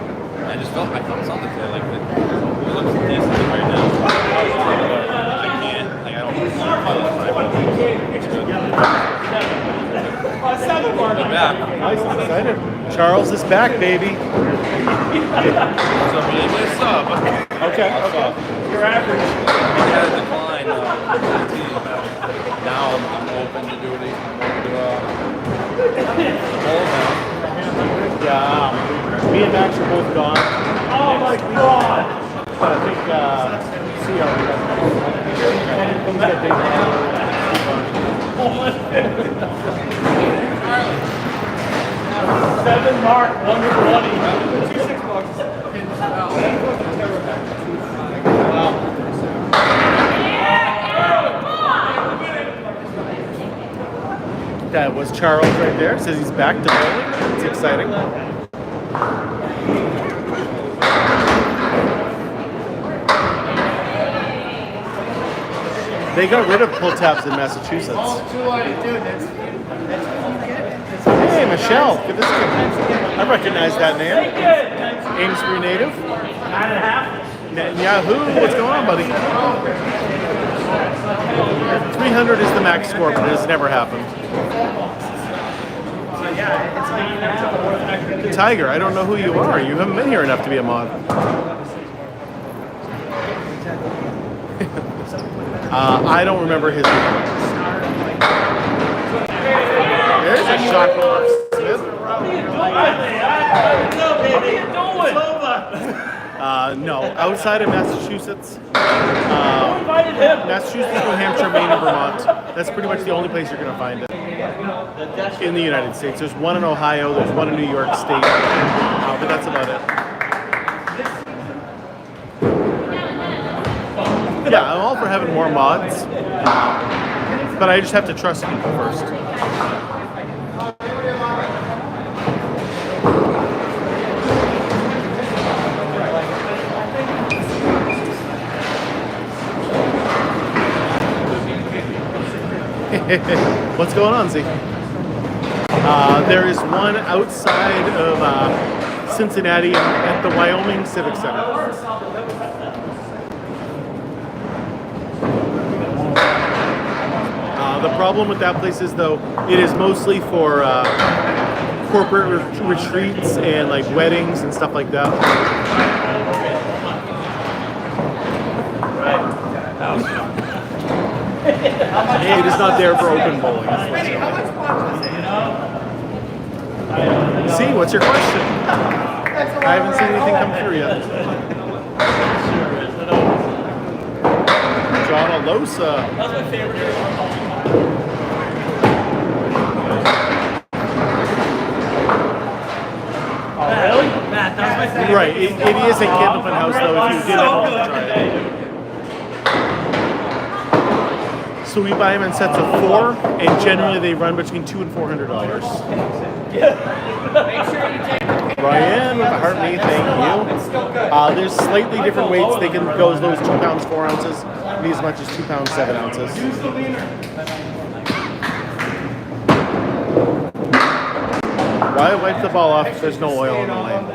I just felt something today, like it looks decent right now. I can't, like I don't it's good. We're back. Nice, I'm excited. Charles is back, baby. So really nice sub. Okay. You're average. I had a decline with the team. Now I'm open to do the bowl now. Yeah, me and Max are both gone. Oh my God. But I think, see how we got things get big. 7 mark, 1 to 20. That was Charles right there. Says he's back to bowling. It's exciting. They got rid of pull tabs in Massachusetts. Hey, Michelle. Good to see you. I recognize that name. Amesbury native. 9.5. Yahoo! What's going on, buddy? 300 is the max score, but it has never happened. Tiger, I don't know who you are. You haven't been here enough to be a mod. I don't remember his name. There's a shot from Mark Smith. No, outside of Massachusetts. Massachusetts, New Hampshire, Maine, and Vermont. That's pretty much the only place you're going to find it in the United States. There's one in Ohio, there's one in New York State, but that's about it. Yeah, I'm all for having more mods. But I just have to trust people first. What's going on, Z? There is one outside of Cincinnati at the Wyoming Civic Center. The problem with that place is, though, it is mostly for corporate retreats and like weddings and stuff like that. It is not there for open bowling. See, what's your question? I haven't seen anything come through yet. John Alosa. That's my favorite. Really? Matt, that was my favorite. Right, it is a candlepin house, though, if you did ever want to try it. So we buy them in sets of 4, and generally they run between $200 and $400. Ryan with the heart me, thank you. There's slightly different weights. They can go as low as 2 pounds 4 ounces, be as much as 2 pounds 7 ounces. Why wipe the ball off if there's no oil in the lane?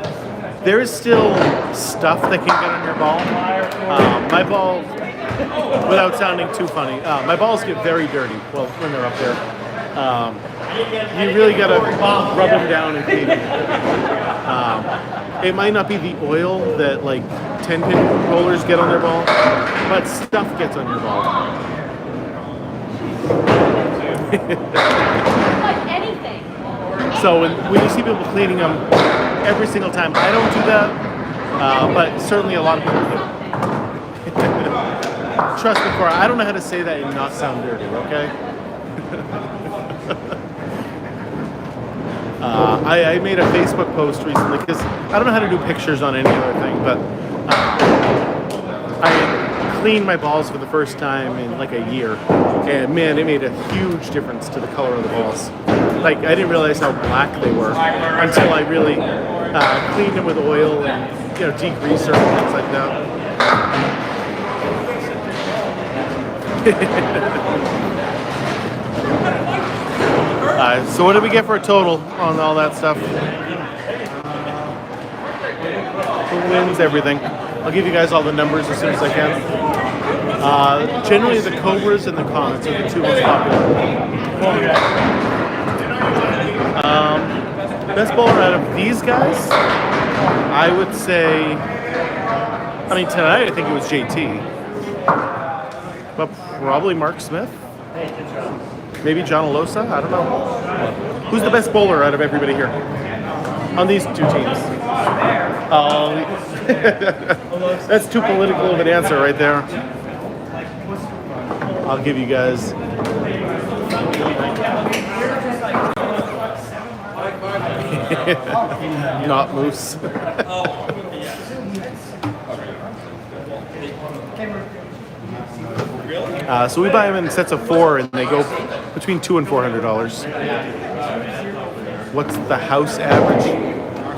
There is still stuff that can get on your ball. My ball, without sounding too funny, my balls get very dirty when they're up there. You really gotta rub them down and clean them. It might not be the oil that like 10-pin rollers get on their ball, but stuff gets on your ball. Like anything. So when you see people cleaning them every single time, I don't do that, but certainly a lot of people do. Trust me, Cora, I don't know how to say that and not sound dirty, okay? I made a Facebook post recently because I don't know how to do pictures on any other thing, but I cleaned my balls for the first time in like a year, and man, it made a huge difference to the color of the balls. Like, I didn't realize how black they were until I really cleaned them with oil and, degreaser and things like that. So what did we get for a total on all that stuff? Who wins everything? I'll give you guys all the numbers as soon as I can. Generally, the Cobras and the Comets are the two most popular. Best bowler out of these guys, I would say, tonight I think it was JT. But probably Mark Smith. Maybe John Alosa, I don't know. Who's the best bowler out of everybody here? On these two teams. That's too political of an answer right there. I'll give you guys. Not Moose. So we buy them in sets of 4, and they go between $200 and $400. What's the house average?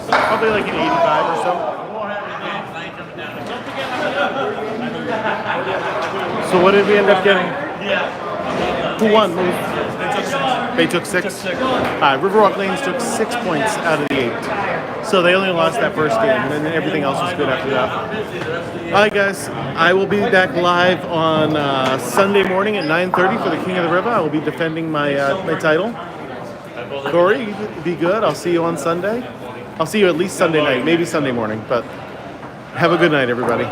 Probably like an 85 or so. So what did we end up getting? Who won? They took 6. Riverwalk Lanes took 6 points out of the 8. So they only lost that first game, and then everything else was good after that. All right, guys. I will be back live on Sunday morning at 9:30 for the King of the River. I will be defending my my title. Corey, be good. I'll see you on Sunday. I'll see you at least Sunday night, maybe Sunday morning. But have a good night, everybody.